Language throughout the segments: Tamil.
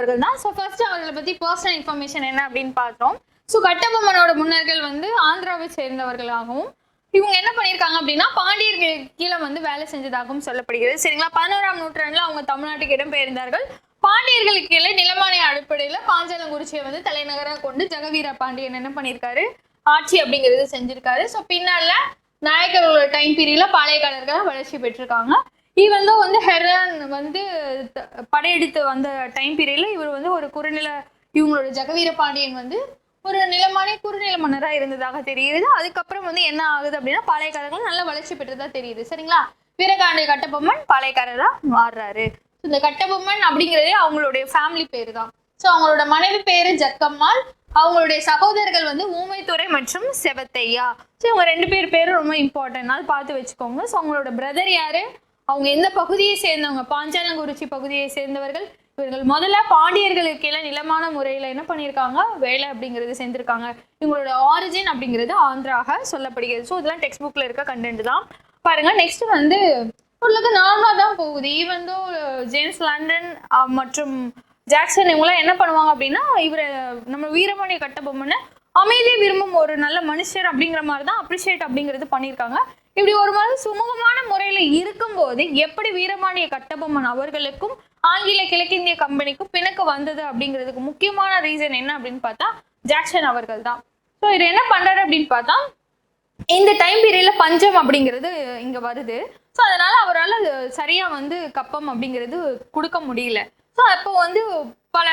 அவர்கள் தான். ஸோ ஃபர்ஸ்ட் அவர்களை பத்தி பர்சனல் இன்ஃபர்மேஷன் என்ன அப்படின்னு பார்த்தோம். ஸோ கட்டபொம்மனோட முன்னர்கள் வந்து ஆந்திராவை சேர்ந்தவர்களாகவும் இவங்க என்ன பண்ணியிருக்காங்க அப்படின்னா பாண்டியர்களுக்கு கீழே வந்து வேலை செஞ்சதாகவும் சொல்லப்படுகிறது. சரிங்களா, 11ஆம் நூற்றாண்டுல அவங்க தமிழ்நாட்டுக்கு இடம்பெயர்ந்தார்கள். பாண்டியர்களுக்கு கீழே நிலமானிய அடிப்படையில பாஞ்சாலங்குறிச்சியை வந்து தலைநகராக கொண்டு ஜெகவீர பாண்டியன் என்ன பண்ணியிருக்காரு, ஆட்சி அப்படிங்கிறது செஞ்சிருக்காரு. ஸோ பின்னால நாயக்கர்களோட டைம் பீரியட்ல பாளையக்காரர்கள் வளர்ச்சி பெற்றிருக்காங்க. இவன் வந்து ஹெரான் வந்து படையெடுத்து வந்த டைம் பீரியட்ல இவர் வந்து ஒரு இவங்களோட ஜெகவீர பாண்டியன் வந்து ஒரு நிலமானே குறுநில மன்னராக இருந்ததாக தெரியுது. அதுக்கப்புறம் வந்து என்ன ஆகுது அப்படின்னா பாளையக்காரர்கள் நல்ல வளர்ச்சி பெற்றதா தெரியுது. சரிங்களா, வீரகாண்டிய கட்டபொம்மன் பாளையக்காரரா மாறுறாரு. இந்த கட்டபொம்மன் அப்படிங்கிறதே அவங்களுடைய ஃபேமிலி பேரு தான். ஸோ அவங்களோட மனைவி பேரு ஜக்கம்மாள், அவங்களுடைய சகோதரர்கள் வந்து ஊமைத்துறை மற்றும் செவத்தையா. ஸோ இவங்க 2 பேரும் ரொம்ப இம்பார்ட்டன்ட், அது பார்த்து வச்சுக்கோங்க. ஸோ அவங்களோட பிரதர் யாரு, அவங்க எந்த பகுதியை சேர்ந்தவங்க, பாஞ்சாலங்குறிச்சி பகுதியை சேர்ந்தவர்கள். இவர்கள் முதல்ல பாண்டியர்களுக்கு கீழே நிலமான முறையில என்ன பண்ணியிருக்காங்க, வேலை அப்படிங்கிறது செஞ்சிருக்காங்க. இவங்களோட ஆரிஜின் அப்படிங்கிறது ஆந்திராக சொல்லப்படுகிறது. ஸோ இதெல்லாம் டெக்ஸ்ட் புக்ல இருக்க கண்டென்ட் தான். பாருங்க, நெக்ஸ்ட் வந்து உங்களுக்கு நார்மலா தான் போகுது. ஈவன் தோ ஜேம்ஸ் லண்டன் மற்றும் ஜாக்சன் இவங்களாம் என்ன பண்ணுவாங்க அப்படின்னா இவரை நம்ம வீரபாண்டிய கட்டபொம்மனை அமைதியை விரும்பும் ஒரு நல்ல மனுஷர் அப்படிங்கிற மாதிரி தான் அப்ரிஷியேட் அப்படிங்கிறது பண்ணியிருக்காங்க. இப்படி ஒரு மாதிரி சுமூகமான முறையில இருக்கும்போது எப்படி வீரபாண்டிய கட்டபொம்மன் அவர்களுக்கும் ஆங்கில கிழக்கிந்திய கம்பெனிக்கும் பிணக்கு வந்தது அப்படிங்கிறதுக்கு முக்கியமான ரீசன் என்ன அப்படின்னு பார்த்தா ஜாக்சன் அவர்கள் தான். ஸோ இது என்ன பண்றாரு அப்படின்னு பார்த்தா இந்த டைம் பீரியட்ல பஞ்சம் அப்படிங்கிறது இங்க வருது. ஸோ அதனால அவரால் சரியா வந்து கப்பம் அப்படிங்கிறது கொடுக்க முடியல. ஸோ அப்போ வந்து பல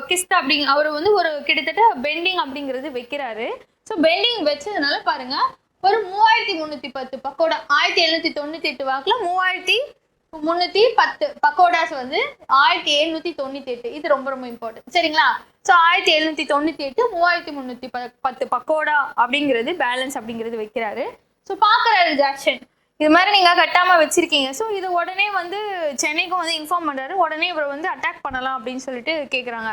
கிஸ்ட் அவர் வந்து ஒரு கிட்டத்தட்ட பெண்டிங் அப்படிங்கிறது வைக்கிறாரு. ஸோ பெண்டிங் வச்சதுனால பாருங்க ஒரு 3310 பக்கோடா 1798 வாக்குல 3310 பக்கோடாஸ் வந்து 1798. இது ரொம்ப ரொம்ப இம்பார்ட்டன்ட். சரிங்களா, ஸோ 1798 3310 பக்கோடா அப்படிங்கிறது பேலன்ஸ் அப்படிங்கிறது வைக்கிறாரு. ஸோ பாக்குறாரு ஜாக்சன், இது மாதிரி நீங்க கட்டாம வச்சிருக்கீங்க. ஸோ இது உடனே வந்து சென்னைக்கும் வந்து இன்ஃபார்ம் பண்றாரு. உடனே இவர் வந்து அட்டாக் பண்ணலாம் அப்படின்னு சொல்லிட்டு கேட்குறாங்க.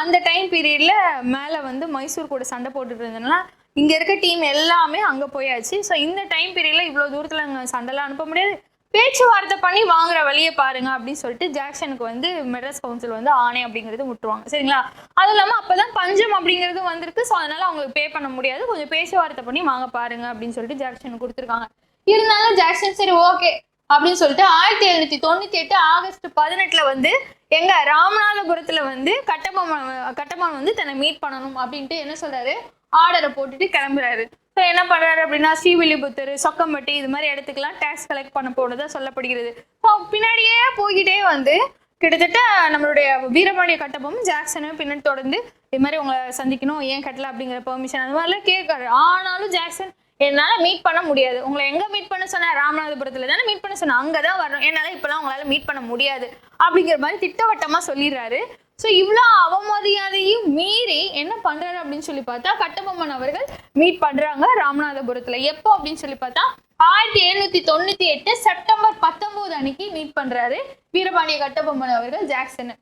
அந்த டைம் பீரியட்ல மேல வந்து மைசூர் கூட சண்டை போட்டுட்டு இருந்ததுனால இங்க இருக்க டீம் எல்லாமே அங்க போயாச்சு. ஸோ இந்த டைம் பீரியட்ல இவ்வளவு தூரத்துல சண்டைலாம் அனுப்ப முடியாது, பேச்சுவார்த்தை பண்ணி வாங்குற வழியை பாருங்க அப்படின்னு சொல்லிட்டு ஜாக்சனுக்கு வந்து மெட்ராஸ் கவுன்சில் வந்து ஆணை அப்படிங்கிறது விட்டுருவாங்க. சரிங்களா, அதுவும் இல்லாமல் அப்பதான் பஞ்சம் அப்படிங்கிறது வந்திருக்கு. ஸோ அதனால அவங்களுக்கு பே பண்ண முடியாது, கொஞ்சம் பேச்சுவார்த்தை பண்ணி வாங்க பாருங்க அப்படின்னு சொல்லிட்டு ஜாக்சனுக்கு கொடுத்துருக்காங்க. இருந்தாலும் ஜாக்சன் சரி ஓகே அப்படின்னு சொல்லிட்டு 1798 ஆகஸ்ட் 18 வந்து எங்க ராமநாதபுரத்துல வந்து கட்டபொம்மன் வந்து தன்னை மீட் பண்ணணும் அப்படின்ட்டு என்ன சொல்றாரு, ஆர்டரை போட்டுட்டு கிளம்புறாரு. ஸோ என்ன பண்றாரு அப்படின்னா ஸ்ரீவில்லிபுத்தூர், சொக்கம்பட்டி இது மாதிரி இடத்துக்குலாம் டேக்ஸ் கலெக்ட் பண்ண போனதா சொல்லப்படுகிறது. ஸோ பின்னாடியே போய்கிட்டே வந்து கிட்டத்தட்ட நம்மளுடைய வீரபாண்டிய கட்டபொம்மன் ஜாக்சனும் பின்னாடி தொடர்ந்து இது மாதிரி உங்களை சந்திக்கணும், ஏன் கட்டல அப்படிங்கிற பெர்மிஷன் அது மாதிரிலாம் கேட்காரு. ஆனாலும் ஜாக்சன் என்னால மீட் பண்ண முடியாது, உங்களை எங்க மீட் பண்ண சொன்ன, ராமநாதபுரத்துல தானே மீட் பண்ண சொன்ன, அங்கதான் வரணும், என்னால இப்பெல்லாம் உங்களால மீட் பண்ண முடியாது அப்படிங்கிற மாதிரி திட்டவட்டமா சொல்லிடுறாரு. ஸோ இவ்வளோ அவமரியாதையும் மீறி என்ன பண்றாரு அப்படின்னு சொல்லி பார்த்தா கட்டபொம்மன் அவர்கள் மீட் பண்றாங்க ராமநாதபுரத்துல. எப்போ அப்படின்னு சொல்லி பார்த்தா 1798 செப்டம்பர் 19 அன்னைக்கு மீட் பண்றாரு வீரபாண்டிய கட்டபொம்மன் அவர்கள் ஜாக்சன்.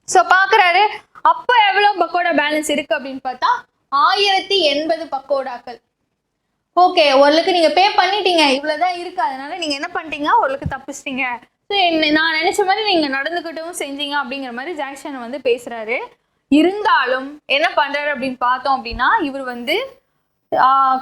ஸோ பாக்குறாரு அப்ப எவ்வளவு பக்கோடா பேலன்ஸ் இருக்கு அப்படின்னு பார்த்தா 1080 பக்கோடாக்கள். ஓகே, ஓரளவுக்கு நீங்க பே பண்ணிட்டீங்க, இவ்வளவுதான் இருக்கு, அதனால நீங்க என்ன பண்ணிட்டீங்க, ஓரளவுக்கு தப்பிச்சிட்டீங்க, நான் நினைச்ச மாதிரி நீங்க நடந்துகிட்டும் செஞ்சீங்க அப்படிங்கிற மாதிரி ஜாக்சன் வந்து பேசுறாரு. இருந்தாலும் என்ன பண்றாரு அப்படின்னு பார்த்தோம் அப்படின்னா இவர் வந்து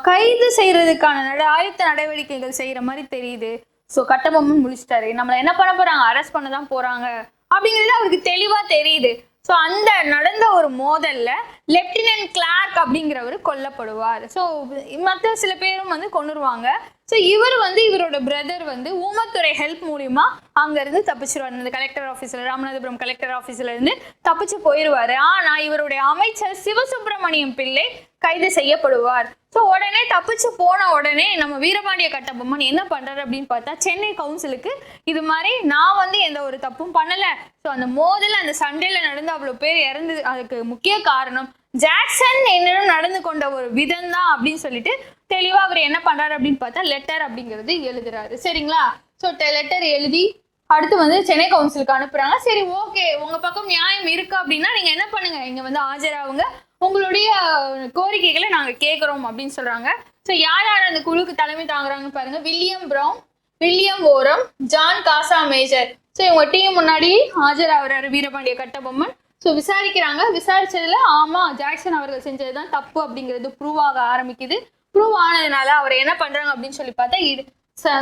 கைது செய்யறதுக்கான ஆயத்த நடவடிக்கைகள் செய்யற மாதிரி தெரியுது. ஸோ கட்டபொம்மன் முடிச்சிட்டாரு, நம்மளை என்ன பண்ண போறாங்க, அரெஸ்ட் பண்ணதான் போறாங்க அப்படிங்கிறது அவருக்கு தெளிவா தெரியுது. ஸோ அந்த நடந்த ஒரு மோதல்ல லெப்டினன்ட் கிளார்க் அப்படிங்கிறவர் கொல்லப்படுவார். ஸோ மற்ற சில பேரும் வந்து கொன்னுருவாங்க. ஸோ இவர் வந்து இவரோட பிரதர் வந்து ஊமத்துறை ஹெல்ப் மூலியமா அங்க இருந்து தப்பிச்சிருவாரு. இந்த கலெக்டர் ஆஃபீஸ்ல, ராமநாதபுரம் கலெக்டர் ஆஃபீஸ்ல இருந்து தப்பிச்சு போயிடுவாரு. ஆனா இவருடைய அமைச்சர் சிவசுப்பிரமணியம் பிள்ளை கைது செய்யப்படுவார். ஸோ உடனே தப்பிச்சு போன உடனே நம்ம வீரபாண்டிய கட்டபொம்மன் என்ன பண்றாரு அப்படின்னு பார்த்தா சென்னை கவுன்சிலுக்கு இது மாதிரி நான் வந்து எந்த ஒரு தப்பும் பண்ணல, ஸோ அந்த மோதல் அந்த சண்டையில நடந்து அவ்வளவு பேர் இறந்து அதுக்கு முக்கிய காரணம் ஜாக்சன் என்னிடம் நடந்து கொண்ட ஒரு விதம் தான் அப்படின்னு சொல்லிட்டு தெளிவா அவர் என்ன பண்றாரு அப்படின்னு பார்த்தா லெட்டர் அப்படிங்கிறது எழுதுறாரு. சரிங்களா, ஸோ லெட்டர் எழுதி அடுத்து வந்து சென்னை கவுன்சிலுக்கு அனுப்புறாங்க. சரி ஓகே, உங்க பக்கம் நியாயம் இருக்கு அப்படின்னா நீங்க என்ன பண்ணுங்க, இங்க வந்து ஆஜராகுங்க, உங்களுடைய கோரிக்கைகளை நாங்க கேட்கிறோம் அப்படின்னு சொல்றாங்க. ஸோ யார் யார் அந்த குழுக்கு தலைமை தாங்குறாங்கன்னு பாருங்க, வில்லியம் பிரவுன், வில்லியம் ஓரம், ஜான் காசா மேஜர். ஸோ இவங்க டீம் முன்னாடி ஆஜராகிறாரு வீரபாண்டிய கட்டபொம்மன். ஸோ விசாரிக்கிறாங்க. விசாரிச்சதுல ஆமா ஜாக்சன் அவர்கள் செஞ்சதுதான் தப்பு அப்படிங்கிறது ப்ரூவ் ஆக ஆரம்பிக்குது. ப்ரூவ் ஆனதுனால அவர் என்ன பண்றாங்க அப்படின்னு சொல்லி பார்த்தா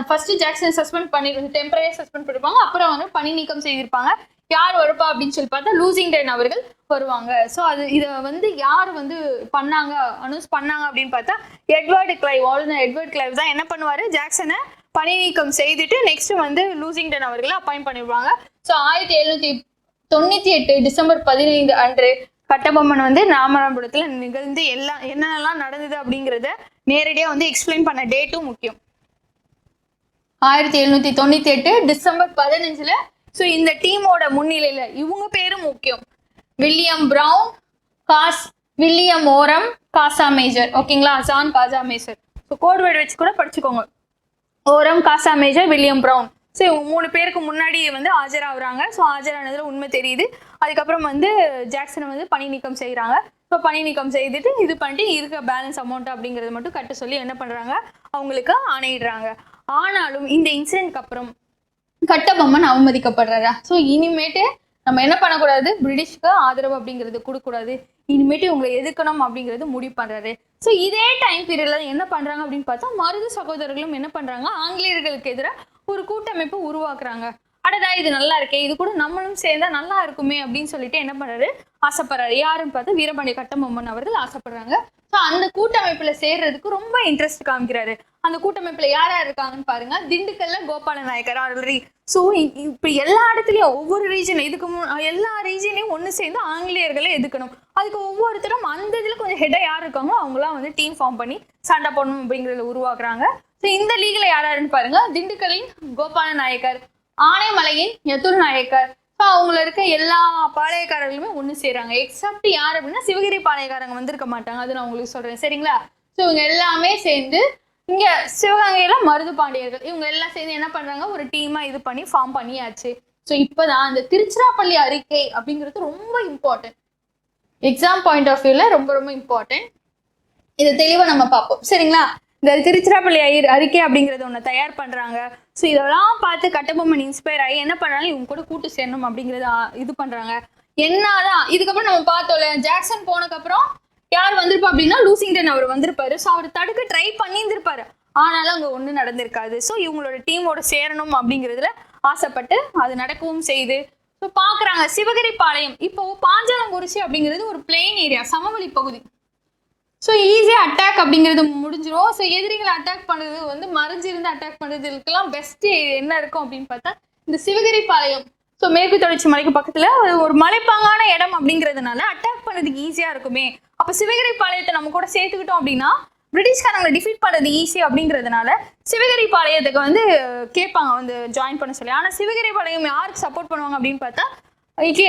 ஃபர்ஸ்ட் ஜாக்சன் சஸ்பெண்ட் பண்ணி டெம்பரரியா சஸ்பெண்ட் பண்ணிருப்பாங்க. அப்புறம் வந்து பணி நீக்கம் செய்திருப்பாங்க. யார் வருப்பா அப்படின்னு சொல்லி பார்த்தா லூசிங்டன் அவர்கள் வருவாங்க. ஸோ இதை வந்து யார் வந்து பண்ணாங்க அனௌன்ஸ் பண்ணாங்க அப்படின்னு பார்த்தா எட்வர்டு கிளைவ். ஆளுநர் எட்வர்ட் கிளைவ் தான் என்ன பண்ணுவாரு, ஜாக்சனை பணி நீக்கம் செய்துட்டு நெக்ஸ்ட் வந்து லூசிங்டன் அவர்களை அப்பாயிண்ட் பண்ணிடுவாங்க. ஸோ 1798 டிசம்பர் 15 அன்று கட்டபொம்மன் வந்து நாமராபுரத்துல நிகழ்ந்து என்னென்னலாம் நடந்தது அப்படிங்கிறத நேரடியா வந்து எக்ஸ்பிளைன் பண்ண டேட்டும் முக்கியம். 1798 டிசம்பர் 15. ஸோ இந்த டீமோட முன்னிலையில இவங்க பேரும் முக்கியம். வில்லியம் பிரவுன், வில்லியம் ஓரம், காசா மேஜர். ஓகேங்களா, ஜான் காசா மேஜர். ஸோ கோட் வேர்டு வச்சு கூட படிச்சுக்கோங்க. ஓரம், காசா மேஜர், வில்லியம் பிரவுன். ஸோ இவங்க 3 பேருக்கு முன்னாடி வந்து ஆஜராகிறாங்க. ஸோ ஆஜரானதுல உண்மை தெரியுது. அதுக்கப்புறம் வந்து ஜாக்சனை வந்து பணி நீக்கம் செய்கிறாங்க. ஸோ பணி நீக்கம் செய்துட்டு இது பண்ணிட்டு இருக்க பேலன்ஸ் அமௌண்ட் அப்படிங்கிறது மட்டும் கட்ட சொல்லி என்ன பண்ணுறாங்க, அவங்களுக்கு ஆணையிடுறாங்க. ஆனாலும் இந்த இன்சிடென்ட்க்கு அப்புறம் கட்டபொம்மன் அவமதிக்கப்படுறாரா. ஸோ இனிமேட்டு நம்ம என்ன பண்ணக்கூடாது, பிரிட்டிஷ்க்கு ஆதரவு அப்படிங்கிறது கொடுக்கக்கூடாது, இனிமேட்டு இவங்களை எதிர்க்கணும் அப்படிங்கிறது முடிவு பண்றாரு. ஸோ இதே டைம் பீரியட்ல என்ன பண்றாங்க அப்படின்னு பார்த்தா மருது சகோதரர்களும் என்ன பண்றாங்க, ஆங்கிலேயர்களுக்கு எதிராக ஒரு கூட்டமைப்பு உருவாக்குறாங்க. அடடா இது நல்லா இருக்கே, இது கூட நம்மளும் சேர்ந்தா நல்லா இருக்குமே அப்படின்னு சொல்லிட்டு என்ன பண்றாரு, ஆசைப்படுறாரு. யாருன்னு பார்த்தா வீரபாண்டிய கட்டபொம்மன் அவர்கள் ஆசைப்படுறாங்க. ஸோ அந்த கூட்டமைப்புல சேர்றதுக்கு ரொம்ப இன்ட்ரெஸ்ட் காமிக்கிறாரு. அந்த கூட்டமைப்புல யார் யார் இருக்காங்கன்னு பாருங்க. திண்டுக்கல்ல கோபால நாயக்கர் ஆல்ரெடி. ஸோ இப்ப எல்லா இடத்துலயும் ஒவ்வொரு ரீஜன் எல்லா ரீஜனையும் ஒன்று சேர்ந்து ஆங்கிலேயர்களை எதுக்கணும். அதுக்கு ஒவ்வொருத்தரும் அந்த இதுல கொஞ்சம் ஹெட்டா யார் இருக்காங்களோ அவங்களாம் வந்து டீம் ஃபார்ம் பண்ணி சண்டை போடணும் அப்படிங்கிறத உருவாக்குறாங்க. ஸோ இந்த லீக்ல யாராருன்னு பாருங்க. திண்டுக்கல்லின் கோபால நாயக்கர், ஆனைமலையின் யதுர் நாயக்கர். ஸோ அவங்கள இருக்க எல்லா பாளையக்காரர்களுமே ஒன்று செய்யறாங்க. எக்ஸப்ட் யார் அப்படின்னா சிவகிரி பாளையக்காரங்க வந்திருக்க மாட்டாங்க. அது நான் உங்களுக்கு சொல்றேன் சரிங்களா. ஸோ இவங்க எல்லாமே சேர்ந்து இங்க சிவகங்கையில மருது பாண்டியர்கள் இவங்க எல்லாம் சேர்ந்து என்ன பண்றாங்க, ஒரு டீமா இது பண்ணி ஃபார்ம் பண்ணியாச்சு. ஸோ இப்பதான் இந்த திருச்சிராப்பள்ளி அறிக்கை அப்படிங்கிறது ரொம்ப இம்பார்ட்டன்ட். எக்ஸாம் பாயிண்ட் ஆஃப் வியூல ரொம்ப ரொம்ப இம்பார்ட்டன்ட். இதை தெளிவா நம்ம பார்ப்போம் சரிங்களா. இந்த திருச்சிராப்பள்ளி அறிக்கை அப்படிங்கறத ஒண்ணு தயார் பண்றாங்க. ஸோ இதெல்லாம் பார்த்து கட்டபொம்மன் இன்ஸ்பயர் ஆகி என்ன பண்றாங்க, இவங்க கூட கூட்டு சேரணும் அப்படிங்கறத இது பண்றாங்க. என்னதான் இதுக்கப்புறம் நம்ம பார்த்தோம்ல, ஜாக்சன் போனதுக்கு அப்புறம் யார் வந்திருப்பா அப்படின்னா லூசிங்டன் அவர் வந்திருப்பாரு. ஸோ அவர் தடுக்க ட்ரை பண்ணியிருந்திருப்பாரு, ஆனாலும் அங்க ஒண்ணு நடந்திருக்காது. ஸோ இவங்களோட டீமோட சேரணும் அப்படிங்கிறதுல ஆசைப்பட்டு அது நடக்கவும் செய்யுது. ஸோ பாக்குறாங்க சிவகிரி பாளையம். இப்போ பாஞ்சாலங்குறிச்சி அப்படிங்கிறது ஒரு பிளெயின் ஏரியா, சமவெளி பகுதி. ஸோ ஈஸியாக அட்டாக் அப்படிங்கிறது முடிஞ்சிடும். ஸோ எதிரிகளை அட்டாக் பண்ணுறது வந்து மறைஞ்சிருந்து அட்டாக் பண்ணுறதுக்கெல்லாம் பெஸ்ட்டு என்ன இருக்கும் அப்படின்னு பார்த்தா இந்த சிவகிரி பாளையம். ஸோ மேற்கு தொடர்ச்சி மலைக்கு பக்கத்தில் ஒரு மலைப்பாங்கான இடம் அப்படிங்கிறதுனால அட்டாக் பண்ணுறதுக்கு ஈஸியாக இருக்குமே. அப்போ சிவகிரி பாளையத்தை நம்ம கூட சேர்த்துக்கிட்டோம் அப்படின்னா பிரிட்டிஷ்காரங்களை டிஃபீட் பண்ணுறது ஈஸி அப்படிங்கிறதுனால சிவகிரி பாளையத்துக்கு வந்து கேட்பாங்க வந்து ஜாயின் பண்ண சொல்லி. ஆனால் சிவகிரி பாளையம் யாருக்கு சப்போர்ட் பண்ணுவாங்க அப்படின்னு பார்த்தா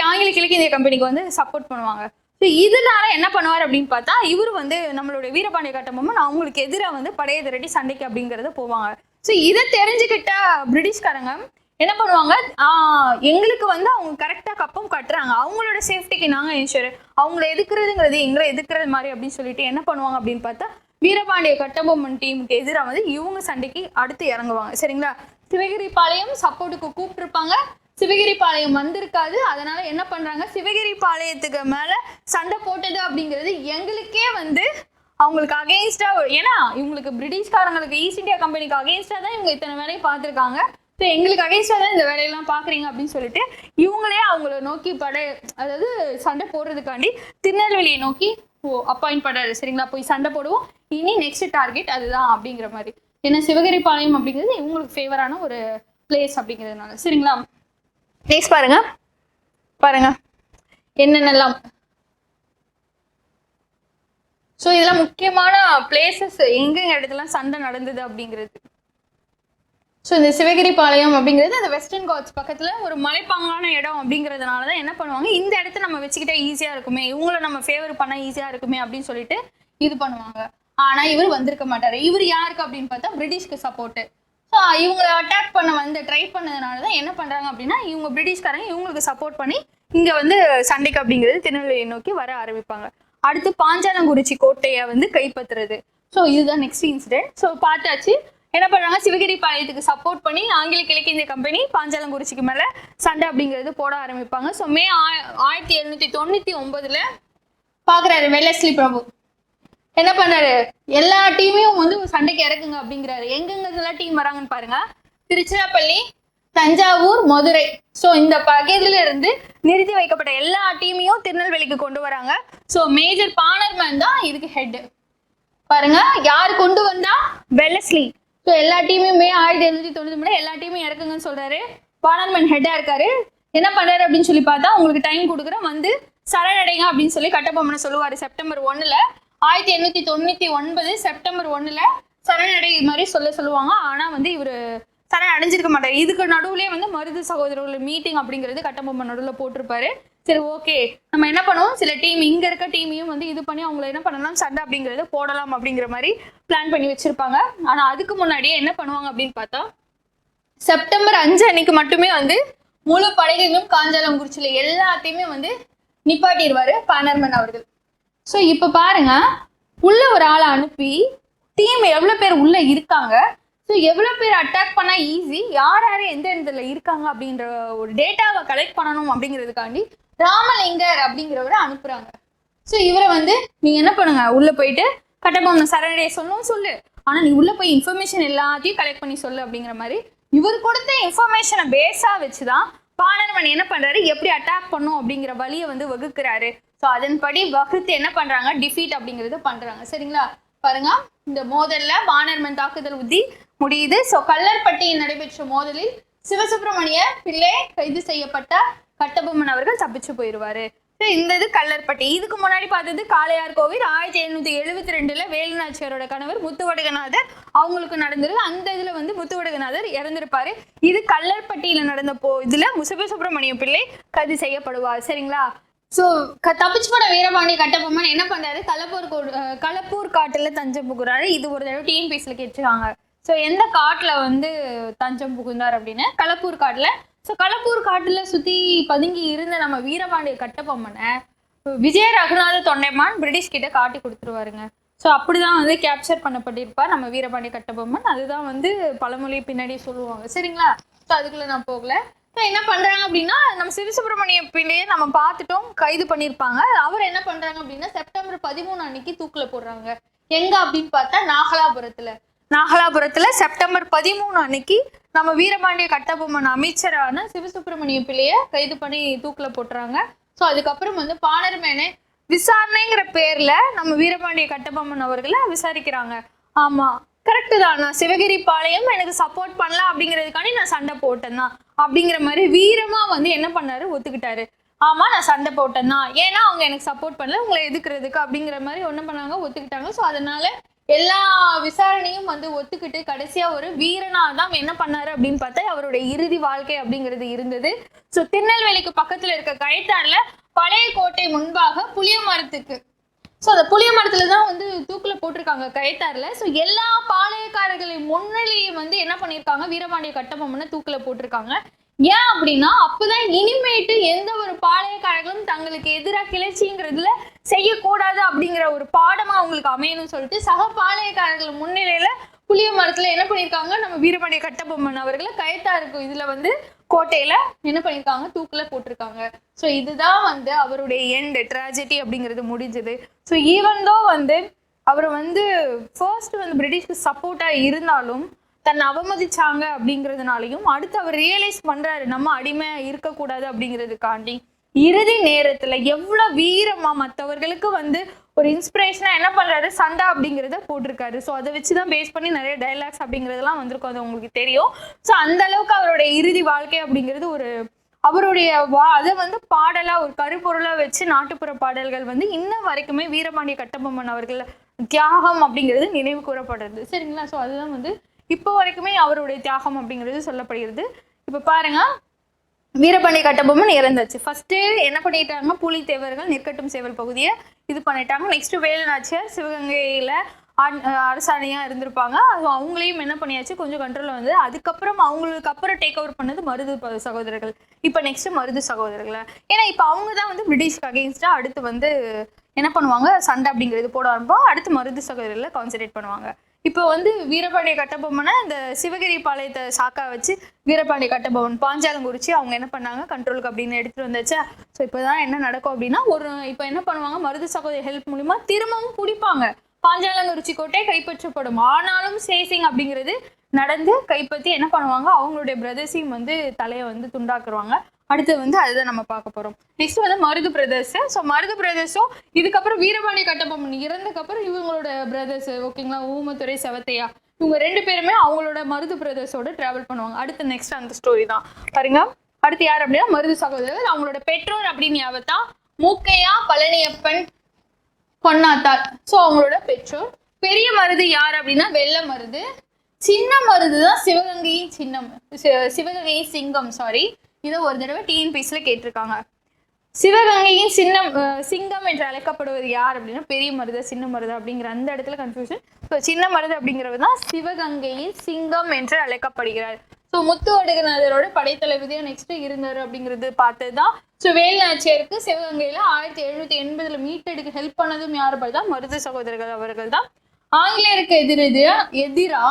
ஆங்கில கிழக்கிந்திய கம்பெனிக்கு வந்து சப்போர்ட் பண்ணுவாங்க. ஸோ இதனால என்ன பண்ணுவார் அப்படின்னு பார்த்தா இவர் வந்து நம்மளுடைய வீரபாண்டிய கட்டபொம்மன் அவங்களுக்கு எதிராக வந்து படையை திரட்டி சண்டைக்கு அப்படிங்கிறத போவாங்க. ஸோ இதை தெரிஞ்சுக்கிட்ட பிரிட்டிஷ்காரங்க என்ன பண்ணுவாங்க, எங்களுக்கு வந்து அவங்க கரெக்டாக கப்பம் கட்டுறாங்க, அவங்களோட சேஃப்டிக்கு நாங்கள் இன்ஷூர், அவங்கள எதுக்குறதுங்கிறது எங்களை எதுக்குறது மாதிரி அப்படின்னு சொல்லிட்டு என்ன பண்ணுவாங்க அப்படின்னு பார்த்தா வீரபாண்டிய கட்டபொம்மன் டீமுக்கு எதிராக வந்து இவங்க சண்டைக்கு அடுத்து இறங்குவாங்க சரிங்களா. சிவகிரி பாளையம் சப்போர்ட்டுக்கு கூப்பிட்டுருப்பாங்க, சிவகிரி பாளையம் வந்திருக்காது. அதனால என்ன பண்றாங்க, சிவகிரி பாளையத்துக்கு மேல சண்டை போட்டது அப்படிங்கிறது எங்களுக்கே வந்து அவங்களுக்கு அகெயின்ஸ்டா, ஏன்னா இவங்களுக்கு பிரிட்டிஷ்காரங்களுக்கு ஈஸ்ட் இந்தியா கம்பெனிக்கு அகெயின்ஸ்டா தான் இவங்க இத்தனை வேலையை பார்த்துருக்காங்க. ஸோ எங்களுக்கு அகெயின்ஸ்டா தான் இந்த வேலையெல்லாம் பாக்குறீங்க அப்படின்னு சொல்லிட்டு இவங்களே அவங்கள நோக்கி அதாவது சண்டை போடுறதுக்காண்டி திருநெல்வேலியை நோக்கி அப்பாயிண்ட் பண்றாரு சரிங்களா. போய் சண்டை போடுவோம், இனி நெக்ஸ்ட் டார்கெட் அதுதான் அப்படிங்கிற மாதிரி. ஏன்னா சிவகிரி பாளையம் அப்படிங்கிறது இவங்களுக்கு ஃபேவரான ஒரு பிளேஸ் அப்படிங்கிறதுனால சரிங்களா. நெக்ஸ்ட் பாருங்க என்னென்னலாம். ஸோ இதெல்லாம் முக்கியமான பிளேசஸ் எங்க இடத்துல சண்டை நடந்தது அப்படிங்கிறது. ஸோ இந்த சிவகிரி பாளையம் அப்படிங்கிறது அந்த வெஸ்டர்ன் காட்ஸ் பக்கத்துல ஒரு மலைப்பாங்கான இடம் அப்படிங்கிறதுனாலதான் என்ன பண்ணுவாங்க, இந்த இடத்த நம்ம வச்சுக்கிட்டா ஈஸியா இருக்குமே, இவங்களை நம்ம ஃபேவர் பண்ணா ஈஸியா இருக்குமே அப்படின்னு சொல்லிட்டு இது பண்ணுவாங்க. ஆனா இவர் வந்திருக்க மாட்டாரு. இவர் யாருக்கு அப்படின்னு பார்த்தா பிரிட்டிஷ்க்கு சப்போர்ட். ஸோ இவங்களை அட்டாக் பண்ண ட்ரை பண்ணதுனாலதான் என்ன பண்றாங்க அப்படின்னா இவங்க பிரிட்டிஷ்காரங்க இவங்களுக்கு சப்போர்ட் பண்ணி இங்க வந்து சண்டைக்கு அப்படிங்கிறது திருநெல்வேலியை நோக்கி வர ஆரம்பிப்பாங்க. அடுத்து பாஞ்சாலங்குறிச்சி கோட்டையை வந்து கைப்பற்றுறது. ஸோ இதுதான் நெக்ஸ்ட் இன்சிடென்ட். ஸோ பார்த்தாச்சு என்ன பண்றாங்க, சிவகிரி பாளையத்துக்கு சப்போர்ட் பண்ணி ஆங்கில கிழக்கிந்திய கம்பெனி பாஞ்சாலங்குறிச்சிக்கு மேல சண்டை அப்படிங்கிறது போட ஆரம்பிப்பாங்க. ஸோ மே 1799 பாக்குறாரு வெல்லஸ்லி பிரபு என்ன பண்ணாரு, எல்லா டீமையும் வந்து சண்டைக்கு இறக்குங்க அப்படிங்கிறாரு. எங்கெங்க டீம் வராங்கன்னு பாருங்க, திருச்சிராப்பள்ளி, தஞ்சாவூர், மதுரை. ஸோ இந்த பகுதியில இருந்து நிறுத்தி வைக்கப்பட்ட எல்லா டீமையும் திருநெல்வேலிக்கு கொண்டு வராங்க. ஸோ மேஜர் பானர்மேன் தான் இதுக்கு ஹெட். பாருங்க யாரு கொண்டு வந்தா, வெல்லஸ்லி. ஸோ எல்லா டீமையும் மே 1793 எல்லா டீமையும் இறக்குங்கன்னு சொல்றாரு. பானர்மேன் ஹெட்டா இருக்காரு. என்ன பண்ணாரு அப்படின்னு சொல்லி பார்த்தா, உங்களுக்கு டைம் கொடுக்குறேன் வந்து சரணடைங்க அப்படின்னு சொல்லி கட்டபொம்மனை சொல்லுவாரு. செப்டம்பர் 1 1899 செப்டம்பர் 1 சரணடை மாதிரி சொல்லுவாங்க. ஆனா வந்து இவரு சரண் அடைஞ்சிருக்க மாட்டாரு. இதுக்கு நடுவுலயே வந்து மருது சகோதரர்கள் மீட்டிங் அப்படிங்கிறது கட்டபொம்மன் நடுவில் போட்டிருப்பாரு. சரி ஓகே, நம்ம என்ன பண்ணுவோம், சில டீம் இங்க இருக்க டீமையும் வந்து இது பண்ணி அவங்களை என்ன பண்ணலாம், சண்டை அப்படிங்கறத போடலாம் அப்படிங்கிற மாதிரி பிளான் பண்ணி வச்சிருப்பாங்க. ஆனா அதுக்கு முன்னாடியே என்ன பண்ணுவாங்க அப்படின்னு பார்த்தா, செப்டம்பர் 5 அன்னைக்கு மட்டுமே வந்து முழு படைகளும் காஞ்சாலங்குறிச்சியில எல்லாத்தையுமே வந்து நிப்பாட்டிடுவாரு பானர்மன் அவர்கள். ஸோ இப்ப பாருங்க, உள்ள ஒரு ஆளை அனுப்பி டீம் எவ்வளவு பேர் உள்ள இருக்காங்க, ஸோ எவ்வளோ பேர் அட்டாக் பண்ணால் ஈஸி, யார் யார் எந்த இடத்துல இருக்காங்க அப்படின்ற ஒரு டேட்டாவை கலெக்ட் பண்ணணும் அப்படிங்கிறதுக்காண்டி ராமலிங்கர் அப்படிங்கிறவரை அனுப்புகிறாங்க. ஸோ இவரை வந்து நீங்கள் என்ன பண்ணுங்க, உள்ளே போயிட்டு கட்டபொம்மன் சரணடைய சொல்லு, ஆனால் நீ உள்ளே போய் இன்ஃபர்மேஷன் எல்லாத்தையும் கலெக்ட் பண்ணி சொல்லு அப்படிங்கிற மாதிரி இவர் கொடுத்த இன்ஃபர்மேஷனை பேஸாக வச்சு தான் பானர்மன் என்ன பண்ணுறாரு, எப்படி அட்டாக் பண்ணும் அப்படிங்கிற வழியை வந்து வகுக்கிறாரு. ஸோ அதன்படி வகுத்து என்ன பண்ணுறாங்க, டிஃபீட் அப்படிங்கிறது பண்ணுறாங்க. சரிங்களா, பாருங்க இந்த மோதல்ல பானர்மன் தாக்குதல் உத்தி முடியுது. ஸோ கல்லர்பட்டியில் நடைபெற்ற மோதலில் சிவசுப்பிரமணிய பிள்ளை கைது செய்யப்பட்ட கட்டபொம்மன் அவர்கள் தப்பிச்சு போயிடுவாரு. இந்த இது கல்லர்பட்டி. இதுக்கு முன்னாடி பார்த்தது காளையார் கோவில் 1772 வேலுநாச்சியாரோட கணவர் முத்துவடகநாதர் அவங்களுக்கு நடந்தது. அந்த இதுல வந்து முத்துவடகநாதர் இறந்திருப்பாரு. இது கல்லர்பட்டியில நடந்த இதுல சிவசுப்பிரமணிய பிள்ளை கைது செய்யப்படுவார். சரிங்களா, ஸோ தப்பிச்சு போன வீரபாண்டிய கட்டபொம்மன் என்ன பண்றாரு, களப்பூர் காட்டுல தஞ்சம் புகுறாரு. இது ஒரு தடவை டிஎன்பிஎஸ்ல கேட்டிருக்காங்க. ஸோ எந்த காட்டுல வந்து தஞ்சம் புகுந்தார் அப்படின்னு, களப்பூர் காட்டுல. ஸோ களப்பூர் காட்டுல சுத்தி பதுங்கி இருந்த நம்ம வீரபாண்டிய கட்டபொம்மனை விஜய ரகுநாத தொண்டைமான் பிரிட்டிஷ் கிட்ட காட்டி கொடுத்துருவாருங்க. ஸோ அப்படிதான் வந்து கேப்சர் பண்ணப்பட்டிருப்பார் நம்ம வீரபாண்டிய கட்டபொம்மன். அதுதான் வந்து பழமொழி பின்னாடி சொல்லுவாங்க. சரிங்களா, ஸோ அதுக்குள்ள நான் போகல. என்ன பண்றாங்க அப்படின்னா, நம்ம சிவசுப்பிரமணிய பிள்ளையை நம்ம பார்த்துட்டோம், கைது பண்ணியிருப்பாங்க. அவர் என்ன பண்றாங்க அப்படின்னா, செப்டம்பர் 13 அன்னைக்கு தூக்குல போடுறாங்க. எங்க அப்படின்னு பார்த்தா நாகலாபுரத்துல செப்டம்பர் 13 அன்னைக்கு நம்ம வீரபாண்டிய கட்டபொம்மன் அமைச்சரான சிவசுப்பிரமணிய பிள்ளைய கைது பண்ணி தூக்குல போட்டுறாங்க. ஸோ அதுக்கப்புறம் வந்து பானர்மேனே விசாரணைங்கிற பேர்ல நம்ம வீரபாண்டிய கட்டபொம்மன் அவர்களை விசாரிக்கிறாங்க. ஆமா கரெக்டு தான், நான் சிவகிரி பாளையம் எனக்கு சப்போர்ட் பண்ணலாம் அப்படிங்கிறதுக்காண்டி நான் சண்டை போட்டேன் தான் அப்படிங்கிற மாதிரி வீரமா வந்து என்ன பண்ணாரு, ஒத்துக்கிட்டாரு. ஆமா நான் சண்டை போட்டேன் தான், ஏன்னா அவங்க எனக்கு சப்போர்ட் பண்ணல, உங்களை எதுக்குறதுக்கு அப்படிங்கிற மாதிரி ஒன்றும் பண்ணாங்க, ஒத்துக்கிட்டாங்க. ஸோ அதனால எல்லா விசாரணையும் வந்து ஒத்துக்கிட்டு கடைசியா ஒரு வீரனா தான் என்ன பண்ணாரு அப்படின்னு பார்த்தா அவருடைய இறுதி வாழ்க்கை அப்படிங்கிறது இருந்தது. ஸோ திருநெல்வேலிக்கு பக்கத்துல இருக்க கயத்தாறுல பழைய கோட்டை முன்பாக புளிய மரத்துக்கு, ஸோ அந்த புளிய மரத்துல தான் வந்து தூக்குல போட்டிருக்காங்க கயத்தாறுல. ஸோ எல்லா பாளையக்காரர்களின் முன்னிலையும் வந்து என்ன பண்ணியிருக்காங்க, வீரபாண்டிய கட்டபொம்மனை தூக்குல போட்டிருக்காங்க. ஏன் அப்படின்னா அப்பதான் இனிமேட்டு எந்த ஒரு பாளையக்காரர்களும் தங்களுக்கு எதிராக கிளர்ச்சிங்கிறதுல செய்யக்கூடாது அப்படிங்கிற ஒரு பாடமா அவங்களுக்கு அமையணும்னு சொல்லிட்டு சக பாளையக்காரர்கள் முன்னிலையில புளிய மரத்துல என்ன பண்ணியிருக்காங்க, நம்ம வீரபாண்டிய கட்டபொம்மன் அவர்களை கயத்தாறுக்கு இதுல வந்து கோட்டையில என்ன பண்ணியிருக்காங்க, தூக்குல போட்டிருக்காங்க. ஸோ இதுதான் வந்து அவருடைய எண்ட் ட்ராஜடி அப்படிங்கிறது முடிஞ்சது. ஸோ ஈவன் தோ வந்து அவர் வந்து ஃபர்ஸ்ட் வந்து பிரிட்டிஷ்க்கு சப்போர்ட்டா இருந்தாலும் தன்னை அவமதிச்சாங்க அப்படிங்கிறதுனாலையும் அடுத்து அவர் ரியலைஸ் பண்றாரு நம்ம அடிமையா இருக்கக்கூடாது அப்படிங்கிறதுக்காண்டி இறுதி நேரத்துல எவ்வளவு வீரமா மற்றவர்களுக்கு வந்து ஒரு இன்ஸ்பிரேஷனா என்ன பண்றாரு, சண்டை அப்படிங்கிறத போட்டிருக்காரு. ஸோ அதை வச்சுதான் பேஸ் பண்ணி நிறைய டைலாக்ஸ் அப்படிங்கிறதுலாம் வந்திருக்கும், அது உங்களுக்கு தெரியும். ஸோ அந்த அளவுக்கு அவருடைய இறுதி வாழ்க்கை அப்படிங்கிறது ஒரு அவருடைய அதை வந்து பாடலா ஒரு கருப்பொருளா வச்சு நாட்டுப்புற பாடல்கள் வந்து இன்ன வரைக்குமே வீரபாண்டிய கட்டபொம்மன் அவர்கள் தியாகம் அப்படிங்கிறது நினைவு கூறப்படுறது. சரிங்களா, ஸோ அதுதான் வந்து இப்போ வரைக்குமே அவருடைய தியாகம் அப்படிங்கிறது சொல்லப்படுகிறது. இப்போ பாருங்க, வீரபாண்டிய கட்டபொம்மன் இறந்தாச்சு. ஃபர்ஸ்ட் என்ன பண்ணிட்டாங்க, பூலித்தேவர்கள் நிற்கட்டும் சேவல் பகுதியை இது பண்ணிட்டாங்க. நெக்ஸ்ட் வேலுநாச்சியார் சிவகங்கையில அரசாணையா இருந்திருப்பாங்க. அது அவங்களையும் என்ன பண்ணியாச்சு, கொஞ்சம் கண்ட்ரோல்ல வந்து அதுக்கப்புறம் அவங்களுக்கு அப்புறம் டேக் ஓவர் பண்ணது மருது சகோதரர்கள். இப்போ நெக்ஸ்ட் மருது சகோதரர்கள். ஏன்னா இப்போ அவங்க தான் வந்து பிரிட்டிஷ்க்கு அகெயின்ஸ்டா அடுத்து வந்து என்ன பண்ணுவாங்க, சண்டை அப்படிங்கிறது போட ஆரம்பிப்போம். அடுத்து மருது சகோதரர்களை கான்சன்ட்ரேட் பண்ணுவாங்க. இப்போ வந்து வீரபாண்டிய கட்டபொம்மனை இந்த சிவகிரி பாளையத்தை சாக்கா வச்சு வீரபாண்டிய கட்டபொம்மன் பாஞ்சாலங்குறிச்சி அவங்க என்ன பண்ணாங்க கண்ட்ரோலுக்கு அப்படின்னு எடுத்துட்டு வந்தாச்சா. ஸோ இப்போதான் என்ன நடக்கும் அப்படின்னா இப்போ என்ன பண்ணுவாங்க, மருது சகோதரி ஹெல்ப் மூலியமா திரும்பவும் பிடிப்பாங்க. பாஞ்சாலங்குறிச்சி கோட்டை கைப்பற்றப்படும். ஆனாலும் சேசிங் அப்படிங்கிறது நடந்து கைப்பற்றி என்ன பண்ணுவாங்க, அவங்களுடைய பிரதர்ஸையும் வந்து தலையை வந்து துண்டாக்குருவாங்க. அடுத்து வந்து அதுதான் நம்ம பார்க்க போறோம். நெக்ஸ்ட் வந்து மருது பிரதர்ஸ். ஸோ மருது பிரதர்ஸும் இதுக்கப்புறம் வீரபாண்டிய கட்டபொம்மன் இறந்ததுக்கப்புறம் இவங்களோட பிரதர்ஸ் ஓகேங்களா, ஊமத்துறை செவத்தையா, இவங்க 2 பேருமே அவங்களோட மருது பிரதர்ஸோட டிராவல் பண்ணுவாங்க. அடுத்து நெக்ஸ்ட் அந்த ஸ்டோரி தான் பாருங்க. அடுத்து யார் அப்படின்னா மருது சகோதரர். அவங்களோட பெற்றோர் அப்படின்னு யாவத்தான் மூக்கையா, பழனியப்பன், பொன்னாத்தாள். ஸோ அவங்களோட பெற்றோர். பெரிய மருது யார் அப்படின்னா வெள்ள மருது. சின்ன மருது தான் சிவகங்கையின் சின்னம், சிவகங்கையின் சிங்கம். சாரி, இதை ஒரு தடவை டிஎன்பிஎஸ்ல கேட்டிருக்காங்க. சிவகங்கையின் சிங்கம் என்று அழைக்கப்படுவது யார் அப்படின்னா பெரிய மருது, சின்ன மருது அப்படிங்கிற அந்த இடத்துல கன்ஃபியூஷன். ஸோ சின்ன மருது அப்படிங்கிறது தான் சிவகங்கையின் சிங்கம் என்று அழைக்கப்படுகிறார். ஸோ முத்து வடுகநாதரோட படைத்தளபதியா நெக்ஸ்ட் இருந்தாரு அப்படிங்கிறது பார்த்ததுதான். ஸோ வேலுநாச்சியாருக்கு சிவகங்கையில 1780 மீட்டெடுக்க ஹெல்ப் பண்ணதும் யார் பார்த்தா மருது சகோதரர்கள் அவர்கள் தான். ஆங்கிலேயருக்கு எதிரா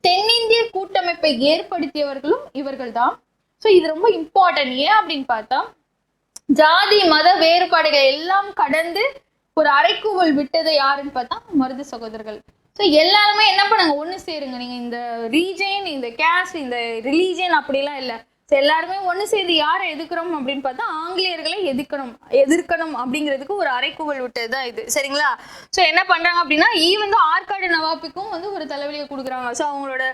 தென்னிந்திய கூட்டமைப்பை ஏற்படுத்தியவர்களும் இவர்கள் தான். ஸோ இது ரொம்ப இம்பார்ட்டன்ட். ஏன் அப்படின்னு பார்த்தா ஜாதி மத வேறுபாடுகள் எல்லாம் கடந்து ஒரு அரைக்கூவல் விட்டது யாருன்னு பார்த்தா மருது சகோதரர்கள். ஸோ எல்லாருமே என்ன பண்ணாங்க, ஒன்று சேருங்க. நீங்க இந்த ரீஜன், இந்த கேஸ்ட், இந்த ரிலீஜன் அப்படிலாம் இல்லை. ஸோ எல்லாருமே ஒன்று சேர்ந்து யாரை எதிர்க்கிறோம் அப்படின்னு பார்த்தா ஆங்கிலேயர்களை எதிர்க்கணும் அப்படிங்கிறதுக்கு ஒரு அரைக்கூவல் விட்டது தான் இது. சரிங்களா. ஸோ என்ன பண்றாங்க அப்படின்னா ஈவன் ஆற்காடு நவாப்புக்கும் வந்து ஒரு தலைவலியை கொடுக்குறாங்க. ஸோ அவங்களோட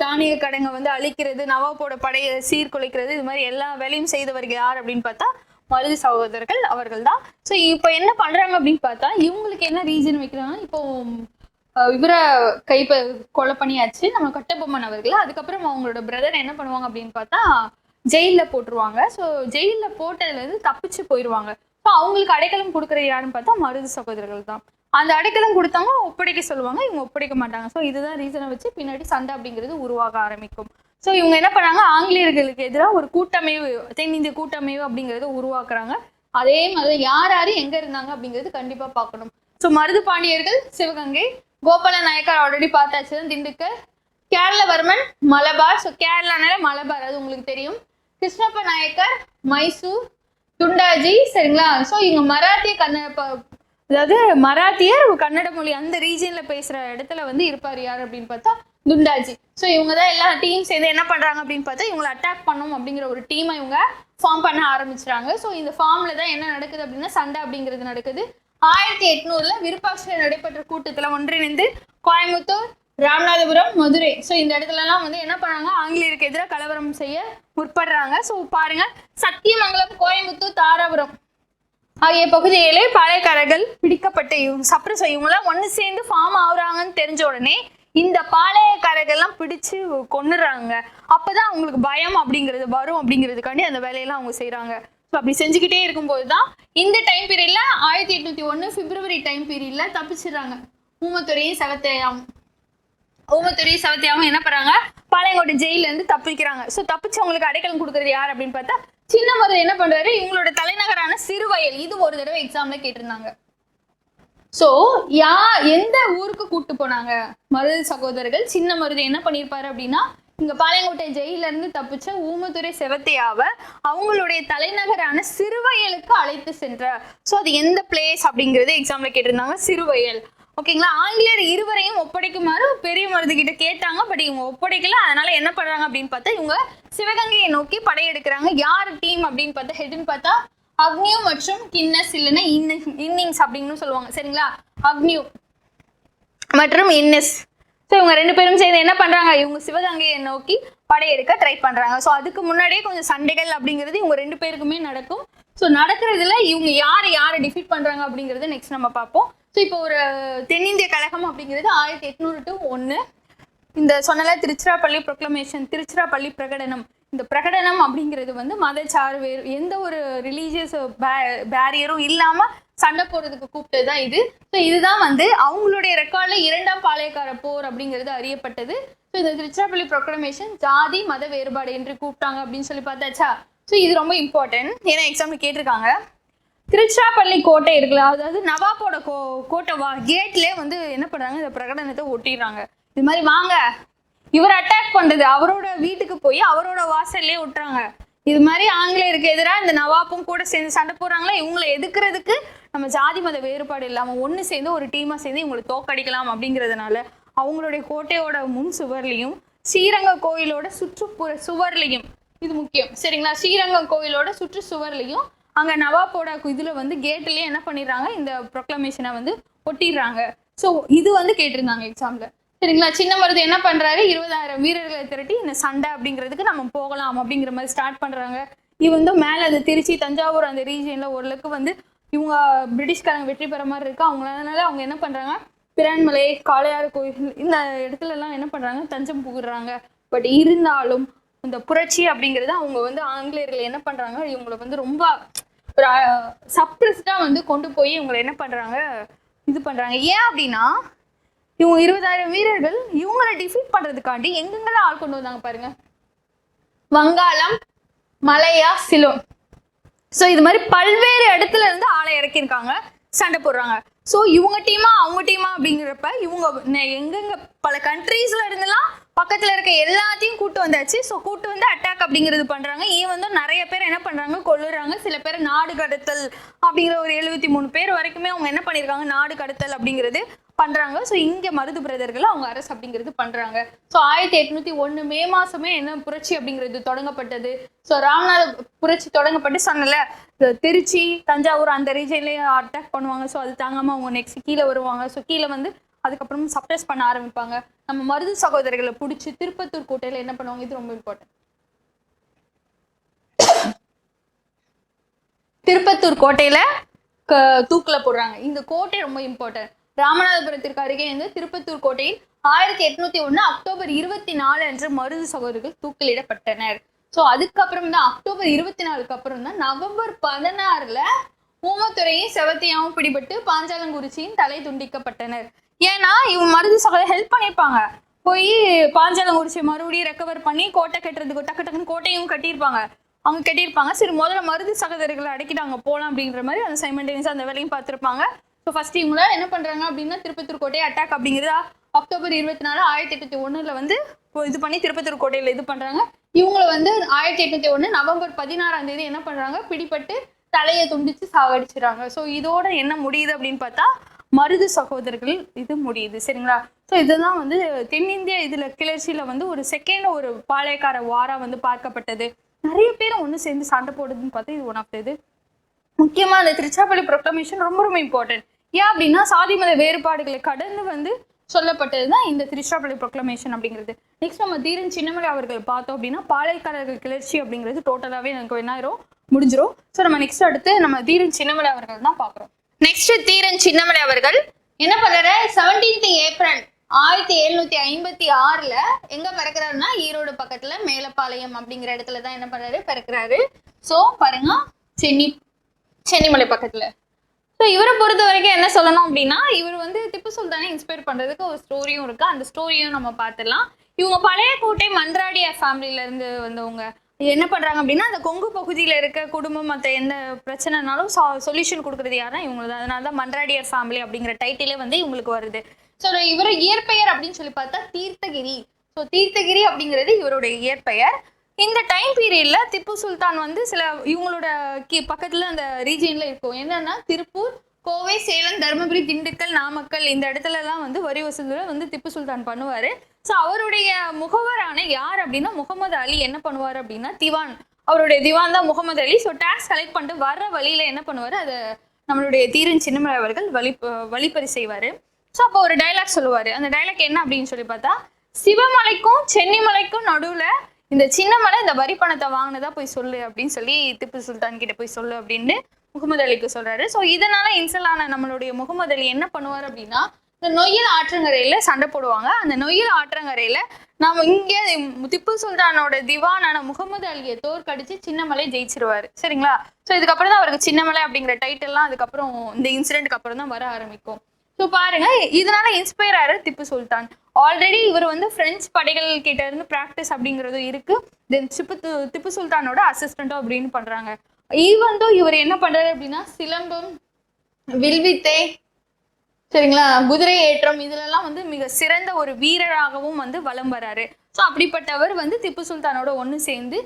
தானிய கடைங்க வந்து அழிக்கிறது, நவாப்போட படையை சீர்குலைக்கிறது, இது மாதிரி எல்லா வேலையும் செய்தவர்கள் யார் அப்படின்னு பார்த்தா மருது சகோதரர்கள் அவர்கள் தான். ஸோ இப்போ என்ன பண்றாங்க அப்படின்னு பார்த்தா இவங்களுக்கு என்ன ரீசன் வைக்கிறாங்க, இப்போ இவரை கொலை பண்ணியாச்சு நம்ம கட்டபொம்மன் அவர்கள். அதுக்கப்புறம் அவங்களோட பிரதர் என்ன பண்ணுவாங்க அப்படின்னு பார்த்தா ஜெயிலில் போட்டுருவாங்க. ஸோ ஜெயிலில் போட்டதுலேருந்து தப்பிச்சு போயிடுவாங்க. ஸோ அவங்களுக்கு அடைக்கலம் கொடுக்குறது யாருன்னு பார்த்தா மருது சகோதரர்கள் தான். அந்த அடைக்கலம் கொடுத்தவங்க ஒப்படைக்க சொல்லுவாங்க, இவங்க ஒப்படைக்க மாட்டாங்க. ஸோ இதுதான் ரீசனை வச்சு பின்னாடி சண்டை அப்படிங்கிறது உருவாக ஆரம்பிக்கும். ஸோ இவங்க என்ன பண்ணாங்க, ஆங்கிலேயர்களுக்கு எதிராக ஒரு கூட்டமைவு, தென்னிந்திய கூட்டமைவு அப்படிங்கிறத உருவாக்குறாங்க. அதே மாதிரி யார் யார் எங்க இருந்தாங்க அப்படிங்கிறது கண்டிப்பா பார்க்கணும். ஸோ மருது பாண்டியர்கள் சிவகங்கை, கோபால நாயக்கர் ஆல்ரெடி பார்த்தாச்சு திண்டுக்கல், கேரளவர்மன் மலபார். ஸோ கேரளானால மலபார் அது உங்களுக்கு தெரியும். கிருஷ்ணப்ப நாயக்கர் மைசூர், துண்டாஜி. சரிங்களா. ஸோ இவங்க மராத்திய அதாவது மராத்தியர் கன்னட மொழி அந்த ரீஜன்ல பேசுற இடத்துல வந்து இருப்பார் யார் அப்படின்னு பார்த்தா துண்டாஜி. ஸோ இவங்க தான் எல்லா டீம் சேர்ந்து என்ன பண்றாங்க அப்படின்னு பார்த்தா இவங்களை அட்டாக் பண்ணும் அப்படிங்கிற ஒரு டீமை இவங்க ஃபார்ம் பண்ண ஆரம்பிச்சுறாங்க. ஸோ இந்த ஃபார்ம்ல தான் என்ன நடக்குது அப்படின்னா சண்டை அப்படிங்கிறது நடக்குது. 1800 விருப்பாட்சியில் நடைபெற்ற கூட்டத்துல ஒன்றிணைந்து கோயம்புத்தூர், ராமநாதபுரம், மதுரை. ஸோ இந்த இடத்துலலாம் வந்து என்ன பண்ணாங்க, ஆங்கிலேயருக்கு எதிராக கலவரம் செய்ய முற்படுறாங்க. ஸோ பாருங்க, சத்தியமங்கலம், கோயம்புத்தூர், தாராபுரம் ஆகிய பகுதியிலே பாளையக்காரர்கள் பிடிக்கப்பட்ட இவங்கெல்லாம் ஒன்று சேர்ந்து ஃபார்ம் ஆகுறாங்கன்னு தெரிஞ்ச உடனே இந்த பாளையக்காரர்கள்லாம் பிடிச்சு கொன்னுறாங்க. அப்பதான் அவங்களுக்கு பயம் அப்படிங்கிறது வரும் அப்படிங்கிறதுக்காண்டி அந்த வேலையெல்லாம் அவங்க செய்யறாங்க. ஸோ அப்படி செஞ்சுக்கிட்டே இருக்கும்போது தான் இந்த டைம் பீரியட்ல 1801 பிப்ரவரி டைம் பீரியட்ல தப்பிச்சிடுறாங்க. ஊமத்துறையும் சவத்தையாவும் என்ன பண்றாங்க, பாளையங்கோட்டை ஜெயில இருந்து தப்பிக்கிறாங்க. ஸோ தப்பிச்சவங்களுக்கு அடைக்கலம் கொடுக்கறது யார் அப்படின்னு பார்த்தா சின்ன மருது என்ன பண்றாரு, இவங்களோட தலைநகரான சிறுவயல். இது ஒரு தடவை எக்ஸாம்ல கேட்டிருந்தாங்க. சோ எந்த ஊருக்கு கூட்டு போனாங்க மருது சகோதரர்கள், சின்ன மருது என்ன பண்ணிருப்பாரு அப்படின்னா இங்க பாளையங்கோட்டை ஜெயில இருந்து தப்பிச்ச ஊமத்துறை செவத்தையாவை அவங்களுடைய தலைநகரான சிறுவயலுக்கு அழைத்து சென்றார். ஸோ அது எந்த பிளேஸ் அப்படிங்கிறது எக்ஸாம்ல கேட்டிருந்தாங்க, சிறுவயல். ஓகேங்களா. ஆங்கிலேயர் இருவரையும் ஒப்படைக்குமாறு பெரிய மருது கிட்ட கேட்டாங்க. பட் இவங்க ஒப்படைக்கல. அதனால என்ன பண்றாங்க அப்படின்னு பார்த்தா இவங்க சிவகங்கையை நோக்கி படையெடுக்கிறாங்க. யார் டீம் அப்படின்னு பார்த்தா ஹெட்னு பார்த்தா அக்னியூ மற்றும் கின்னஸ், இல்லைன்னா இன்னிங்ஸ் அப்படின்னு சொல்லுவாங்க. சரிங்களா. அக்னியூ மற்றும் இன்னஸ். ஸோ இவங்க 2 பேரும் சேர்ந்து என்ன பண்றாங்க, இவங்க சிவகங்கையை நோக்கி படையெடுக்க ட்ரை பண்றாங்க. ஸோ அதுக்கு முன்னாடியே கொஞ்சம் சண்டைகள் அப்படிங்கிறது இவங்க 2 பேருக்குமே நடக்கும். ஸோ நடக்கிறதுல இவங்க யாரை டிஃபீட் பண்றாங்க அப்படிங்கிறது நெக்ஸ்ட் நம்ம பார்ப்போம். ஸோ இப்போ ஒரு தென்னிந்திய கழகம் அப்படிங்கிறது 1800 to 1 இந்த சொன்னல திருச்சிராப்பள்ளி ப்ரொக்ளமேஷன், திருச்சிராப்பள்ளி பிரகடனம். இந்த பிரகடனம் அப்படிங்கிறது வந்து மதச்சார் வேறு எந்த ஒரு ரிலீஜியஸ் பேரியரும் இல்லாம சண்டை போடுறதுக்கு கூப்பிட்டது தான் இது. ஸோ இதுதான் வந்து அவங்களுடைய ரெக்கார்ட்ல 2ஆம் பாளையக்கார போர் அப்படிங்கிறது அறியப்பட்டது. ஸோ இந்த திருச்சிராப்பள்ளி ப்ரொக்ளமேஷன் ஜாதி மத வேறுபாடு என்று கூப்பிட்டாங்க அப்படின்னு சொல்லி பார்த்தாச்சா. ஸோ இது ரொம்ப இம்பார்ட்டன்ட், ஏன்னா எக்ஸாம்பிள் கேட்டிருக்காங்க. திருச்சிராப்பள்ளி கோட்டை இருக்குல்ல, அதாவது நவாப்போட கோட்டை கேட்லயே வந்து என்ன பண்றாங்க, இந்த பிரகடனத்தை ஒட்டிடுறாங்க. இது மாதிரி வாங்க, இவர் அட்டாக் பண்றது, அவரோட வீட்டுக்கு போய் அவரோட வாசல்லே விட்டுறாங்க. இது மாதிரி ஆங்கிலேயருக்கு எதிராக இந்த நவாப்பும் கூட சேர்ந்து சண்டை போடுறாங்களா, இவங்களை எதுக்குறதுக்கு நம்ம ஜாதி மத வேறுபாடு இல்லாம ஒண்ணு சேர்ந்து ஒரு டீமா சேர்ந்து இவங்களை தோக்கடிக்கலாம் அப்படிங்கிறதுனால அவங்களுடைய கோட்டையோட முன் சுவர்லையும் ஸ்ரீரங்க கோயிலோட சுற்றுப்புற சுவர்லையும், இது முக்கியம் சரிங்களா, ஸ்ரீரங்கம் கோயிலோட சுற்று சுவர்லையும் அங்க நவாப்போட இதுல வந்து கேட்லயே என்ன பண்ணிடுறாங்க, இந்த ப்ரொக்ளமேஷனை வந்து ஒட்டிடுறாங்க. ஸோ இது வந்து கேட்டிருந்தாங்க எக்ஸாம்ல சரிங்களா. சின்ன மருது என்ன பண்றாரு, 20,000 வீரர்களை திரட்டி இந்த சண்டை அப்படிங்கிறதுக்கு நம்ம போகலாம் அப்படிங்கிற மாதிரி ஸ்டார்ட் பண்றாங்க. இது வந்து மேல அந்த திருச்சி தஞ்சாவூர் அந்த ரீஜியன்ல ஓரளவுக்கு வந்து இவங்க பிரிட்டிஷ்காரங்க வெற்றி பெற மாதிரி இருக்கு. அவங்களால அவங்க என்ன பண்றாங்க, பிரான்மலை காளையார் கோயில் இந்த இடத்துல எல்லாம் என்ன பண்றாங்க, தஞ்சம் புகுறாங்க. பட் இருந்தாலும் இந்த புரட்சி அப்படிங்கிறது அவங்க வந்து ஆங்கிலேயர்கள் என்ன பண்றாங்க, இவங்களை வந்து ரொம்ப சப்ரஸ்டா வந்து கொண்டு போய் இவங்களை என்ன பண்றாங்க, இது பண்றாங்க. ஏன் அப்படின்னா இவங்க 20,000 வீரர்கள் இவங்களை டிஃபீட் பண்றதுக்காண்டி எங்கெங்கெல்லாம் ஆள் கொண்டு வந்தாங்க பாருங்க, வங்காளம், மலையா, சிலோன். ஸோ இது மாதிரி பல்வேறு இடத்துல இருந்து ஆளை இறக்கியிருக்காங்க, சண்டை போடுறாங்க. ஸோ இவங்க டீமா அவங்க டீமா அப்படிங்கிறப்ப இவங்க எங்கெங்க பல கண்ட்ரீஸ்ல இருந்தெல்லாம் பக்கத்துல இருக்க எல்லாத்தையும் கூட்டு வந்தாச்சு. ஸோ கூட்டு வந்து அட்டாக் அப்படிங்கிறது பண்றாங்க. வந்து நிறைய பேர் என்ன பண்றாங்க, கொல்லுறாங்க. சில பேர் நாடு கடத்தல் அப்படிங்கிற ஒரு 73 பேர் வரைக்குமே அவங்க என்ன பண்ணிருக்காங்க, நாடு கடத்தல் அப்படிங்கிறது பண்றாங்க. ஸோ இங்க மருது பிரதர்கள் அவங்க அரசு அப்படிங்கிறது பண்றாங்க. ஸோ 1801 மே மாசமே என்ன புரட்சி அப்படிங்கிறது தொடங்கப்பட்டது. ஸோ ராமநாத புரட்சி தொடங்கப்பட்டு சொன்னல, திருச்சி தஞ்சாவூர் அந்த ரீஜன்லயே அட்டாக் பண்ணுவாங்க. ஸோ அது தாங்காம அவங்க நெக்ஸ்ட் கீழே வருவாங்க. ஸோ கீழே வந்து அதுக்கப்புறம் சப்ரஸ் பண்ண ஆரம்பிப்பாங்க. நம்ம மருது சகோதரர்களை பிடிச்சி திருப்பத்தூர் கோட்டையில என்ன பண்ணுவாங்க, இது ரொம்ப இம்பார்ட்டன்ட். திருப்பத்தூர் கோட்டையில தூக்குல போடுறாங்க. இந்த கோட்டை ரொம்ப இம்பார்ட்டன்ட். ராமநாதபுரத்திற்கு அருகே இருந்து திருப்பத்தூர் கோட்டையில் 1801 அக்டோபர் 24 அன்று மருது சகோதரர்கள் தூக்கிலிடப்பட்டனர். ஸோ அதுக்கப்புறம் தான் அக்டோபர் 24க்கு அப்புறம் தான் நவம்பர் 16ல ஊமத்துறையும் செவத்தியாவும் பிடிபட்டு பாஞ்சாலங்குறிச்சியின் தலை துண்டிக்கப்பட்டனர். ஏன்னா இவங்க மருது சகோதரர் ஹெல்ப் பண்ணியிருப்பாங்க, போய் பாஞ்சாலங்குறிச்சி மறுபடியும் ரெக்கவர் பண்ணி கோட்டை கட்டுறதுக்கு டக்கு டக்குன்னு கோட்டையும் கட்டியிருப்பாங்க. அவங்க கட்டியிருப்பாங்க. சரி முதல்ல மருது சகோதரர்களை அடக்கிட்டு அங்கே போகலாம் அப்படிங்கிற மாதிரி அந்த சைமல்டேனியஸாக அந்த வேலையும் பார்த்துருப்பாங்க. ஸோ ஃபர்ஸ்ட் இவங்கள என்ன பண்றாங்க அப்படின்னா திருப்பத்தூர் கோட்டையை அட்டாக் அப்படிங்கிறதா அக்டோபர் 24 1801 வந்து இது பண்ணி திருப்பத்தூர் கோட்டையில இது பண்றாங்க. இவங்களை வந்து 1801 நவம்பர் 16ஆம் தேதி என்ன பண்றாங்க, பிடிபட்டு தலையை துண்டிச்சு சாகடிச்சிடறாங்க. ஸோ இதோட என்ன முடியுது அப்படின்னு பார்த்தா மருது சகோதரர்கள் இது முடியுது சரிங்களா. ஸோ இதுதான் வந்து தென்னிந்திய இதுல கிளர்ச்சியில வந்து ஒரு செகண்ட் ஒரு பாளையக்கார வாரா வந்து பார்க்கப்பட்டது. நிறைய பேர் ஒன்று சேர்ந்து சண்டை போடுதுன்னு பார்த்தா இது ஒன் ஆஃப் இது. முக்கியமா அந்த திருச்சிராப்பள்ளி ப்ரொக்ளமேஷன் ரொம்ப ரொம்ப இம்பார்ட்டன்ட். ஏன் அப்படின்னா சாதி மத வேறுபாடுகளை கடந்து வந்து சொல்லப்பட்டதுதான் இந்த திருச்சிராப்பள்ளி ப்ரொக்ளமேஷன் அப்படிங்கிறது. நெக்ஸ்ட் நம்ம தீரன் சின்னமலை அவர்கள் பார்த்தோம் அப்படின்னா பாளையக்காரர்கள் கிளர்ச்சி அப்படிங்கிறது டோட்டலாவே எனக்கு என்ன ஆயிரும், முடிஞ்சிடும். ஸோ நம்ம நெக்ஸ்ட் அடுத்து நம்ம தீரன் சின்னமலை அவர்கள் தான் பார்க்குறோம். நெக்ஸ்ட் தீரன் சின்னமலை அவர்கள் என்ன பண்றாரு, 17 ஏப்ரல் 1756 எங்க பிறக்கிறாருன்னா ஈரோடு பக்கத்துல மேலப்பாளையம் அப்படிங்கிற இடத்துல தான் என்ன பண்றாரு, பிறக்கிறாரு. ஸோ பாருங்க சென்னிமலை பக்கத்துல. ஸோ இவரை பொறுத்த வரைக்கும் என்ன சொல்லணும் அப்படின்னா இவர் வந்து திப்பு சுல்தானை இன்ஸ்பயர் பண்றதுக்கு ஒரு ஸ்டோரியும் இருக்கு. அந்த ஸ்டோரியும் நம்ம பார்த்துடலாம். இவங்க பழைய கோட்டை மன்றாடிய ஃபேமிலியில இருந்து வந்தவங்க. என்ன பண்றாங்க அப்படின்னா அந்த கொங்கு பகுதியில இருக்க குடும்பம் மற்ற எந்த பிரச்சனைனாலும் சொல்யூஷன் கொடுக்கறது யாருன்னா இவங்க தான். அதனாலதான் மன்றாடியர் ஃபேமிலி அப்படிங்கிற டைட்டிலே வந்து இவங்களுக்கு வருது. ஸோ இவர இயற்பெயர் அப்படின்னு சொல்லி பார்த்தா தீர்த்தகிரி. ஸோ தீர்த்தகிரி அப்படிங்கிறது இவருடைய இயற்பெயர். இந்த டைம் பீரியட்ல திப்பு சுல்தான் வந்து சில இவங்களோட பக்கத்துல அந்த ரீஜியன்ல இருக்கும். என்னன்னா திருப்பூர், கோவை, சேலம், தருமபுரி, திண்டுக்கல், நாமக்கல் இந்த இடத்துல எல்லாம் வந்து வரி வசூல வந்து திப்பு சுல்தான் பண்ணுவாரு. ஸோ அவருடைய முகவரான யார் அப்படின்னா முகமது அலி என்ன பண்ணுவார் அப்படின்னா திவான், அவருடைய திவான் தான் முகமது அலி. ஸோ டேக்ஸ் கலெக்ட் பண்ணிட்டு வர்ற வழியில என்ன பண்ணுவாரு, அதை நம்மளுடைய தீரன் சின்னமலை அவர்கள் வழிப்பறி செய்வாரு. ஸோ அப்போ ஒரு டைலாக் சொல்லுவாரு. அந்த டைலாக் என்ன அப்படின்னு சொல்லி பார்த்தா, சிவமலைக்கும் சென்னிமலைக்கும் நடுவுல இந்த சின்னமலை இந்த வரி பணத்தை வாங்கினதா போய் சொல்லு அப்படின்னு சொல்லி திப்பு சுல்தான் கிட்ட போய் சொல்லு அப்படின்னு முகமது அலிக்கு சொல்றாரு. ஸோ இதனால இன்சலான நம்மளுடைய முகமது அலி என்ன பண்ணுவார் அப்படின்னா இந்த நொய்யல் ஆற்றங்கரையில சண்டை போடுவாங்க. அந்த நொய்யல் ஆற்றங்கரையில நாம இங்கே திப்பு சுல்தானோட திவானான முகமது அலியை தோற்கடிச்சு சின்னமலை ஜெயிச்சிருவாரு சரிங்களா. ஸோ இதுக்கப்புறம் தான் அவருக்கு சின்னமலை அப்படிங்கிற டைட்டில்லாம் அதுக்கப்புறம் இந்த இன்சிடென்ட்க்கு அப்புறம் தான் வர ஆரம்பிக்கும். ஸோ பாருங்க இதனால இன்ஸ்பயர் ஆகிற திப்பு சுல்தான். ஆல்ரெடி இவர் வந்து பிரெஞ்சு படைகள் கிட்ட இருந்து பிராக்டிஸ் அப்படிங்கிறது இருக்கு. தென் திப்பு சுல்தானோட அசிஸ்டண்டோ அப்படின்னு பண்றாங்க. ஈவன் இவர் என்ன பண்றாரு அப்படின்னா சிலம்பம், வில்வித்தை, சரிங்களா, குதிரை ஏற்றம் இதுலெல்லாம் வந்து மிக சிறந்த ஒரு வீரராகவும் வந்து வலம் வராரு. ஸோ அப்படிப்பட்டவர் வந்து திப்பு சுல்தானோட ஒன்று சேர்ந்து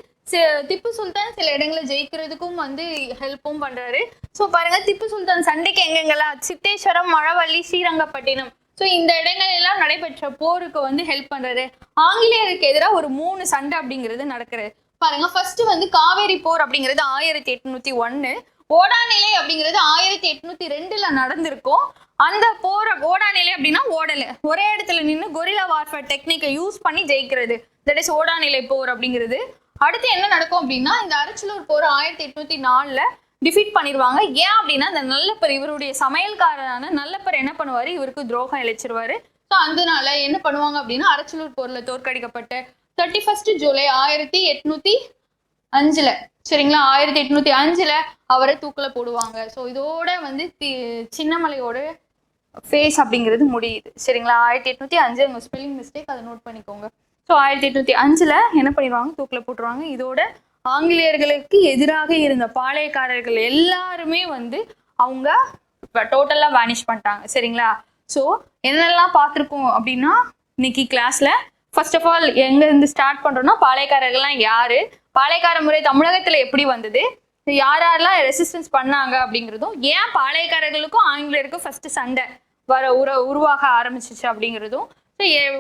திப்பு சுல்தான் சில இடங்களை ஜெயிக்கிறதுக்கும் வந்து ஹெல்ப்பும் பண்றாரு. ஸோ பாருங்க, திப்பு சுல்தான் சண்டைக்கு எங்கெங்கெல்லாம் சித்தேஸ்வரம், மழவள்ளி, ஸ்ரீரங்கப்பட்டினம், ஸோ இந்த இடங்கள் எல்லாம் நடைபெற்ற போருக்கு வந்து ஹெல்ப் பண்றாரு. ஆங்கிலேயருக்கு எதிராக ஒரு 3 சண்டை அப்படிங்கிறது நடக்கிறது. பாருங்க, ஃபர்ஸ்ட் வந்து காவேரி போர் அப்படிங்கிறது 1801, ஓடாநிலை அப்படிங்கிறது 1802 நடந்திருக்கும். அந்த போற ஓடாநிலை அப்படின்னா ஓடல, ஒரே இடத்துல நின்று கொரில்லா வார்ஃபேர் டெக்னிக்கை யூஸ் பண்ணி ஜெயிக்கிறது, தட் இஸ் ஓடாநிலை போர் அப்படிங்கிறது. அடுத்து என்ன நடக்கும் அப்படின்னா, இந்த அரச்சலூர் போர் 1804 டிஃபீட் பண்ணிடுவாங்க. ஏன் அப்படின்னா, இந்த நல்லப்பர், இவருடைய சமையல்காரரான நல்லப்பர் என்ன பண்ணுவாரு, இவருக்கு துரோகம் இழைச்சிருவாரு. ஸோ அதனால என்ன பண்ணுவாங்க அப்படின்னா, அரச்சலூர் போர்ல தோற்கடிக்கப்பட்ட 31 ஜூலை 1805, சரிங்களா, 1805 அவரை தூக்கில் போடுவாங்க. ஸோ இதோட வந்து சின்னமலையோட ஃபேஸ் அப்படிங்கிறது முடியுது. சரிங்களா, 1805, உங்க ஸ்பெல்லிங் மிஸ்டேக், அதை நோட் பண்ணிக்கோங்க. ஸோ 1805 என்ன பண்ணிடுவாங்க, தூக்கில் போட்டுருவாங்க. இதோட ஆங்கிலேயர்களுக்கு எதிராக இருந்த பாளையக்காரர்கள் எல்லாருமே வந்து அவங்க டோட்டலாக வேனிஷ் பண்ணிட்டாங்க. சரிங்களா, ஸோ என்னெல்லாம் பார்த்துருக்கோம் அப்படின்னா இன்னைக்கு கிளாஸ்ல ஃபர்ஸ்ட் ஆஃப் ஆல் எங்கேருந்து ஸ்டார்ட் பண்ணுறோம்னா, பாளையக்காரர்கள்லாம் யாரு, பாளையக்கார முறை தமிழகத்தில் எப்படி வந்தது, யாரெல்லாம் ரெசிஸ்டன்ஸ் பண்ணாங்க அப்படிங்கிறதும், ஏன் பாளையக்காரர்களுக்கும் ஆங்கிலேயருக்கும் ஃபர்ஸ்ட் சண்டை உருவாக ஆரம்பிச்சிச்சு அப்படிங்கிறதும்,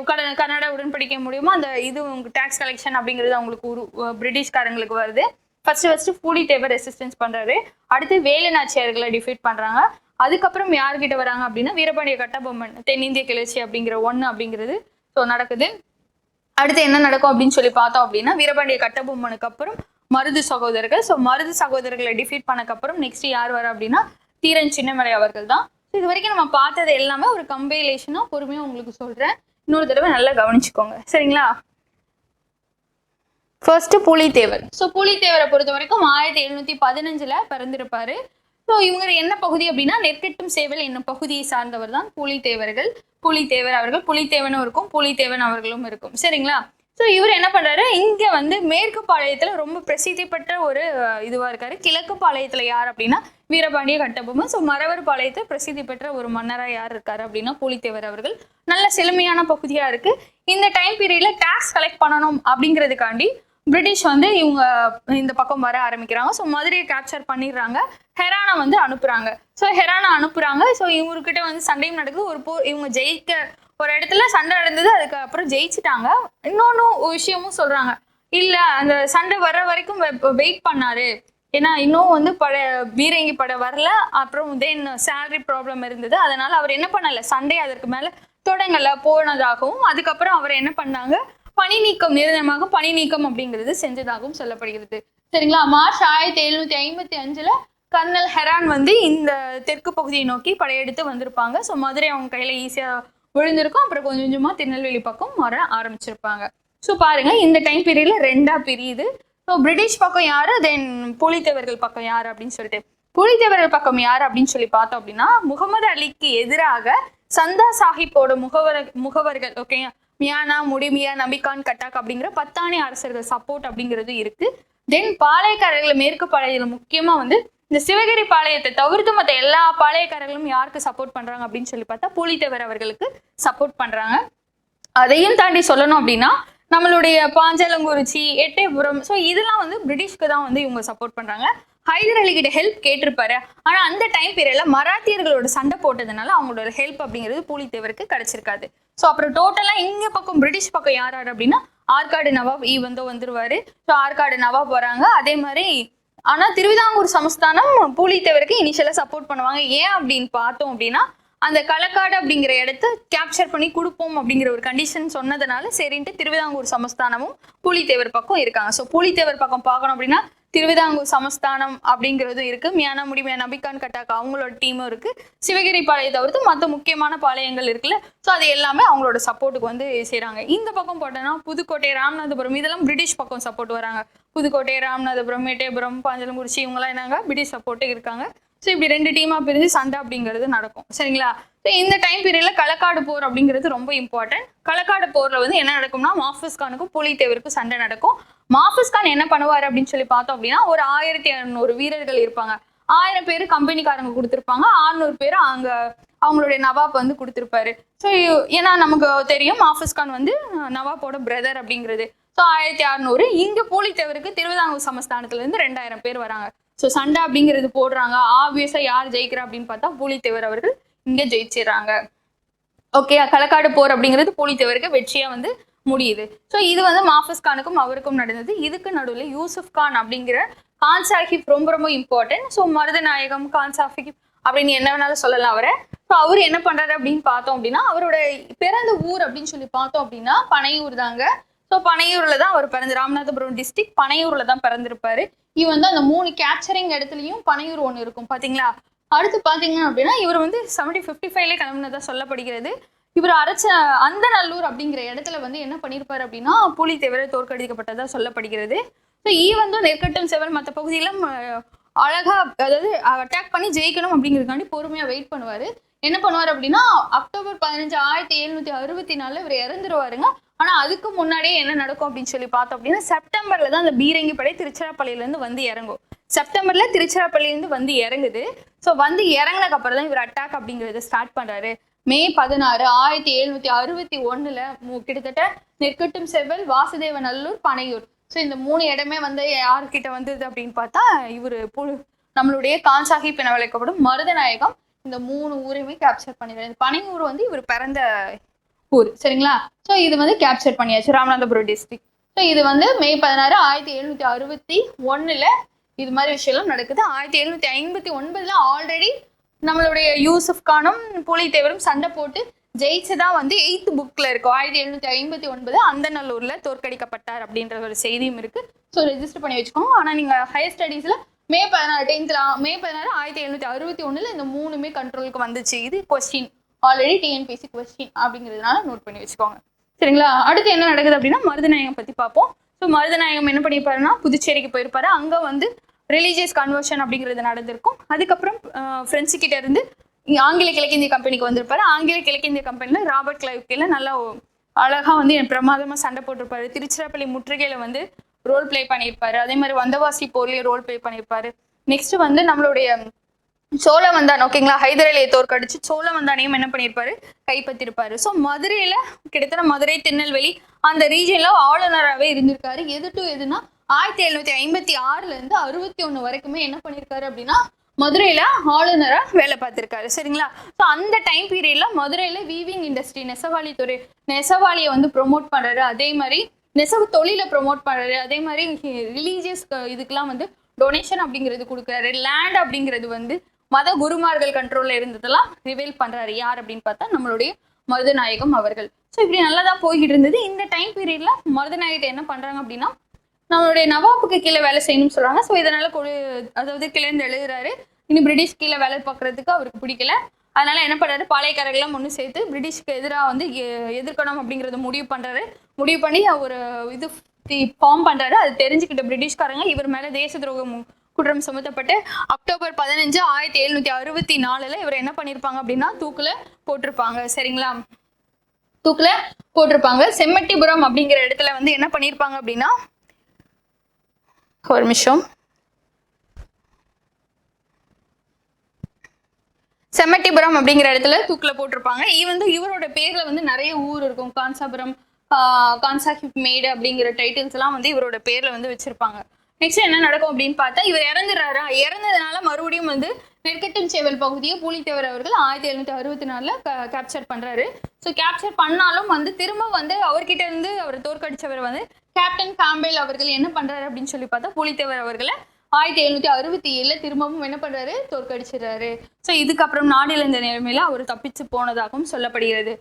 கர்நாடக உடன்படிக்கை மூலியமா அந்த இது டாக்ஸ் கலெக்ஷன் அப்படிங்கிறது அவங்களுக்கு பிரிட்டிஷ்காரங்களுக்கு வருது. ஃபர்ஸ்ட் பூலித்தேவர் ரெசிஸ்டன்ஸ் பண்றாரு. அடுத்து வேலு நாச்சியார்களை டிஃபீட் பண்றாங்க. அதுக்கப்புறம் யார்கிட்ட வராங்க அப்படின்னா வீரபாண்டிய கட்டபொம்மன், தென்னிந்திய கிளர்ச்சி அப்படிங்கிற அப்படிங்கிறது ஸோ நடக்குது. அடுத்து என்ன நடக்கும் அப்படின்னு சொல்லி பார்த்தோம் அப்படின்னா, வீரபாண்டிய கட்டபொம்மனுக்கு அப்புறம் மருது சகோதரர்கள். ஸோ மருது சகோதரர்களை டிஃபீட் பண்ணக்கப்புறம் நெக்ஸ்ட் யார் வர அப்படின்னா தீரன் சின்னமலை அவர்கள் தான். இது வரைக்கும் நம்ம பார்த்தது எல்லாமே ஒரு கம்பைலேஷனா பொறுமையா உங்களுக்கு சொல்றேன், இன்னொரு தடவை நல்லா கவனிச்சுக்கோங்க. சரிங்களா, ஃபர்ஸ்ட் பூலித்தேவர். ஸோ பூலித்தேவரை பொறுத்த வரைக்கும் 1715 பிறந்திருப்பாரு. ஸோ இவங்க என்ன பகுதி அப்படின்னா நெற்கட்டும் சேவல் என்னும் பகுதியை சார்ந்தவர் தான் பூலித்தேவர்கள். பூலித்தேவர் அவர்கள், புலித்தேவனும் இருக்கும், பூலித்தேவன் அவர்களும் இருக்கும். சரிங்களா, ஸோ இவர் என்ன பண்றாரு, இங்க வந்து மேற்கு பாளையத்துல ரொம்ப பிரசித்தி பெற்ற ஒரு இதுவா இருக்காரு. கிழக்கு பாளையத்துல யார் அப்படின்னா வீரபாண்டிய கட்டபொம்மன். ஸோ மறவர் பாளையத்தை பிரசித்தி பெற்ற ஒரு மன்னராக யார் இருக்காரு அப்படின்னா பூலித்தேவர் அவர்கள். நல்ல செழுமையான பகுதியா இருக்கு. இந்த டைம் பீரியட்ல டாக்ஸ் கலெக்ட் பண்ணணும் அப்படிங்கிறதுக்காண்டி பிரிட்டிஷ் வந்து இவங்க இந்த பக்கம் வர ஆரம்பிக்கிறாங்க. ஸோ மதுரையை கேப்சர் பண்ணிடுறாங்க. ஹெரானா வந்து அனுப்புறாங்க. ஸோ ஹெரானா அனுப்புறாங்க. ஸோ இவர்கிட்ட வந்து சண்டையும் நடக்குது. ஒரு போர் இவங்க ஜெயிக்க ஒரு இடத்துல சண்டை நடந்தது, அதுக்கப்புறம் ஜெயிச்சுட்டாங்க. இன்னொன்னு விஷயமும் சொல்றாங்க, இல்ல அந்த சண்டை வர்ற வரைக்கும் வெயிட் பண்ணாரு, ஏன்னா இன்னும் வந்து பீரங்கி படை வரல, அப்புறம் தென் சேலரி ப்ராப்ளம் இருந்தது, அதனால அவர் என்ன பண்ணல, சண்டை அதற்கு மேல தொடங்கல போனதாகவும், அதுக்கப்புறம் அவர் என்ன பண்ணாங்க, பணி நீக்கம், நிரந்தரமாக பணி நீக்கம் அப்படிங்கிறது செஞ்சதாகவும் சொல்லப்படுகிறது. சரிங்களா, மார்ச் 1755 கர்னல் ஹெரான் வந்து இந்த தெற்கு பகுதியை நோக்கி படையெடுத்து வந்திருப்பாங்க. ஸோ மதுரை அவங்க கையில ஈஸியா விழுந்திருக்கும். அப்புறம் கொஞ்சம் கொஞ்சமா திருநெல்வேலி பக்கம் வர ஆரம்பிச்சிருப்பாங்க. ஸோ பாருங்க, இந்த டைம் பீரியட்ல 2ஆ பிரியுது. ஸோ பிரிட்டிஷ் பக்கம் யாரு, தென் புலித்தேவர்கள் பக்கம் யாரு அப்படின்னு சொல்லிட்டு, புலித்தேவர்கள் பக்கம் யாரு அப்படின்னு சொல்லி பார்த்தோம் அப்படின்னா முகமது அலிக்கு எதிராக சந்தா சாஹிப்போட முகவர்கள், ஓகே, மியானா, முடிமியா, நபிகான், கட்டாக் அப்படிங்கிற பத்தானி அரசர்கள் சப்போர்ட் அப்படிங்கிறது இருக்கு. தென் பாளையக்காரர்கள் மேற்கு பாளையத்தில் முக்கியமா வந்து இந்த சிவகிரி பாளையத்தை தவிர்த்து மற்ற எல்லா பாளையக்காரர்களும் யாருக்கு சப்போர்ட் பண்றாங்க அப்படின்னு சொல்லி பார்த்தா பூலித்தேவர் அவர்களுக்கு சப்போர்ட் பண்றாங்க. அதையும் தாண்டி சொல்லணும் அப்படின்னா நம்மளுடைய பாஞ்சாலங்குறிச்சி, எட்டயபுரம், ஸோ இதெல்லாம் வந்து பிரிட்டிஷ்க்கு தான் வந்து இவங்க சப்போர்ட் பண்றாங்க. ஹைதர் அலி கிட்ட ஹெல்ப் கேட்டிருப்பாரு. ஆனா அந்த டைம் பீரியட்ல மராத்தியர்களோட சண்டை போட்டதுனால அவங்களோட ஹெல்ப் அப்படிங்கிறது பூலித்தேவருக்கு கிடைச்சிருக்காது. ஸோ அப்புறம் டோட்டலா இங்க பக்கம் பிரிட்டிஷ் பக்கம் யார் அப்படின்னா ஆற்காடு நவாப் வந்துருவாரு. ஸோ ஆற்காடு நவாப் வராங்க. அதே மாதிரி ஆனா திருவிதாங்கூர் சமஸ்தானம் பூலித்தேவருக்கு இனிஷியலா சப்போர்ட் பண்ணுவாங்க. ஏன் அப்படின்னு பார்த்தோம் அப்படின்னா அந்த களக்காடு அப்படிங்கிற இடத்த கேப்சர் பண்ணி கொடுப்போம் அப்படிங்கிற ஒரு கண்டிஷன் சொன்னதுனால சரின்ட்டு திருவிதாங்கூர் சமஸ்தானமும் பூலித்தேவர் பக்கம் இருக்காங்க. ஸோ பூலித்தேவர் பக்கம் பார்க்கணும் அப்படின்னா திருவிதாங்கூர் சமஸ்தானம் அப்படிங்கிறதும் இருக்கு, மியானா, முடிமியா, நபிகான், கட்டாக் அவங்களோட டீமும் இருக்கு, சிவகிரி பாளையத்தை தவிர்த்து மற்ற முக்கியமான பாளையங்கள் இருக்குல்ல, ஸோ அது எல்லாமே அவங்களோட சப்போர்ட்டுக்கு வந்து செய்யறாங்க. இந்த பக்கம் போட்டோன்னா புதுக்கோட்டை, ராமநாதபுரம் இதெல்லாம் பிரிட்டிஷ் பக்கம் சப்போர்ட் வராங்க. புதுக்கோட்டை, ராமநாதபுரம், எட்டயபுரம், பாஞ்சாலங்குறிச்சி இவங்கெல்லாம் என்னங்க பிரிட்டிஷ் சப்போர்ட்டு இருக்காங்க. ஸோ இப்படி 2 டீமா பிரிஞ்சு சண்டை அப்படிங்கிறது நடக்கும். சரிங்களா, ஸோ இந்த டைம் பீரியட்ல களக்காடு போர் அப்படிங்கிறது ரொம்ப இம்பார்ட்டன்ட். களக்காடு போர்ல வந்து என்ன நடக்கும்னா மாஃபிஸ் கானுக்கும் பூலித்தேவருக்கும் சண்டை நடக்கும். மாஃபிஸ் கான் என்ன பண்ணுவாரு அப்படின்னு சொல்லி பார்த்தோம் அப்படின்னா ஒரு 1600 வீரர்கள் இருப்பாங்க. 1000 பேர் கம்பெனிக்காரங்க கொடுத்துருப்பாங்க, 600 பேர் அவங்களுடைய நவாப் வந்து கொடுத்துருப்பாரு. ஸோ ஏன்னா நமக்கு தெரியும் மாஃபிஸ் கான் வந்து நவாப்போட பிரதர் அப்படிங்கிறது. ஸோ 1600 இங்க பூலித்தேவருக்கு திருவிதாங்கூர் சமஸ்தானத்துல இருந்து 2000 பேர் வராங்க. ஸோ சண்டை அப்படிங்கிறது போடுறாங்க. ஆப்வியஸா யார் ஜெயிக்கிறா அப்படின்னு பார்த்தா பூலித்தேவர் அவர்கள் இங்க ஜெயிச்சிடறாங்க. ஓகே, களக்காடு போர் அப்படிங்கிறது பூலித்தேவருக்கு வெற்றியா வந்து முடியுது. ஸோ இது வந்து மாஃபிஸ் கானுக்கும் அவருக்கும் நடந்தது. இதுக்கு நடுவில் யூசுப் கான் அப்படிங்கிற கான் சாஹிப் ரொம்ப ரொம்ப இம்பார்ட்டன்ட். ஸோ மருதநாயகம், கான் சாஹிப் அப்படின்னு என்ன வேணாலும் சொல்லலாம் அவரை. ஸோ அவர் என்ன பண்றாரு அப்படின்னு பார்த்தோம் அப்படின்னா அவரோட பிறந்த ஊர் அப்படின்னு சொல்லி பார்த்தோம் அப்படின்னா பனையூர் தாங்க. ஸோ பனையூர்ல தான் அவர் பிறந்து, ராமநாதபுரம் டிஸ்ட்ரிக்ட் பனையூர்ல தான் பிறந்திருப்பாரு. இவன் வந்து அந்த 3 கேப்சரிங் இடத்துலயும் பனையூர் ஒன்று இருக்கும் பாத்தீங்களா. அடுத்து பாத்தீங்க அப்படின்னா இவர் வந்து 1755 கிளம்புனதா சொல்லப்படுகிறது. இவர் அரைச்ச அந்த நல்லூர் அப்படிங்கிற இடத்துல வந்து என்ன பண்ணியிருப்பாரு அப்படின்னா பூலித்தேவரை தோற்கடிக்கப்பட்டதா சொல்லப்படுகிறது. ஸோ வந்து நெற்கட்டும் செவல் மற்ற பகுதியிலும் அழகா, அதாவது அட்டாக் பண்ணி ஜெயிக்கணும் அப்படிங்கிறதுக்காண்டி பொறுமையா வெயிட் பண்ணுவாரு. என்ன பண்ணுவார் அப்படின்னா அக்டோபர் 15 1764 இவர் இறந்துருவாருங்க. ஆனா அதுக்கு முன்னாடியே என்ன நடக்கும் அப்படின்னு சொல்லி பார்த்தோம் அப்படின்னா செப்டம்பர்ல தான் அந்த பீரங்கி படை திருச்சிராப்பள்ளியில இருந்து வந்து இறங்கும். செப்டம்பர்ல திருச்சிராப்பள்ளியில இருந்து வந்து இறங்குது. ஸோ வந்து இறங்கினக்கு அப்புறம் தான் இவர் அட்டாக் அப்படிங்கறத ஸ்டார்ட் பண்றாரு. மே 16 1761 கிட்டத்தட்ட நெற்கட்டும் செவல், வாசுதேவ நல்லூர், பனையூர், ஸோ இந்த 3 இடமே வந்து யாருக்கிட்ட வந்தது அப்படின்னு பார்த்தா இவர் நம்மளுடைய கான் சாஹிப் என அழைக்கப்படும் மருதநாயகம் இந்த 3 ஊரையுமே கேப்சர் பண்ணிடுறாரு. பனையூர் வந்து இவர் பிறந்த ஊர், சரிங்களா. ஸோ இது வந்து கேப்சர் பண்ணியாச்சு, ராமநாதபுரம் டிஸ்ட்ரிக்ட். ஸோ இது வந்து மே 16 1761 இது மாதிரி விஷயம்லாம் நடக்குது. 1759 ஆல்ரெடி நம்மளுடைய யூசுப் கானும் பூலித்தேவரும் சண்டை போட்டு ஜெயிச்சுதான் வந்து 8th புக்ல இருக்கும். 1759 அந்த நல்லூர்ல தோற்கடிக்கப்பட்டார் அப்படின்ற ஒரு செய்தியும் இருக்கு. ஸோ ரெஜிஸ்டர் பண்ணி வச்சுக்கோங்க. ஆனா நீங்க ஹையர் ஸ்டடீஸ்ல மே 16 1761 இந்த 3மே கண்ட்ரோலுக்கு வந்துச்சு. இது கொஸ்டின், ஆல்ரெடி டிஎன்பிஎஸ்சி கொஸ்டின் அப்படிங்கிறதுனால நோட் பண்ணி வச்சுக்கோங்க, சரிங்களா. அடுத்து என்ன நடக்குது அப்படின்னா மருதநாயகம் பத்தி பார்ப்போம். ஸோ மருதநாயகம் என்ன பண்ணியிருப்பாருன்னா புதுச்சேரிக்கு போயிருப்பாரு. அங்க வந்து ரிலீஜியஸ் கன்வர்ஷன் அப்படிங்கிறது நடந்திருக்கும். அதுக்கப்புறம் பிரெஞ்சு கிட்ட இருந்து ஆங்கில கிழக்கிந்திய கம்பெனிக்கு வந்திருப்பாரு. ஆங்கில கிழக்கிந்திய கம்பெனில ராபர்ட் கிளைவ் கீழே நல்லா அழகா வந்து பிரமாதமா சண்டை போட்டிருப்பாரு. திருச்சிராப்பள்ளி முற்றுகையில வந்து ரோல் பிளே பண்ணியிருப்பாரு. அதே மாதிரி வந்தவாசி போர்லயே ரோல் பிளே பண்ணியிருப்பாரு. நெக்ஸ்ட் வந்து நம்மளுடைய சோழவந்தான், ஓகேங்களா, ஹைதர் அலியை தோற்கடிச்சு சோழவந்தானையும் என்ன பண்ணியிருப்பாரு, கைப்பற்றிருப்பாரு. ஸோ மதுரையில கிட்டத்தட்ட மதுரை, திருநெல்வேலி அந்த ரீஜன்ல ஆளுநராகவே இருந்திருக்காரு. எதுனா 1756 இருந்து 61 வரைக்குமே என்ன பண்ணியிருக்காரு அப்படின்னா மதுரையில ஆளுநரா வேலை பார்த்திருக்காரு, சரிங்களா. ஸோ அந்த டைம் பீரியட்ல மதுரையில வீவிங் இண்டஸ்ட்ரி, நெசவாளி துறை, நெசவாளியை வந்து ப்ரொமோட் பண்றாரு. அதே மாதிரி நெசவு தொழிலை ப்ரொமோட் பண்றாரு. அதே மாதிரி ரிலீஜியஸ் இதுக்கெல்லாம் வந்து டொனேஷன் அப்படிங்கிறது கொடுக்குறாரு. லேண்ட் அப்படிங்கிறது வந்து மத குருமார்கள் கண்ட்ரோல்ல இருந்ததெல்லாம் ரிவீல் பண்றாரு. யார் அப்படின்னு பார்த்தா நம்மளுடைய மருதநாயகம் அவர்கள். ஸோ இப்படி நல்லாதான் போய்கிட்டு இருந்தது. இந்த டைம் பீரியட்ல மருதநாயகத்தை என்ன பண்றாங்க அப்படின்னா நம்மளுடைய நவாப்புக்கு கீழே வேலை செய்யணும்னு சொல்றாங்க. ஸோ இதனால அதாவது கிளர்ந்து எழுதுறாரு. இனி பிரிட்டிஷ் கீழே வேலை பார்க்கறதுக்கு அவருக்கு பிடிக்கல. அதனால என்ன பண்றாரு, பாளையக்காரர்கள்லாம் ஒன்று சேர்த்து பிரிட்டிஷ்க்கு எதிராக வந்து எதிர்க்கணும் அப்படிங்கறத முடிவு பண்ணி ஒரு இது ஃபார்ம் பண்றாரு. அது தெரிஞ்சுக்கிட்ட பிரிட்டிஷ்காரங்க இவர் மேல தேச துரோகம் குற்றம் சுமத்தப்பட்டு அக்டோபர் 15 1764 இவர் என்ன பண்ணிருப்பாங்க அப்படின்னா தூக்குல போட்டிருப்பாங்க, சரிங்களா. தூக்குல போட்டிருப்பாங்க. செம்மட்டிபுரம் அப்படிங்கிற இடத்துல வந்து என்ன பண்ணிருப்பாங்க அப்படின்னா ஒரு நிமிஷம், செம்மட்டிபுரம் அப்படிங்கிற இடத்துல தூக்குல போட்டிருப்பாங்க. இவரோட பேர்ல வந்து நிறைய ஊர் இருக்கும். கான்சாபுரம், கான் சாஹிப் மேடு அப்படிங்கிற டைட்டில்ஸ் எல்லாம் வந்து இவரோட பேர்ல வந்து வச்சிருப்பாங்க. நெக்ஸ்ட் என்ன நடக்கும் அப்படின்னு பார்த்தா இவர் இறந்துடுறாரா. இறந்ததுனால மறுபடியும் வந்து நெற்கட்டும் சேவல் பகுதியை பூலித்தேவர் அவர்கள் 1764 கேப்சர் பண்றாரு. ஸோ கேப்சர் பண்ணாலும் வந்து திரும்ப வந்து அவர்கிட்ட இருந்து அவர் தோற்கடிச்சவர் வந்து கேப்டன் காம்பேல் அவர்கள் என்ன பண்றாரு அப்படின்னு சொல்லி பார்த்தா பூலித்தேவர் அவர்களை 1767 திரும்பவும் என்ன பண்றாரு, தோற்கடிச்சிடறாரு. ஸோ இதுக்கப்புறம் நாடு இழந்த நிலைமையில அவர் தப்பிச்சு போனதாகவும் சொல்லப்படுகிறது.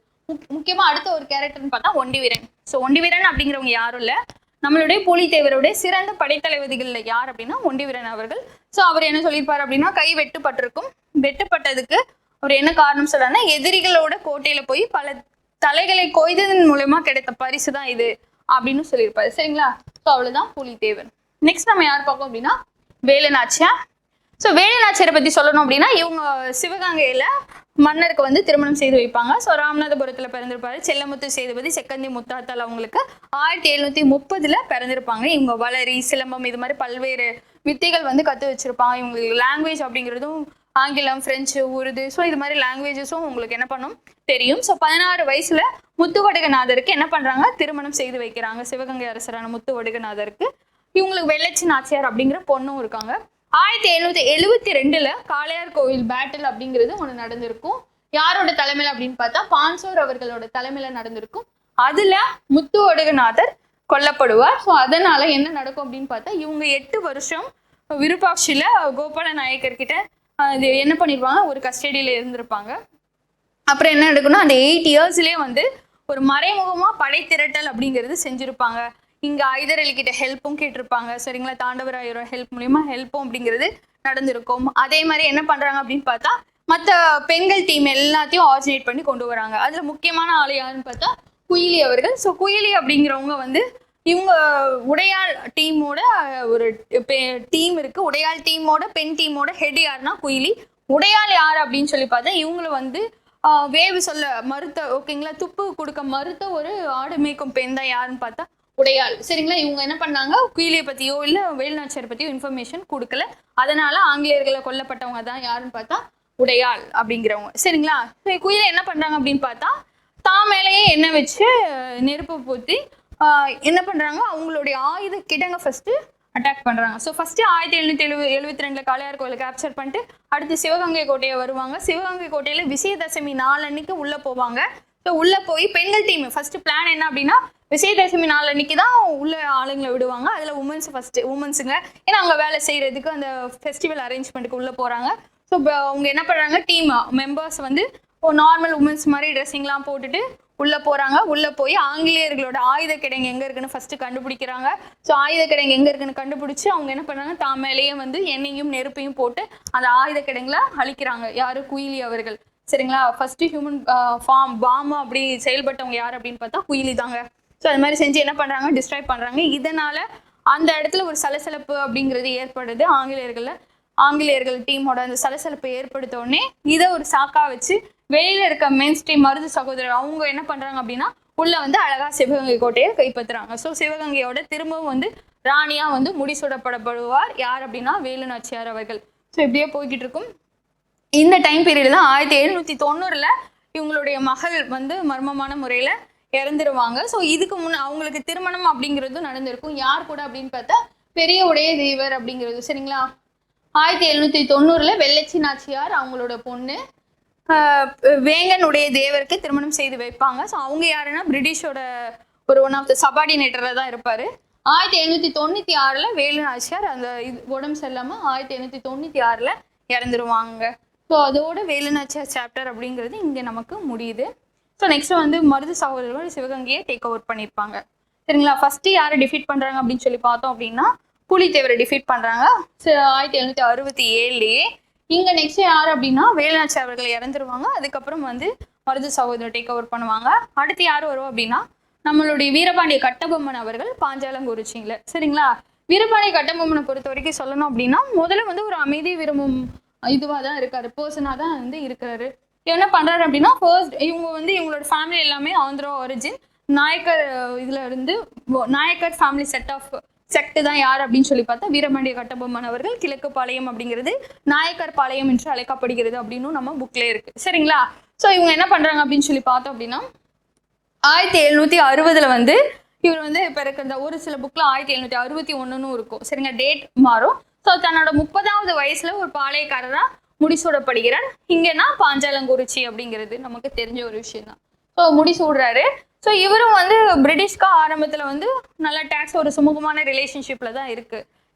முக்கியமா அடுத்த ஒரு கேரக்டர்னு பார்த்தா ஒண்டிவீரன். ஸோ ஒண்டிவீரன் அப்படிங்கிறவங்க யாரும் இல்லை, நம்மளுடைய பூலித்தேவருடைய சிறந்த படைத்தளபதிகள்ல யார் அப்படின்னா ஒண்டிவீரன் அவர்கள். ஸோ அவர் என்ன சொல்லியிருப்பாரு அப்படின்னா கை வெட்டுப்பட்டிருக்கும். வெட்டுப்பட்டதுக்கு அவர் என்ன காரணம் சொல்றாருன்னா எதிரிகளோட கோட்டையில போய் பல தலைகளை கொய்ததன் மூலமா கிடைத்த பரிசு தான் இது அப்படின்னு சொல்லியிருப்பாரு, சரிங்களா. ஸோ அவ்வளவுதான் பூலித்தேவர். நெக்ஸ்ட் நம்ம யார் பார்ப்போம் அப்படின்னா வேலுநாச்சியார். ஸோ வேலுநாச்சியாரை பத்தி சொல்லணும் அப்படின்னா இவங்க சிவகங்கையில மன்னருக்கு வந்து திருமணம் செய்து வைப்பாங்க. ஸோ ராமநாதபுரத்துல பிறந்திருப்பாரு. செல்லமுத்து சேதுபதி செக்கந்தி முத்தாத்தால் அவங்களுக்கு 1730 பிறந்திருப்பாங்க. இவங்க வளரி சிலம்பம் இது மாதிரி பல்வேறு வித்தைகள் வந்து கத்து வச்சிருப்பாங்க. இவங்களுக்கு லாங்குவேஜ் அப்படிங்கிறதும் ஆங்கிலம், பிரெஞ்சு, உருது, ஸோ இது மாதிரி லாங்குவேஜஸும் உங்களுக்கு என்ன பண்ணும் தெரியும். ஸோ 16 வயசுல முத்துவடுகநாதருக்கு என்ன பண்றாங்க, திருமணம் செய்து வைக்கிறாங்க. சிவகங்கை அரசரான முத்துவடுகநாதருக்கு இவங்களுக்கு வெள்ளச்சி நாச்சியார் அப்படிங்கிற பொண்ணும் இருக்காங்க. 1772 காளையார் கோவில் பேட்டில் அப்படிங்கிறது ஒன்று நடந்திருக்கும். யாரோட தலைமையில அப்படின்னு பார்த்தா பான்சோர் அவர்களோட தலைமையில நடந்திருக்கும். அதுல முத்துவடுகநாதர் கொல்லப்படுவார். ஸோ அதனால என்ன நடக்கும் அப்படின்னு பார்த்தா இவங்க 8 வருஷம் விருப்பாட்சியில கோபால நாயக்கர் கிட்ட இது என்ன பண்ணிருப்பாங்க, ஒரு கஸ்டடியில இருந்திருப்பாங்க. அப்புறம் என்ன நடக்கும்னா அந்த 8 இயர்ஸ்லயே வந்து ஒரு மறைமுகமா படை திரட்டல் அப்படிங்கிறது செஞ்சிருப்பாங்க. இங்க ஐதர் அலி கிட்ட ஹெல்ப்பும் கேட்டிருப்பாங்க. சரிங்களா, தாண்டவராயரோட ஹெல்ப் மூலியமா ஹெல்ப்பும் அப்படிங்கிறது நடந்திருக்கும். அதே மாதிரி என்ன பண்றாங்க அப்படின்னு பார்த்தா மற்ற பெண்கள் டீம் எல்லாத்தையும் ஆர்ஜினேட் பண்ணி கொண்டு வராங்க. அதுல முக்கியமான ஆள் யாருன்னு பார்த்தா குயிலி அவர்கள். ஸோ குயிலி அப்படிங்கிறவங்க வந்து இவங்க உடையாள் டீமோட ஒரு டீம் இருக்கு. உடையாள் டீமோட பெண் டீமோட ஹெட் யாருன்னா குயிலி. உடையாள் யார் அப்படின்னு சொல்லி பார்த்தா இவங்களை வந்து வேவு சொல்ல மறுத்த, ஓகேங்களா, துப்பு கொடுக்க மறுத்த ஒரு ஆடு மேய்க்கும் பெண் தான் யாருன்னு பார்த்தா உடையாள். சரிங்களா, இவங்க என்ன பண்ணாங்க, குயிலியை பத்தியோ இல்ல வேலுநாச்சியார் பத்தியோ இன்ஃபர்மேஷன் கொடுக்கல. அதனால ஆங்கிலேயர்களை கொல்லப்பட்டவங்க தான் யாருன்னு பார்த்தா உடையாள் அப்படிங்கிறவங்க. சரிங்களா, குயிலை என்ன பண்றாங்க அப்படின்னு பார்த்தா தான் மேலேயே எண்ணெய் வச்சு நெருப்பு பூத்தி என்ன பண்றாங்க, அவங்களுடைய ஆயுத கிடங்க ஃபர்ஸ்ட் அட்டாக் பண்றாங்க. ஸோ ஃபர்ஸ்ட் 1772 காளையார் கோயிலை கேப்சர் பண்ணிட்டு அடுத்து சிவகங்கை கோட்டையை வருவாங்க. சிவகங்கை கோட்டையில விஜயதசமி நாள் அன்னைக்கு உள்ள போவாங்க. ஸோ உள்ள போய் பெண்கள் டீம் ஃபர்ஸ்ட் பிளான் என்ன அப்படின்னா விஜயதசமி நாள் அன்னைக்கு தான் உள்ள ஆளுங்களை விடுவாங்க. அதுல உமன்ஸுங்க ஏன்னா அங்க வேலை செய்யறதுக்கு அந்த ஃபெஸ்டிவல் அரேஞ்ச்மெண்ட்டுக்கு உள்ள போறாங்க. ஸோ அவங்க என்ன பண்றாங்க, டீம் மெம்பர்ஸ் வந்து நார்மல் உமன்ஸ் மாதிரி ட்ரெஸ்ஸிங்லாம் போட்டுட்டு உள்ள போறாங்க. உள்ள போய் ஆங்கிலேயர்களோட ஆயுத கிடங்கு எங்க இருக்குன்னு ஃபர்ஸ்ட் கண்டுபிடிக்கிறாங்க. ஸோ ஆயுத கிடங்கு எங்க இருக்குன்னு கண்டுபிடிச்சு அவங்க என்ன பண்றாங்க, தான் மேலேயே வந்து எண்ணெயும் நெருப்பையும் போட்டு அந்த ஆயுத கிடங்குல அழிக்கிறாங்க. யாரு, குயிலி அவர்கள். சரிங்களா, ஃபர்ஸ்ட் ஹியூமன் பாம் அப்படி செயல்பட்டவங்க யார் அப்படின்னு பார்த்தா குயிலி தாங்க. ஸோ அது மாதிரி செஞ்சு என்ன பண்றாங்க, டிஸ்ட்ராய் பண்றாங்க. இதனால அந்த இடத்துல ஒரு சலசலப்பு அப்படிங்கிறது ஏற்படுது. ஆங்கிலேயர்கள் டீமோட அந்த சலசலப்பை ஏற்படுத்த உடனே இதை ஒரு சாக்கா வச்சு வெளியில இருக்க மெயின் ஸ்ட்ரீம் மருது சகோதரர் அவங்க என்ன பண்றாங்க அப்படின்னா உள்ள வந்து அழகா சிவகங்கை கோட்டையை கைப்பற்றுறாங்க. ஸோ சிவகங்கையோட திரும்பவும் வந்து ராணியா வந்து முடிசூடப்படப்படுவார் யார் அப்படின்னா வேலுநாச்சியார் அவர்கள். ஸோ இப்படியே போய்கிட்டு இருக்கும். இந்த டைம் பீரியட் தான் 1790 இவங்களுடைய மகள் வந்து மர்மமான முறையில இறந்துருவாங்க. ஸோ இதுக்கு முன்ன அவங்களுக்கு திருமணம் அப்படிங்கிறதும் நடந்திருக்கும். யார் கூட அப்படின்னு பார்த்தா பெரிய உடைய தேவர் அப்படிங்கிறது. சரிங்களா, 1790 வெள்ளச்சி நாச்சியார் அவங்களோட பொண்ணு வேங்கனுடைய தேவருக்கு திருமணம் செய்து வைப்பாங்க. ஸோ அவங்க யாருன்னா பிரிட்டிஷோட ஒரு ஒன் ஆஃப் த சபார்டினேட்டர்ல தான் இருப்பாரு. 1796 வேலுநாச்சியார் அந்த உடம்பு சரியில்லாம 1796 இறந்துருவாங்க. ஸோ அதோட வேலுநாச்சியார் சாப்டர் அப்படிங்கிறது இங்கே நமக்கு முடியுது. ஸோ நெக்ஸ்ட் வந்து மருது சகோதரர்கள் சிவகங்கையை டேக் ஓவர் பண்ணியிருப்பாங்க. சரிங்களா, ஃபர்ஸ்ட் யாரை டிஃபீட் பண்றாங்க அப்படின்னு சொல்லி பார்த்தோம் அப்படின்னா புலித்தேவரை டிஃபீட் பண்றாங்க 1767. இங்க நெக்ஸ்ட் யார் அப்படின்னா வேலுநாச்சியார் அவர்கள் இறந்துருவாங்க. அதுக்கப்புறம் வந்து மருது சகோதரர் டேக் ஓவர் பண்ணுவாங்க. அடுத்து யார் வரும் அப்படின்னா நம்மளுடைய வீரபாண்டிய கட்டபொம்மன் அவர்கள் பாஞ்சாலங்குறிச்சியில. சரிங்களா, வீரபாண்டிய கட்டபொம்மனை பொறுத்த வரைக்கும் சொல்லணும் அப்படின்னா முதல்ல வந்து ஒரு அமைதி விரும்பும் இதுவாக தான் இருக்காரு, பர்சனாக தான் வந்து இருக்கிறாரு. என்ன பண்றாரு அப்படின்னா ஃபர்ஸ்ட் இவங்க வந்து இவங்களோட ஃபேமிலி எல்லாமே ஆந்திரா ஒரிஜின் நாயக்கர் இதுல இருந்து நாயக்கர் ஃபேமிலி செக்ட் தான் யார் அப்படின்னு சொல்லி பார்த்தா வீரபாண்டிய கட்டபொம்மன் அவர்கள். கிழக்கு பாளையம் அப்படிங்கிறது நாயக்கர் பாளையம் என்று அழைக்கப்படுகிறது அப்படின்னு நம்ம புக்ல இருக்கு. சரிங்களா, ஸோ இவங்க என்ன பண்றாங்க அப்படின்னு சொல்லி பார்த்தோம் அப்படின்னா 1760 வந்து இவர் வந்து இப்போ இருக்கிற ஒரு சில புக்ல 1761 இருக்கும். சரிங்க, டேட் மாறும். ஸோ தன்னோட 30வது வயசுல ஒரு பாளையக்காரரா முடிசூடப்படுகிறார். இங்கன்னா பாஞ்சாலங்குறிச்சி அப்படிங்கிறது நமக்கு தெரிஞ்ச ஒரு விஷயம் தான். ஸோ முடிசூடுறாரு. ஸோ இவரும் வந்து பிரிட்டிஷ்கா ஆரம்பத்துல வந்து நல்ல டேக்ஸ் ஒரு சுமூகமான ரிலேஷன்ஷிப்ல தான்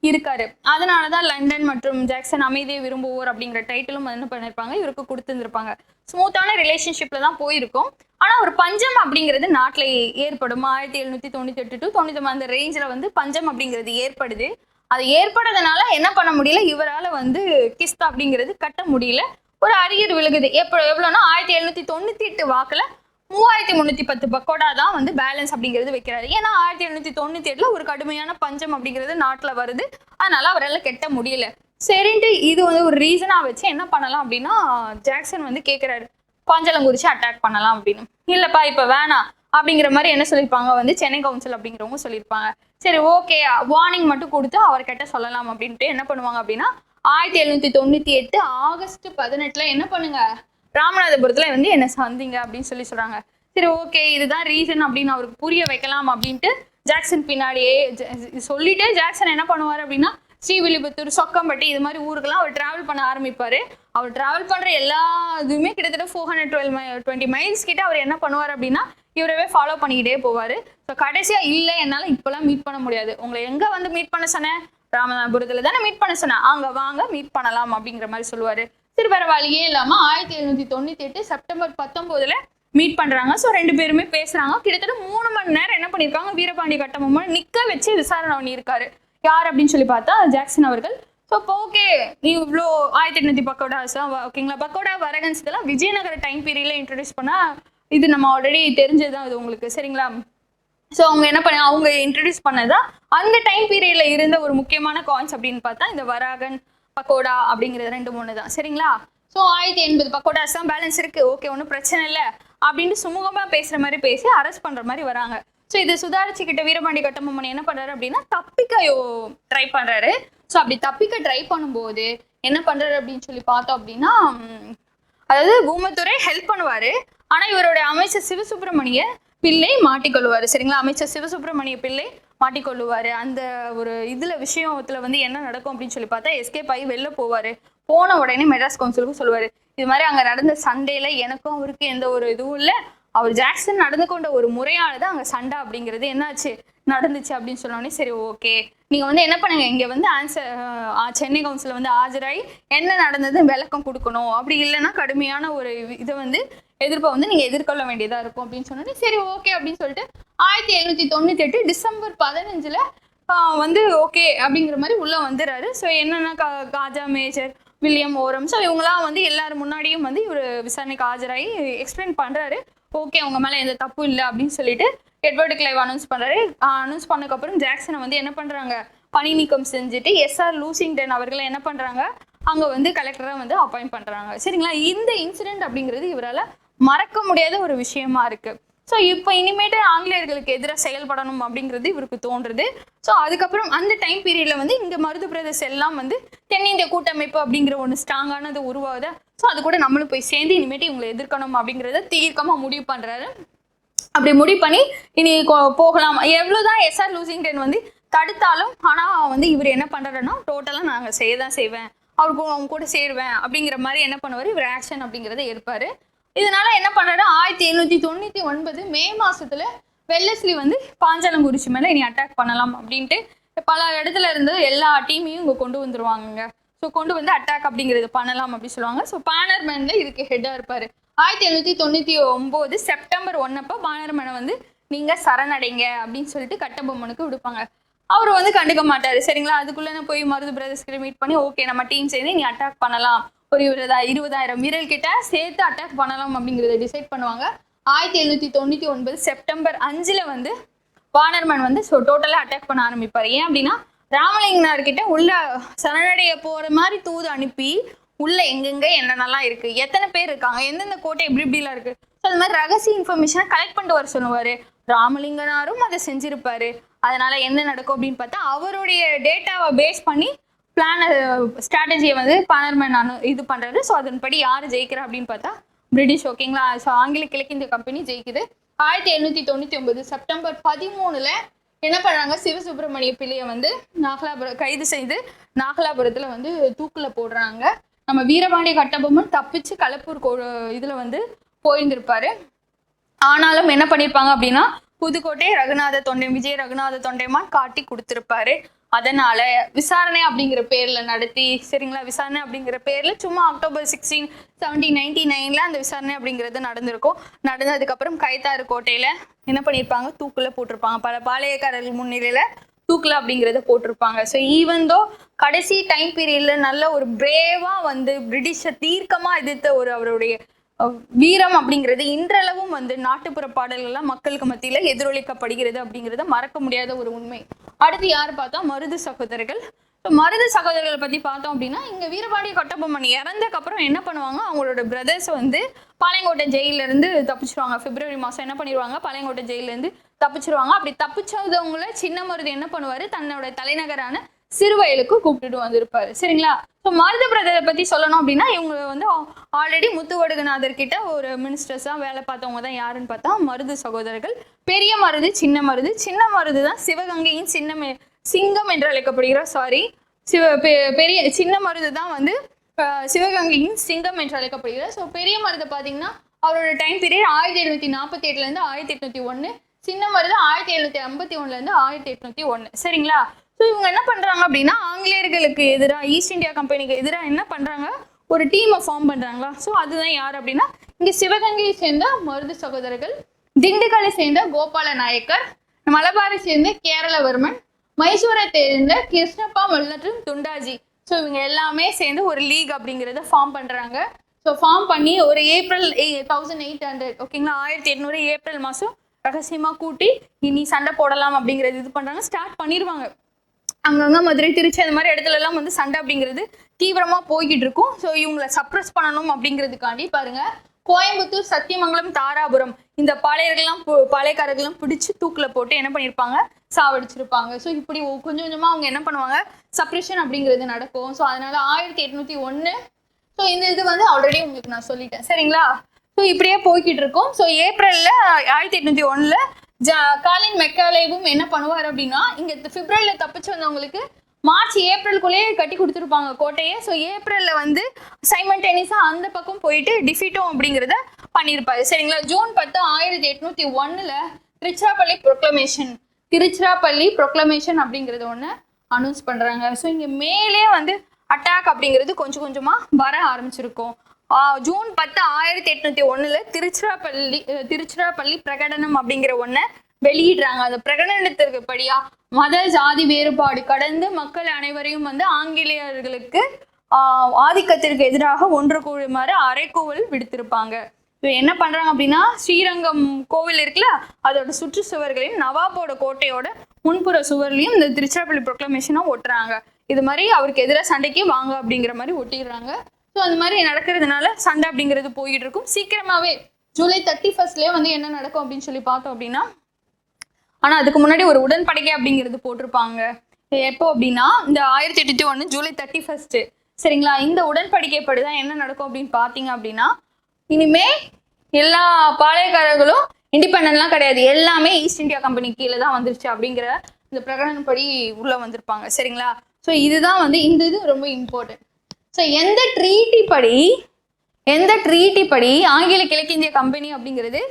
இருக்காரு. அதனாலதான் லண்டன் மற்றும் ஜாக்சன் அமைதியை விரும்புவோர் அப்படிங்கிற டைட்டிலும் என்ன பண்ணிருப்பாங்க இவருக்கு கொடுத்துருப்பாங்க. ஸ்மூத்தான ரிலேஷன்ஷிப்ல தான் போயிருக்கும். ஆனா ஒரு பஞ்சம் அப்படிங்கிறது நாட்டுல ஏற்படும். 1798 to 99 அந்த ரேஞ்சில வந்து பஞ்சம் அப்படிங்கிறது ஏற்படுது. அது ஏற்படுறதுனால என்ன பண்ண முடியல, இவரால வந்து கிஸ்த் அப்படிங்கிறது கட்ட முடியல. ஒரு அரியர் விழுகுது. எவ்வளோன்னா 1798 வாக்குல 3310 பக்கோடா தான் வந்து பேலன்ஸ் அப்படிங்கிறது வைக்கிறாரு. ஏன்னா 1798 ஒரு கடுமையான பஞ்சம் அப்படிங்கிறது நாட்டுல வருது. அதனால அவரால் கட்ட முடியல. சரின்ட்டு இது வந்து ஒரு ரீசனா வச்சு என்ன பண்ணலாம் அப்படின்னா ஜாக்சன் வந்து கேட்கிறாரு பாஞ்சாலங்குறிச்சி அட்டாக் பண்ணலாம் அப்படின்னு. இல்லப்பா இப்ப வேணாம் அப்படிங்கிற மாதிரி என்ன சொல்லியிருப்பாங்க வந்து சென்னை கவுன்சில் அப்படிங்கிறவங்க சொல்லியிருப்பாங்க. சரி ஓகே வார்னிங் மட்டும் கொடுத்து அவர்கிட்ட சொல்லலாம் அப்படின்ட்டு என்ன பண்ணுவாங்க அப்படின்னா 1798 ஆகஸ்ட் 18 என்ன பண்ணுங்க ராமநாதபுரத்துல வந்து என்ன சந்திங்க அப்படின்னு சொல்றாங்க. சரி ஓகே இதுதான் ரீசன் அப்படின்னு அவருக்கு புரிய வைக்கலாம் அப்படின்ட்டு ஜாக்சன் பின்னாடியே சொல்லிட்டு ஜாக்சன் என்ன பண்ணுவாரு அப்படின்னா ஸ்ரீவில்லிபுத்தூர், சொக்கம்பட்டி இது மாதிரி ஊருக்கெல்லாம் அவர் டிராவல் பண்ண ஆரம்பிப்பாரு. அவர் டிராவல் பண்ற எல்லா இதுவுமே கிட்டத்தட்ட 420 மைல்ஸ் கிட்ட அவர் என்ன பண்ணுவார் அப்படின்னா இவரவே ஃபாலோ பண்ணிக்கிட்டே போவாரு. ஸோ கடைசியா இல்லை என்னால இப்பெல்லாம் மீட் பண்ண முடியாது, உங்களை எங்க வந்து மீட் பண்ண சொன்னேன், ராமநாதபுரத்துல தானே மீட் பண்ண சொன்னேன், அங்க வாங்க மீட் பண்ணலாம் அப்படிங்கிற மாதிரி சொல்லுவாரு. சரி வேற வழியே இல்லாம 1798 செப்டம்பர் 19 மீட் பண்றாங்க. ஸோ 2 பேருமே பேசுறாங்க. கிட்டத்தட்ட 3 மணி நேரம் என்ன பண்ணிருக்காங்க வீரபாண்டிய கட்டபொம்மன் நிக்க வச்சு விசாரணை பண்ணியிருக்காரு. யார் அப்படின்னு சொல்லி பார்த்தா ஜாக்சன் அவர்கள். ஸோ இப்போ ஓகே நீ இவ்வளோ 1800 பக்கோடாஸ் ஓகேங்களா, பக்கோடா வரகன்ஸ் இதெல்லாம் விஜயநகர டைம் பீரியட்ல இன்ட்ரடியூஸ் பண்ணா இது நம்ம ஆல்ரெடி தெரிஞ்சதுதான் இது உங்களுக்கு சரிங்களா. ஸோ அவங்க என்ன பண்ண அவங்க இன்ட்ரடியூஸ் பண்ணதான் அந்த டைம் பீரியட்ல இருந்த ஒரு முக்கியமான காயின்ஸ் அப்படின்னு பார்த்தா இந்த வராகன் பக்கோடா அப்படிங்கிறது 2-3 தான் சரிங்களா. ஸோ 1080 பக்கோடாஸ் தான் பேலன்ஸ் இருக்கு, ஓகே ஒன்றும் பிரச்சனை இல்லை அப்படின்ட்டு சுமூகமா பேசுற மாதிரி பேசி அரெஸ்ட் பண்ற மாதிரி வராங்க. ஸோ இது சுதாரிச்சுக்கிட்ட வீரபாண்டிய கட்டபொம்மன் என்ன பண்றாரு அப்படின்னா தப்பிக்க ட்ரை பண்றாரு. ஸோ அப்படி தப்பிக்க ட்ரை பண்ணும்போது என்ன பண்றாரு அப்படின்னு சொல்லி பார்த்தோம் அப்படின்னா அதாவது ஊமத்துறை ஹெல்ப் பண்ணுவாரு. ஆனா இவரோட அமைச்சர் சிவசுப்பிரமணிய பிள்ளை மாட்டிக்கொள்ளுவாரு சரிங்களா. அமைச்சர் சிவசுப்பிரமணிய பிள்ளை மாட்டிக்கொள்ளுவாரு. அந்த ஒரு இதுல விஷயத்துல வந்து என்ன நடக்கும் அப்படின்னு சொல்லி பார்த்தா எஸ்கேப் ஆகி வெளில போவாரு. போன உடனே மெட்ராஸ் கவுன்சிலுக்கும் சொல்லுவாரு இது மாதிரி அங்க நடந்த சண்டையில எனக்கும் அவருக்கு எந்த ஒரு இதுவும் இல்லை, அவர் ஜாக்சன் நடந்து கொண்ட ஒரு முறையானதான் அங்க சண்டை அப்படிங்கிறது என்னாச்சு நடந்துச்சு அப்படின்னு சொன்னோடனே சரி ஓகே நீங்க வந்து என்ன பண்ணுங்க இங்க வந்து சென்னை கவுன்சில் வந்து ஆஜராகி என்ன நடந்தது விளக்கம் கொடுக்கணும், அப்படி இல்லைன்னா கடுமையான ஒரு இதை வந்து எதிர்ப்பை வந்து நீங்க எதிர்கொள்ள வேண்டியதா இருக்கும் அப்படின்னு சொன்னோடனே சரி ஓகே அப்படின்னு சொல்லிட்டு 1798 டிசம்பர் 15 வந்து ஓகே அப்படிங்கிற மாதிரி உள்ள வந்துடுறாரு. ஸோ என்னன்னா காஜா மேஜர் வில்லியம் ஓரம் ஸோ இவங்களாம் வந்து எல்லாரும் முன்னாடியும் வந்து இவர் விசாரணைக்கு ஆஜராகி எக்ஸ்பிளைன் பண்றாரு. ஓகே அவங்க மேல எந்த தப்பு இல்லை அப்படின்னு சொல்லிட்டு எட்வர்டு கிளைவ் அனௌன்ஸ் பண்றாரு. அனௌன்ஸ் பண்ணக்கப்புறம் ஜாக்சனை வந்து என்ன பண்றாங்க பணி நீக்கம் செஞ்சுட்டு SR லூசிங்டன் அவர்களை என்ன பண்றாங்க அங்க வந்து கலெக்டரா வந்து அப்பாயிண்ட் பண்றாங்க சரிங்களா. இந்த இன்சிடென்ட் அப்படிங்கிறது இவரால் மறக்க முடியாத ஒரு விஷயமா இருக்கு. ஸோ இப்போ இனிமேட்டு ஆங்கிலேயர்களுக்கு எதிராக செயல்படணும் அப்படிங்கிறது இவருக்கு தோன்றுது. ஸோ அதுக்கப்புறம் அந்த டைம் பீரியட்ல வந்து இங்க மருது பிரதேசம் எல்லாம் வந்து தென்னிந்திய கூட்டமைப்பு அப்படிங்கிற ஒன்று ஸ்ட்ராங்கானது உருவாகுது. ஸோ அது கூட நம்மளும் போய் சேர்ந்து இனிமேட்டு இவங்களை எதிர்க்கணும் அப்படிங்கிறத தீர்க்கமா முடிவு பண்றாரு. அப்படி முடிவு பண்ணி இனி போகலாம். எவ்வளவுதான் SR லூசிங்டன் வந்து தடுத்தாலும் ஆனா வந்து இவர் என்ன பண்றாருன்னா டோட்டலா நாங்க செய்வேன் அவருக்கு அவங்க கூட சேருவேன் அப்படிங்கிற மாதிரி என்ன பண்ணுவாரு இவர் ஆக்ஷன் அப்படிங்கிறத எடுப்பாரு. இதனால என்ன பண்றாரு 1799 மே மாசத்துல வெல்லஸ்லி வந்து பாஞ்சாலங்குறிச்சி மேல இனி அட்டாக் பண்ணலாம் அப்படின்ட்டு பல இடத்துல இருந்து எல்லா டீமையும் இங்க கொண்டு வந்துருவாங்க. ஸோ கொண்டு வந்து அட்டாக் அப்படிங்கிறது பண்ணலாம் அப்படின்னு சொல்லுவாங்க. ஸோ பானர்மேன்ல இதுக்கு ஹெட்டா இருப்பாரு. 1799 செப்டம்பர் 1 பானர்மேனை வந்து நீங்க சரணடைங்க அப்படின்னு சொல்லிட்டு கட்டபொம்மனுக்கு விடுப்பாங்க. அவர் வந்து கண்டுக்க மாட்டாரு சரிங்களா. அதுக்குள்ள போய் மருது பிரதர்ஸ் கிட்ட மீட் பண்ணி ஓகே நம்ம டீம் சேர்ந்து நீ அட்டாக் பண்ணலாம், ஒரு 20,000 வீரர் கிட்ட சேர்த்து அட்டாக் பண்ணலாம் அப்படிங்கிறத டிசைட் பண்ணுவாங்க. 1799 செப்டம்பர் 5 வந்து பானர்மேன் வந்து டோட்டலா அட்டாக் பண்ண ஆரம்பிப்பாரு. ஏன் அப்படின்னா ராமலிங்கனார் கிட்ட உள்ள சரணடைய போற மாதிரி தூது அனுப்பி உள்ள எங்கெங்க என்னென்னலாம் இருக்கு, எத்தனை பேர் இருக்காங்க, எந்தெந்த கோட்டை இப்படிலாம் இருக்கு, ஸோ அது மாதிரி ரகசிய இன்ஃபர்மேஷனை கலெக்ட் பண்ணிட்டு வர சொல்லுவாரு. ராமலிங்கனாரும் அதை செஞ்சிருப்பாரு. அதனால என்ன நடக்கும் அப்படின்னு பார்த்தா அவருடைய டேட்டாவை பேஸ் பண்ணி பிளான் ஸ்ட்ராட்டஜியை வந்து பானர்மேன் இது பண்றாரு. ஸோ அதன்படி யார் ஜெயிக்கிறா அப்படின்னு பார்த்தா பிரிட்டிஷ் ஓகேங்களா. ஸோ ஆங்கில கிழக்கிந்திய கம்பெனி ஜெயிக்குது. 1799 செப்டம்பர் 13 என்ன பண்றாங்க சிவசுப்பிரமணிய பிள்ளையை வந்து கைது செய்து நாகலாபுரத்துல வந்து தூக்குல போடுறாங்க. நம்ம வீரபாண்டிய கட்டபொம்மன் தப்பிச்சு களப்பூர் இதுல வந்து போயிருந்திருப்பாரு. ஆனாலும் என்ன பண்ணிருப்பாங்க அப்படின்னா புதுக்கோட்டை விஜய ரகுநாத தொண்டைமான் காட்டி கொடுத்திருப்பாரு. அதனால விசாரணை அப்படிங்கிற பேர்ல நடத்தி சரிங்களா. விசாரணை அப்படிங்கிற பேர்ல சும்மா அக்டோபர் 16, 1799 அந்த விசாரணை அப்படிங்கிறது நடந்திருக்கும். நடந்ததுக்கு அப்புறம் கைத்தாறு கோட்டையில என்ன பண்ணிருப்பாங்க தூக்குல போட்டிருப்பாங்க. பல பாளையக்காரர்கள் முன்னிலையில தூக்குல அப்படிங்கிறத போட்டிருப்பாங்க. ஸோ ஈவன் தோ கடைசி டைம் பீரியட்ல நல்ல ஒரு பிரேவா வந்து பிரிட்டிஷை தீர்க்கமா எதிர்த்த ஒரு அவருடைய வீரம் அப்படிங்கிறது இன்றளவும் வந்து நாட்டுப்புற பாடல்கள்லாம் மக்களுக்கு மத்தியில எதிரொலிக்கப்படுகிறது அப்படிங்கிறத மறக்க முடியாத ஒரு உண்மை. அடுத்து யார் பார்த்தா மருது சகோதரர்கள். மருது சகோதரர்களை பத்தி பார்த்தோம் அப்படின்னா இங்க வீரபாண்டிய கட்டபொம்மன் இறந்ததுக்கு அப்புறம் என்ன பண்ணுவாங்க, அவங்களோட பிரதர்ஸ் வந்து பாளையங்கோட்டை ஜெயில இருந்து தப்பிச்சிருவாங்க. பிப்ரவரி மாசம் என்ன பண்ணிடுவாங்க, பாளையங்கோட்டை ஜெயில இருந்து தப்பிச்சிருவாங்க. அப்படி தப்பிச்சவங்கள சின்ன மருது என்ன பண்ணுவாரு, தன்னோட தலைநகரான சிறுவயலுக்கு கூப்பிட்டுட்டு வந்திருப்பாரு. சரிங்களா? ஸோ மருது பிரதரை பத்தி சொல்லணும் அப்படின்னா இவங்க வந்து ஆல்ரெடி முத்துவடுகநாதர் கிட்ட ஒரு மினிஸ்டர்ஸா வேலை பார்த்தவங்க தான். யாருன்னு பார்த்தா மருது சகோதரர்கள். பெரிய மருது, சின்ன மருது. சின்ன மருது தான் சிவகங்கையின் சிங்கம் என்று அழைக்கப்படுகிறார். பெரிய சின்ன மருது தான் வந்து சிவகங்கையின் சிங்கம் என்று அழைக்கப்படுகிறார். ஸோ பெரிய மருது பார்த்தீங்கன்னா அவரோட டைம் பீரியட் 1748 இருந்து 1801. சின்ன மருது 1751 இருந்து 1801. சரிங்களா? ஸோ இவங்க என்ன பண்றாங்க அப்படின்னா ஆங்கிலேயர்களுக்கு எதிராக, ஈஸ்ட் இந்தியா கம்பெனிக்கு எதிராக என்ன பண்றாங்க, ஒரு டீமை ஃபார்ம் பண்றாங்களா. ஸோ அதுதான் யார் அப்படின்னா இங்க சிவகங்கையை சேர்ந்த மருது சகோதரர்கள், திண்டுக்கலை சேர்ந்த கோபால நாயக்கர், மலபாரை சேர்ந்த கேரளவர்மன், மைசூரை சேர்ந்த கிருஷ்ணப்பா மற்றும் துண்டாஜி. ஸோ இவங்க எல்லாமே சேர்ந்து ஒரு லீக் அப்படிங்கிறத ஃபார்ம் பண்றாங்க. ஸோ ஃபார்ம் பண்ணி ஒரு ஏப்ரல் 1800, ஓகேங்களா, 1800 ஏப்ரல் மாதம் ரகசியமா கூட்டி இனி சண்டை போடலாம் அப்படிங்கிறது இது பண்றாங்க, ஸ்டார்ட் பண்ணிடுவாங்க. அங்கங்க மதுரை, திருச்சி அந்த மாதிரி இடத்துல எல்லாம் வந்து சண்டை அப்படிங்கிறது தீவிரமா போய்கிட்டு இருக்கும். ஸோ இவங்களை சப்ரஸ் பண்ணணும் அப்படிங்கிறதுக்காண்டி பாருங்க, கோயம்புத்தூர், சத்தியமங்கலம், தாராபுரம் இந்த பாளையக்காரர்களும் பிடிச்சு தூக்குல போட்டு என்ன பண்ணியிருப்பாங்க, சாவடிச்சிருப்பாங்க. ஸோ இப்படி கொஞ்சம் கொஞ்சமா அவங்க என்ன பண்ணுவாங்க, சப்ரேஷன் அப்படிங்கிறது நடக்கும். ஸோ அதனால 1801. ஸோ இந்த இது வந்து ஆல்ரெடி உங்களுக்கு நான் சொல்லிட்டேன். சரிங்களா? ஸோ இப்படியே போய்கிட்டு இருக்கும். ஸோ ஏப்ரல்ல 1801 காலின் மெக்காலேவும் என்ன பண்ணுவார் அப்படின்னா இங்க பிப்ரவரியில தப்பிச்சு வந்தவங்களுக்கு மார்ச் ஏப்ரலுக்குள்ளேயே கட்டி கொடுத்துருப்பாங்க கோட்டையை. ஸோ ஏப்ரல்ல வந்து சைமல்டேனியஸா அந்த பக்கம் போயிட்டு டிஃபீட்டும் அப்படிங்கிறத பண்ணியிருப்பாரு. சரிங்களா? ஜூன் 10, 1801 திருச்சிராப்பள்ளி ப்ரொக்ளமேஷன் அப்படிங்கிறது ஒன்று அனௌன்ஸ் பண்றாங்க. ஸோ இங்க மேலே வந்து அட்டாக் அப்படிங்கிறது கொஞ்சம் கொஞ்சமா வர ஆரம்பிச்சிருக்கும். ஜூன் 10, 1801 திருச்சிராப்பள்ளி பிரகடனம் அப்படிங்கிற ஒன்றை வெளியிடுறாங்க. அந்த பிரகடனத்திற்கு படியா மத ஜாதி வேறுபாடு கடந்து மக்கள் அனைவரையும் வந்து ஆங்கிலேயர்களுக்கு ஆதிக்கத்திற்கு எதிராக ஒன்று கூடுமாறு அறைகூவல் விடுத்திருப்பாங்க. என்ன பண்றாங்க அப்படின்னா ஸ்ரீரங்கம் கோவில் இருக்குல்ல, அதோட சுற்று சுவர்களையும் நவாபோட கோட்டையோட முன்புற சுவர்லையும் இந்த திருச்சிராப்பள்ளி ப்ரொக்ளமேஷனா ஒட்டுறாங்க. இது மாதிரி அவருக்கு எதிராக சண்டைக்கு வாங்க அப்படிங்கிற மாதிரி ஒட்டிடுறாங்க. ஸோ அந்த மாதிரி நடக்கிறதுனால சண்டை அப்படிங்கிறது போயிட்டு இருக்கும். சீக்கிரமாவே ஜூலை 31 வந்து என்ன நடக்கும் அப்படின்னு சொல்லி பார்த்தோம் அப்படின்னா, ஆனா அதுக்கு முன்னாடி ஒரு உடன்படிக்கை அப்படிங்கிறது போட்டிருப்பாங்க. எப்போ அப்படின்னா இந்த 1801 ஜூலை 31. சரிங்களா? இந்த உடன்படிக்கைப்படிதான் என்ன நடக்கும் அப்படின்னு பார்த்தீங்க அப்படின்னா, இனிமே எல்லா பாளையக்காரர்களும் இண்டிபெண்டன்ட்லாம் கிடையாது, எல்லாமே ஈஸ்ட் இந்தியா கம்பெனி கீழே தான் வந்துருச்சு அப்படிங்கிற இந்த பிரகடனப்படி உள்ள வந்திருப்பாங்க. சரிங்களா? ஸோ இதுதான் வந்து இந்த இது ரொம்ப இம்பார்ட்டன்ட். ஸோ எந்த ட்ரீட்டி படி ஆங்கில கிழக்கிந்திய கம்பெனி அப்படிங்கிறது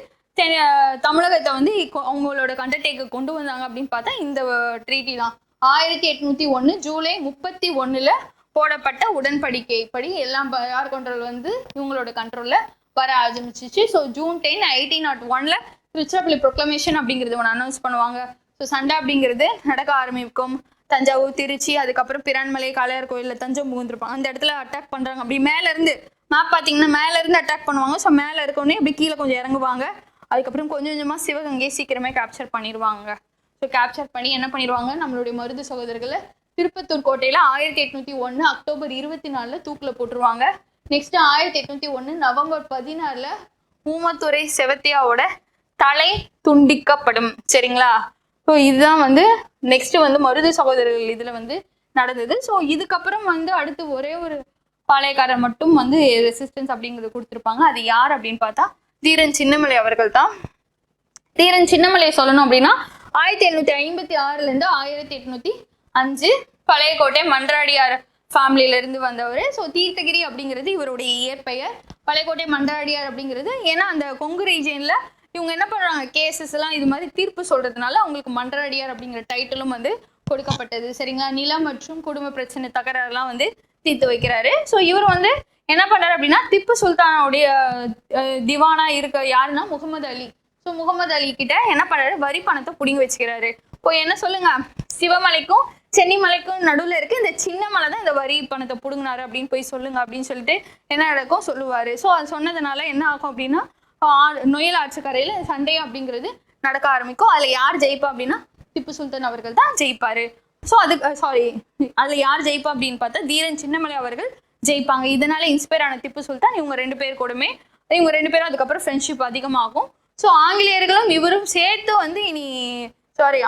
தமிழகத்தை வந்து அவங்களோட கண்டெக்டுக்கு கொண்டு வந்தாங்க அப்படின்னு பார்த்தா இந்த ட்ரீட்டி தான். 1801 ஜூலை 31 போடப்பட்ட உடன்படிக்கை படி எல்லாம் யார் கண்ட்ரோல் வந்து இவங்களோட கண்ட்ரோல்ல வர ஆரம்பிச்சிச்சு. ஸோ ஜூன் 10, 1801 திருச்சிராப்பள்ளி ப்ரொக்ளமேஷன் அப்படிங்கிறது ஒன்று அனௌன்ஸ் பண்ணுவாங்க. ஸோ சண்டை அப்படிங்கிறது நடக்க ஆரம்பிக்கும். தஞ்சாவூர், திருச்சி, அதுக்கப்புறம் பிரான்மலை, காளையார் கோயிலில் தஞ்சம் புகுந்திருப்பாங்க. அந்த இடத்துல அட்டாக் பண்ணுறாங்க. அப்படி மேலேருந்து மேப் பார்த்தீங்கன்னா மேலேருந்து அட்டாக் பண்ணுவாங்க. ஸோ மேலே இருக்கோடனே அப்படி கீழே கொஞ்சம் இறங்குவாங்க. அதுக்கப்புறம் கொஞ்சம் கொஞ்சமாக சிவகங்கையை சீக்கிரமே கேப்சர் பண்ணிடுவாங்க. ஸோ கேப்சர் பண்ணி என்ன பண்ணிடுவாங்க, நம்மளுடைய மருது சகோதரர்களை திருப்பத்தூர் கோட்டையில் 1801 அக்டோபர் 24 தூக்கில் போட்டுருவாங்க. நெக்ஸ்ட் 1801 நவம்பர் 16 ஊமத்துறை செவத்தியாவோட தலை துண்டிக்கப்படும். சரிங்களா? ஸோ இதுதான் வந்து நெக்ஸ்ட் வந்து மருது சகோதரர்கள் இதுல வந்து நடந்தது. ஸோ இதுக்கப்புறம் வந்து அடுத்து ஒரே ஒரு பாளையக்காரர் மட்டும் வந்து ரெசிஸ்டன்ஸ் அப்படிங்கிறது கொடுத்துருப்பாங்க. அது யார் அப்படின்னு பார்த்தா தீரன் சின்னமலை அவர்கள் தான். தீரன் சின்னமலையை சொல்லணும் அப்படின்னா 1856 இருந்து 1805 பழையக்கோட்டை மன்றாடியார் ஃபேமிலியில இருந்து வந்தவர். ஸோ தீர்த்தகிரி அப்படிங்கிறது இவருடைய இயற்பெயர். பழையக்கோட்டை மன்றாடியார் அப்படிங்கிறது ஏன்னா அந்த கொங்கு ரீஜியன்ல இவங்க என்ன பண்றாங்க, கேசஸ் எல்லாம் இது மாதிரி தீர்ப்பு சொல்றதுனால அவங்களுக்கு மன்றாடியார் அப்படிங்கிற டைட்டிலும் வந்து கொடுக்கப்பட்டது. சரிங்களா? நிலம் மற்றும் குடும்ப பிரச்சனை தகராறுலாம் வந்து தீர்த்து வைக்கிறாரு. ஸோ இவர் வந்து என்ன பண்றாரு அப்படின்னா திப்பு சுல்தானுடைய திவானா இருக்க யாருன்னா முகமது அலி. ஸோ முகமது அலி கிட்ட என்ன பண்றாரு, வரி பணத்தை புடிங்கி வச்சுக்கிறாரு. இப்போ என்ன சொல்லுங்க, சிவமலைக்கும் சென்னிமலைக்கும் நடுவில் இருக்கு இந்த சின்ன மலை தான் இந்த வரி பணத்தை புடுங்கினாரு அப்படின்னு போய் சொல்லுங்க அப்படின்னு சொல்லிட்டு என்ன நடக்கும் சொல்லுவாரு. ஸோ அது சொன்னதுனால என்ன ஆகும் அப்படின்னா நொயல் ஆற்றுக்கரையில சண்டை அப்படிங்கிறது நடக்க ஆரம்பிக்கும். அதுல யார் ஜெயிப்பா அப்படின்னா திப்பு சுல்தான் அவர்கள் தான் ஜெயிப்பாரு. ஸோ அதுக்கு சாரி, அதுல யார் ஜெயிப்பா அப்படின்னு பார்த்தா தீரன் சின்னமலை அவர்கள் ஜெயிப்பாங்க. இதனால இன்ஸ்பயர் ஆன திப்பு சுல்தான் இவங்க 2 பேர் கூடமே, இவங்க 2 பேரும் அதுக்கப்புறம் ஃப்ரெண்ட்ஷிப் அதிகமாகும். ஸோ ஆங்கிலேயர்களும் இவரும் சேர்த்து வந்து இனி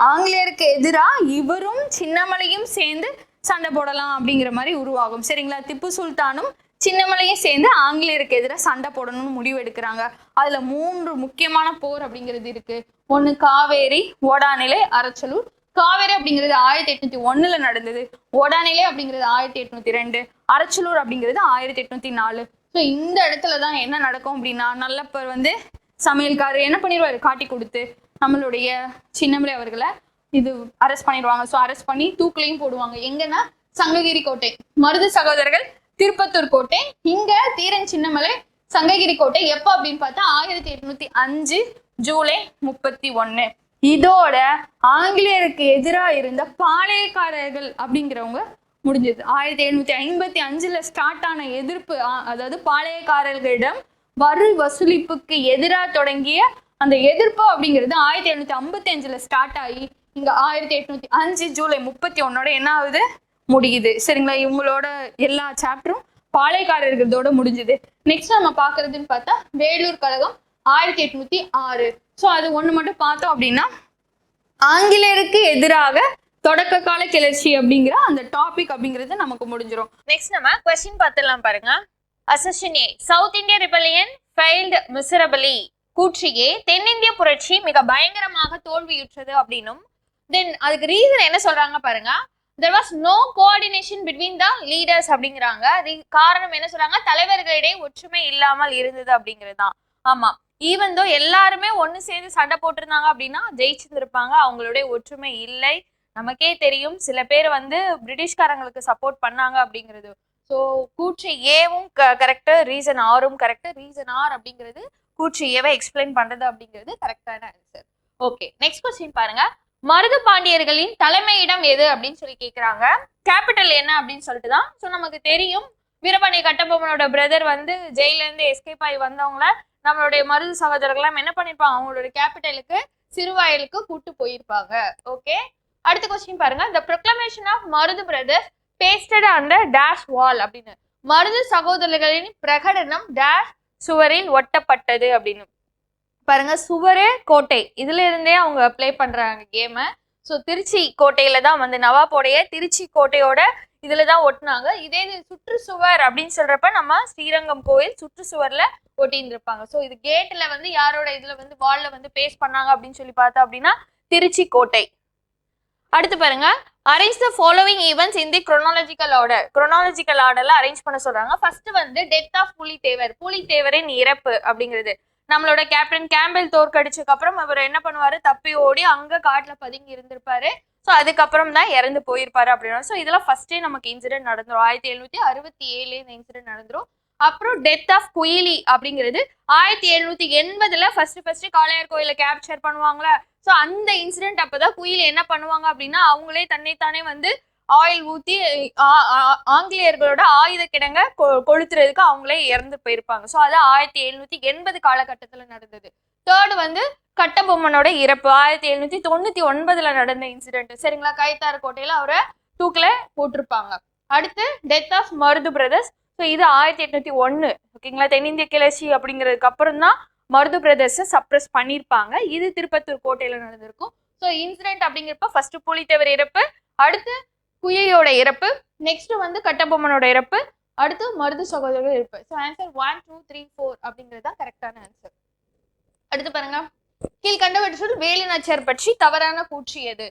ஆங்கிலேயருக்கு எதிராக இவரும் சின்னமலையும் சேர்ந்து சண்டை போடலாம் அப்படிங்கிற மாதிரி உருவாகும். சரிங்களா? திப்பு சுல்தானும் சின்னமலையும் சேர்ந்து ஆங்கிலேயருக்கு எதிராக சண்டை போடணும்னு முடிவு எடுக்கிறாங்க. அதுல 3 முக்கியமான போர் அப்படிங்கிறது இருக்கு. ஒண்ணு காவேரி, ஓடாநிலை, அரச்சலூர். காவேரி அப்படிங்கிறது 1801 நடந்தது. ஓடாநிலை அப்படிங்கிறது 1802, அரச்சலூர் அப்படிங்கிறது 1804. ஸோ இந்த இடத்துலதான் என்ன நடக்கும் அப்படின்னா, நல்லப்பர் வந்து சமையல்காரர் என்ன பண்ணிடுவாரு, காட்டி கொடுத்து நம்மளுடைய சின்னமலை அவர்களை இது அரெஸ்ட் பண்ணிடுவாங்க. ஸோ அரெஸ்ட் பண்ணி தூக்கிலையும் போடுவாங்க. எங்கன்னா சங்ககிரி கோட்டை. மருது சகோதரர்கள் திருப்பத்தூர் கோட்டை. இங்க தீரன் சின்னமலை சங்ககிரி கோட்டை. எப்போ அப்படின்னு பார்த்தா 1805 ஜூலை 31. இதோட ஆங்கிலேயருக்கு எதிராக இருந்த பாளையக்காரர்கள் அப்படிங்கிறவங்க முடிஞ்சது. 1755 ஸ்டார்ட் ஆன எதிர்ப்பு, அதாவது பாளையக்காரர்களிடம் வரி வசூலிப்புக்கு எதிராக தொடங்கிய அந்த எதிர்ப்பு அப்படிங்கிறது 1755 ஸ்டார்ட் ஆகி இங்க 1805 ஜூலை 31 என்ன ஆகுது, முடியுது. சரிங்களா? இவங்களோட எல்லா சாப்டரும் பாளையக்காரர்களோட முடிஞ்சுது. நெக்ஸ்ட் நம்ம பாக்குறதுன்னு பார்த்தா வேலூர் கழகம் 1806. ஸோ அது ஒண்ணு மட்டும் பார்த்தோம் அப்படின்னா ஆங்கிலேயருக்கு எதிராக தொடக்க கால கிளர்ச்சி அப்படிங்கிற அந்த டாபிக் அப்படிங்கிறது நமக்கு முடிஞ்சிடும். நெக்ஸ்ட் நம்ம क्वेश्चन பார்த்துடலாம் பாருங்க. Assertion A, south India rebellion failed miserably. கூற்றியே தென்னிந்திய புரட்சி மிக பயங்கரமாக தோல்வியுற்றது அப்படின்னும், தென் அதுக்கு ரீசன் என்ன சொல்றாங்க பாருங்க. there was no coordination between the leaders அப்படிங்கிறாங்க. காரணம் என்ன சொல்றாங்க, தலைவர்களிடையே ஒற்றுமை இல்லாமல் இருந்தது அப்படிங்கிறது தான். ஆமா, ஈவன் தோ எல்லாருமே ஒண்ணு சேர்ந்து சண்டை போட்டிருந்தாங்க அப்படின்னா ஜெயிச்சிருந்திருப்பாங்க. அவங்களுடைய ஒற்றுமை இல்லை. நமக்கே தெரியும் சில பேர் வந்து பிரிட்டிஷ்காரங்களுக்கு சப்போர்ட் பண்ணாங்க அப்படிங்கிறது. ஸோ கூற்று ஏவும் கரெக்ட், ரீசன் ஆரும் கரெக்ட். ரீசன் ஆர் அப்படிங்கிறது கூற்று ஏவை எக்ஸ்பிளைன் பண்றது அப்படிங்கிறது கரெக்டான ஆன்சர். ஓகே, நெக்ஸ்ட் கொஸ்டின் பாருங்க. மருது பாண்டியர்களின் தலைமையிடம் எது அப்படின்னு சொல்லி கேட்கிறாங்க. கேபிட்டல் என்ன அப்படின்னு சொல்லிட்டு தான். ஸோ நமக்கு தெரியும் வீரபாண்டிய கட்டபொம்மனோட பிரதர் வந்து ஜெயில இருந்து எஸ்கேப் ஆகி வந்தவங்கள நம்மளுடைய மருது சகோதரர்கள்லாம் என்ன பண்ணிருப்பாங்க, அவங்களோட கேபிட்டலுக்கு சிறுவாயலுக்கு கூட்டு போயிருப்பாங்க. ஓகே, அடுத்த கொஸ்டின் பாருங்க. The proclamation of Marudhu brothers pasted under dash wall அப்படின்னு. மருது சகோதரர்களின் பிரகடனம் டேஷ் சுவரில் ஒட்டப்பட்டது அப்படின்னு பாருங்க. சுவரே கோட்டை, இதுல இருந்தே அவங்க பிளே பண்றாங்க கேமை. ஸோ திருச்சி கோட்டையில தான் வந்து நவாபோடைய திருச்சி கோட்டையோட இதுல தான் ஒட்டினாங்க. இதே சுற்றுச்சுவர் அப்படின்னு சொல்றப்ப நம்ம ஸ்ரீரங்கம் கோயில் சுற்றுச்சுவர்ல ஒட்டின்னு இருப்பாங்க. ஸோ இது கேட்ல வந்து யாரோட இதுல வந்து வால்ல வந்து பேஸ்ட் பண்ணாங்க அப்படின்னு சொல்லி பார்த்தா அப்படின்னா திருச்சி கோட்டை. அடுத்து பாருங்க. Arrange the following events in the chronological order. Chronological ஆர்டர்ல அரேஞ்ச் பண்ண சொல்றாங்க. ஃபர்ஸ்ட் வந்து டெத் ஆஃப் புலித்தேவர், புலித்தேவரின் இறப்பு அப்படிங்கிறது. நம்மளோட கேப்டன் கேம்பல் தோற்கடிச்சதுக்கு அப்புறம் அவர் என்ன பண்ணுவாரு, தப்பி ஓடி அங்க காட்டுல பதுங்கி இருந்திருப்பாரு. ஸோ அதுக்கப்புறம் தான் இறந்து போயிருப்பாரு அப்படின்னா. ஸோ இதெல்லாம் ஃபர்ஸ்டே நமக்கு இன்சிடென்ட் நடந்துரும். 1767 இந்த இன்சிடென்ட் நடந்துரும். அப்புறம் டெத் ஆஃப் குயிலி அப்படிங்கிறது 1780 ஃபர்ஸ்ட் காளையார் கோயில கேப்சர் பண்ணுவாங்களா. ஸோ அந்த இன்சிடென்ட் அப்பதான் குயிலி என்ன பண்ணுவாங்க அப்படின்னா அவங்களே தன்னைத்தானே வந்து ஆயில் ஊத்தி ஆங்கிலேயர்களோட ஆயுத கிடங்க கொளுத்துறதுக்கு அவங்களே இறந்து போயிருப்பாங்க. ஸோ அது 1780 காலகட்டத்துல நடந்தது. தேர்டு வந்து கட்டபொம்மனோட இறப்பு 1799 நடந்த இன்சிடென்ட். சரிங்களா? கைத்தாறு கோட்டையில அவரை தூக்கில போட்டிருப்பாங்க. அடுத்து death of Marudhu brothers. So இது 1801. ஓகேங்களா? தென்னிந்திய கிளர்ச்சி அப்படிங்கிறதுக்கு அப்புறம் தான் மருது பிரதர்ஸை சப்ரஸ் பண்ணியிருப்பாங்க. இது திருப்பத்தூர் கோட்டையில நடந்திருக்கும். ஸோ இன்சிடென்ட் அப்படிங்கிறப்ப ஃபர்ஸ்ட் புலித்தேவர் இறப்பு, அடுத்து குயிலியோட இறப்பு, நெக்ஸ்ட் வந்து கட்டபொம்மனோட இறப்பு, அடுத்து மருது சகோதரர்கள் இறப்பு. ஸோ ஆன்சர் 1, 2, 3, 4 அப்படிங்கிறது தான் கரெக்டான ஆன்சர். அடுத்து பாருங்க. கீழ்கண்டவற்றில் வேலு நாச்சியார் பற்றி தவறான கூற்று எது?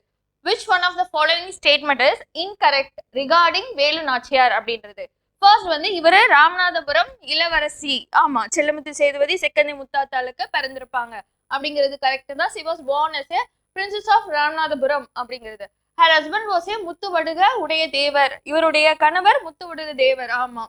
Which one of the following statement is incorrect regarding Velu Nachiyar அப்படின்றது. ஃபர்ஸ்ட் வந்து இவரு ராமநாதபுரம் இளவரசி, ஆமா செல்லமுத்து சேதுபதி செகந்தி முத்தாத்தாளுக்கு பிறந்திருப்பாங்க அப்படிங்கிறது கரெக்ட் தான். She was born as a princess of Ramanathapuram அப்படிங்கிறது. Her husband was a Muthuvaduga உடைய தேவர், இவருடைய கணவர் முத்துவடுக தேவர். ஆமா,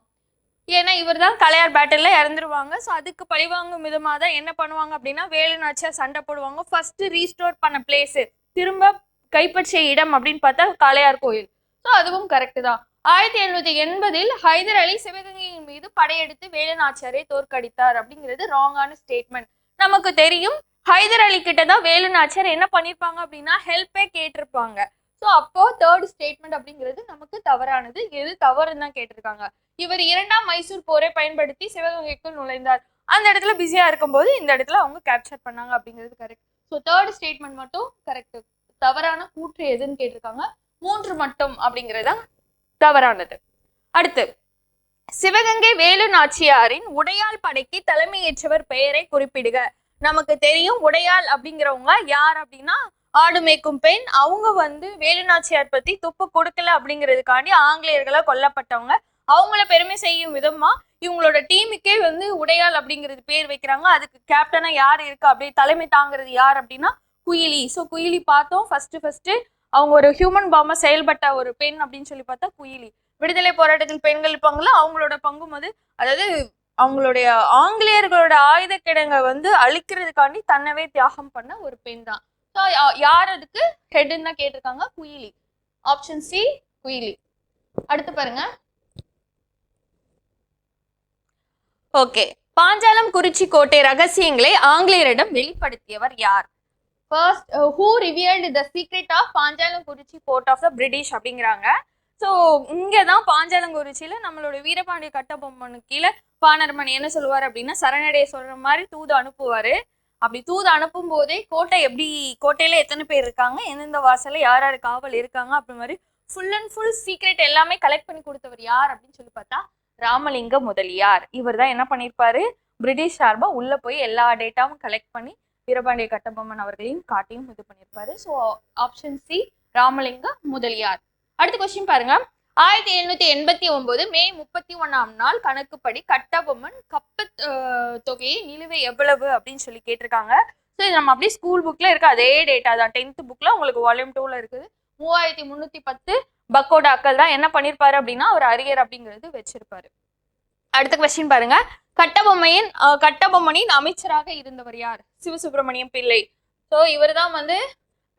ஏன்னா இவர் தான் கலையார் பேட்டில்ல இறந்துருவாங்க. ஸோ அதுக்கு பழிவாங்கும் விதமாக தான் என்ன பண்ணுவாங்க அப்படின்னா வேலு நாச்சியார் சண்டை போடுவாங்க. ஃபர்ஸ்ட் ரீஸ்டோர் பண்ண பிளேஸ், திரும்ப கைப்பற்றிய இடம் அப்படின்னு பார்த்தா காளையார் கோயில். ஸோ அதுவும் கரெக்ட் தான். 1780 ஹைதர் அலி சிவகங்கையின் மீது படையெடுத்து வேலு நாச்சியாரை தோற்கடித்தார் அப்படிங்கிறது ராங்கான ஸ்டேட்மெண்ட். நமக்கு தெரியும் ஹைதர் அலி கிட்ட தான் வேலு நாச்சியார் என்ன பண்ணிருப்பாங்க அப்படின்னா ஹெல்ப்பே கேட்டிருப்பாங்க. ஸோ அப்போ தேர்ட் ஸ்டேட்மெண்ட் அப்படிங்கிறது நமக்கு தவறானது. எது தவறுன்னு தான் கேட்டிருக்காங்க. இவர் 2ஆம் மைசூர் போரை பயன்படுத்தி சிவகங்கைக்குள் நுழைந்தார். அந்த இடத்துல பிஸியா இருக்கும்போது இந்த இடத்துல அவங்க கேப்சர் பண்ணாங்க அப்படிங்கிறது கரெக்ட். ஸோ தேர்ட் ஸ்டேட்மெண்ட் மட்டும் கரெக்ட். தவறான கூற்று எதுன்னு கேட்டிருக்காங்க. 3 மட்டும் அப்படிங்கிறது தவறானது. அடுத்து, சிவகங்கை வேலு நாச்சியாரின் உடையாள் படைக்கு தலைமையேற்றவர் பெயரை குறிப்பிடுக. நமக்கு தெரியும் உடையாள் அப்படிங்கிறவங்க யார் அப்படின்னா ஆடு மேய்க்கும் பெண். அவங்க வேலு நாச்சியார் பத்தி துப்பு கொடுக்கல அப்படிங்கிறதுக்காண்டி ஆங்கிலேயர்களால் கொல்லப்பட்டவங்க. அவங்கள பெருமை செய்யும் விதமா இவங்களோட டீமுக்கே உடையாள் அப்படிங்கிறது பேர் வைக்கிறாங்க. அதுக்கு கேப்டனா யார் இருக்கு, அப்படியே தலைமை தாங்கிறது யார் அப்படின்னா குயிலி. ஸோ குயிலி பார்த்தோம் ஃபர்ஸ்ட் அவங்க ஒரு ஹியூமன் பாமா செயல்பட்ட ஒரு பெண் அப்படின்னு சொல்லி பார்த்தா குயிலி. விடுதலை போராட்டத்தில் பெண்கள் இருப்பாங்களா, அவங்களோட பங்கும் அதாவது அவங்களுடைய ஆங்கிலேயர்களோட ஆயுத கிடங்க அழிக்கிறதுக்காண்டி தன்னவே தியாகம் பண்ண ஒரு பெண் தான். ஸோ யார் அதுக்கு ஹெட்ன்னு தான் கேட்டிருக்காங்க, குயிலி. Option C Kuyili. அடுத்து பாருங்க. ஓகே, பாஞ்சாலம் குறிச்சி கோட்டை ரகசியங்களை ஆங்கிலேயரிடம் வெளிப்படுத்தியவர் யார்? First, who revealed the secret of Panchalankurichi court of the British அப்படிங்கிறாங்க. ஸோ இங்கே தான் பாஞ்சாலங்குறிச்சியில நம்மளோட வீரபாண்டிய கட்டபொம்மனு கீழே பாணர்மன் என்ன சொல்லுவார் அப்படின்னா சரணடைய சொல்ற மாதிரி தூது அனுப்புவாரு. அப்படி தூது அனுப்பும் போதே கோட்டையில எத்தனை பேர் இருக்காங்க, எந்தெந்த வாசல்ல யார் யார் காவல் இருக்காங்க அப்படி மாதிரி ஃபுல் அண்ட் ஃபுல் சீக்ரெட் எல்லாமே கலெக்ட் பண்ணி கொடுத்தவர் யார் அப்படின்னு சொல்லி பார்த்தா ராமலிங்க முதலியார். இவர் தான் என்ன பண்ணியிருப்பாரு, பிரிட்டிஷ் சார்பா உள்ள போய் எல்லா டேட்டாவும் கலெக்ட் பண்ணி வீரபாண்டிய கட்டபொம்மன் அவர்களையும் காட்டியும் இது பண்ணியிருப்பாரு. So option C Ramalinga Mudaliar. அடுத்த கொஸ்டின் பாருங்க. 1789 மே 31ஆம் நாள் கணக்குப்படி கட்டபொம்மன் கப்ப தொகையை நிலுவை எவ்வளவு அப்படின்னு சொல்லி கேட்டிருக்காங்க. ஸோ இது நம்ம அப்படியே ஸ்கூல் புக்ல இருக்க அதே டேட்டா தான். 10th புக்ல உங்களுக்கு வால்யூம் 2ல இருக்குது. 3310 பக்கோடாக்கள் தான் என்ன பண்ணிருப்பாரு அப்படின்னா அவர் அரியர் அப்படிங்கிறது வச்சிருப்பாரு. அடுத்த கொஸ்டின் பாருங்க. கட்டபொம்மனின் அமைச்சராக இருந்தவர் யார்? சிவசுப்பிரமணியம் பிள்ளை. ஸோ இவர் தான்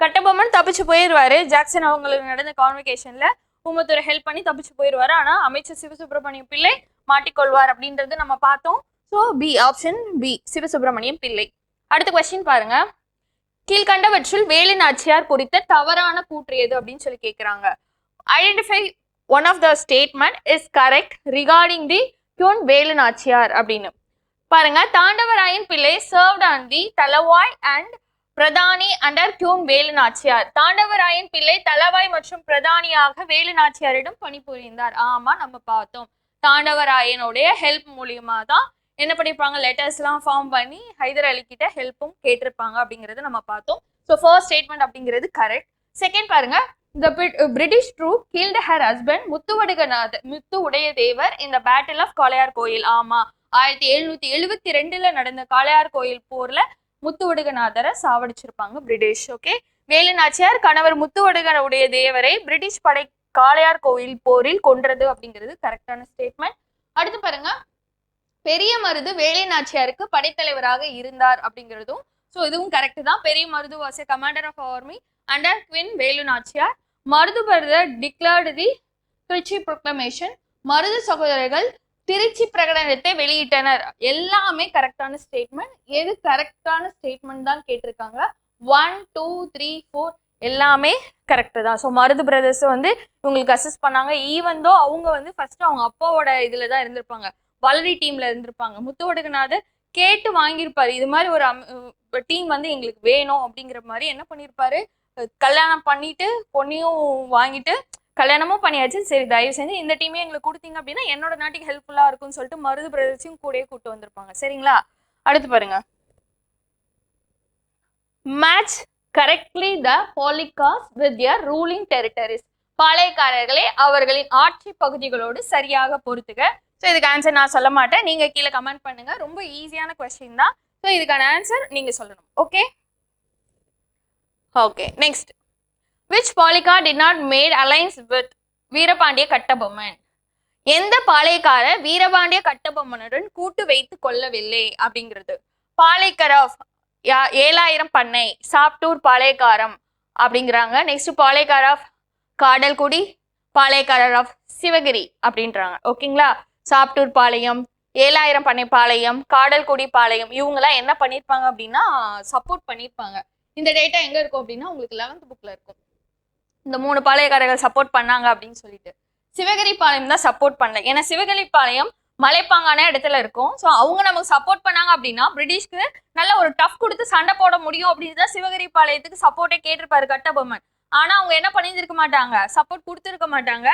கட்டபொம்மன் தப்பிச்சு போயிடுவாரு. ஜாக்சன் அவங்களுக்கு நடந்த கான்வெகேஷன்ல ஊமத்துறை ஹெல்ப் பண்ணி தப்பிச்சு போயிடுவாரு. ஆனா அமைச்சர் சிவசுப்பிரமணியம் பிள்ளை மாட்டிக்கொள்வார் அப்படின்றது நம்ம பார்த்தோம். So B, option B, Sivasubramaniam Pillai. அடுத்த கொஸ்டின் பாருங்க. கீழ்கண்டவற்றில் வேலு நாச்சியார் குறித்த தவறான கூற்று எது அப்படின்னு சொல்லி கேட்கிறாங்க. Identify one of the statement is correct regarding the queen Velu Nachiyar அப்படின்னு பாருங்க. Thandavarayan Pillai served on the Thalavai and Pradhani under queen Velu Nachiyar. Thandavarayan Pillai தலவாய் மற்றும் பிரதானியாக வேலு நாச்சியாரிடம் பணிபுரிந்தார். ஆமா, நம்ம பார்த்தோம். தாண்டவராயனுடைய ஹெல்ப் மூலியமா தான் என்ன பண்ணிருப்பாங்க, லெட்டர்ஸ் எல்லாம் ஃபார்ம் பண்ணி ஹைதர் அலி கிட்ட ஹெல்ப்பும் கேட்டிருப்பாங்க அப்படிங்கறத நம்ம பார்த்தோம். ஸோ ஃபர்ஸ்ட் ஸ்டேட்மெண்ட் அப்படிங்கிறது கரெக்ட். செகண்ட் பாருங்க. The British troop killed her husband முத்து உடைய தேவர் in the battle of Kalaiyar கோயில். ஆமா, 1772 நடந்த காளையார் கோயில் போர்ல முத்துவடுகநாதரை சாவடிச்சிருப்பாங்க பிரிட்டிஷ். ஓகே, வேலு நாச்சியார் கணவர் முத்துவடுகனுடைய தேவரை பிரிட்டிஷ் படை காளையார் கோயில் போரில் கொன்றது அப்படிங்கிறது கரெக்டான ஸ்டேட்மெண்ட். அடுத்து பாருங்க. பெரிய மருது வேலு நாச்சியாருக்கு படைத்தலைவராக இருந்தார் அப்படிங்கிறதும் ஸோ இதுவும் கரெக்ட் தான். Periya Marudhu was a commander of army under queen Velu Nachiyar. Marudhu brother declared the Trichy proclamation. Marudhu சகோதரர்கள் திருச்சி பிரகடனத்தை வெளியிட்டனர். எல்லாமே கரெக்டான ஸ்டேட்மெண்ட். எது கரெக்டான ஸ்டேட்மெண்ட் தான் கேட்டிருக்காங்க. 1, 2, 3, 4 எல்லாமே கரெக்ட் தான். ஸோ மருது பிரதர்ஸ் இவங்களுக்கு அசிஸ்ட் பண்ணாங்க. ஈவன் தோ அவங்க ஃபர்ஸ்ட் அவங்க அப்பாவோட இதுல தான் இருந்திருப்பாங்க, வளரி டீம்ல இருந்திருப்பாங்க. முத்துவடுகநாதர் கேட்டு வாங்கியிருப்பாரு, இது மாதிரி ஒரு டீம் எங்களுக்கு வேணும் அப்படிங்கிற மாதிரி என்ன பண்ணியிருப்பாரு, கல்யாணம் பண்ணிட்டு பொண்ணையும் வாங்கிட்டு கல்யாணமும் பண்ணியாச்சு. சரி, தயவு செஞ்சு இந்த டீமே எங்களுக்கு கொடுத்தீங்க அப்படின்னா என்னோட நாட்டுக்கு ஹெல்ப்ஃபுல்லா இருக்கும்னு சொல்லிட்டு மருது பிரதர்ஸையும் கூடயே கூட்டு வந்திருப்பாங்க. சரிங்களா? அடுத்து பாருங்க. Match correctly the poligars with their ruling territories. பாளையக்காரர்களை அவர்களின் ஆட்சி பகுதிகளோடு சரியாக பொறுத்துக. ஸோ இதுக்கு ஆன்சர் நான் சொல்ல மாட்டேன், நீங்க கீழே கமெண்ட் பண்ணுங்க. ரொம்ப ஈஸியான கொஸ்டின் தான். ஸோ இதுக்கான ஆன்சர் நீங்க சொல்லணும். Okay okay next. Which Palika did not made alliance with Veerapandiya Kattabomman? எந்த பாளையக்காரர் வீரபாண்டிய கட்டபொம்மனுடன் கூட்டு வைத்து கொள்ளவில்லை அப்படிங்கிறது. பாளையக்கார் ஆஃப் 7000 பண்ணை சாப்டூர் பாளையக்காரம் அப்படிங்கிறாங்க. Next Palayakkar of Kadalkudi, Palayakkarar of Sivagiri அப்படின்றாங்க. ஓகேங்களா? சாப்டூர் பாளையம், 7000 பண்ணை பாளையம், காடல்குடி பாளையம் இவங்கெல்லாம் என்ன பண்ணியிருப்பாங்க அப்படின்னா சப்போர்ட் பண்ணியிருப்பாங்க. இந்த டேட்டா எங்க இருக்கும் அப்படின்னா உங்களுக்கு 11th புக்ல இருக்கும். இந்த 3 பாளையக்காரர்கள் சப்போர்ட் பண்ணாங்க அப்படின்னு சொல்லிட்டு. சிவகிரி பாளையம் தான் சப்போர்ட் பண்ணல. ஏன்னா சிவகிரி பாளையம் மலைப்பாங்கான இடத்துல இருக்கும். ஸோ அவங்க நமக்கு சப்போர்ட் பண்ணாங்க அப்படின்னா பிரிட்டிஷ்க்கு நல்ல ஒரு டஃப் கொடுத்து சண்டை போட முடியும் அப்படின்னு தான் சிவகிரி பாளையத்துக்கு சப்போர்ட்டே கேட்டிருப்பாரு கட்டபொம்மன். ஆனா அவங்க என்ன பண்ணியிருக்க மாட்டாங்க, சப்போர்ட் கொடுத்துருக்க மாட்டாங்க.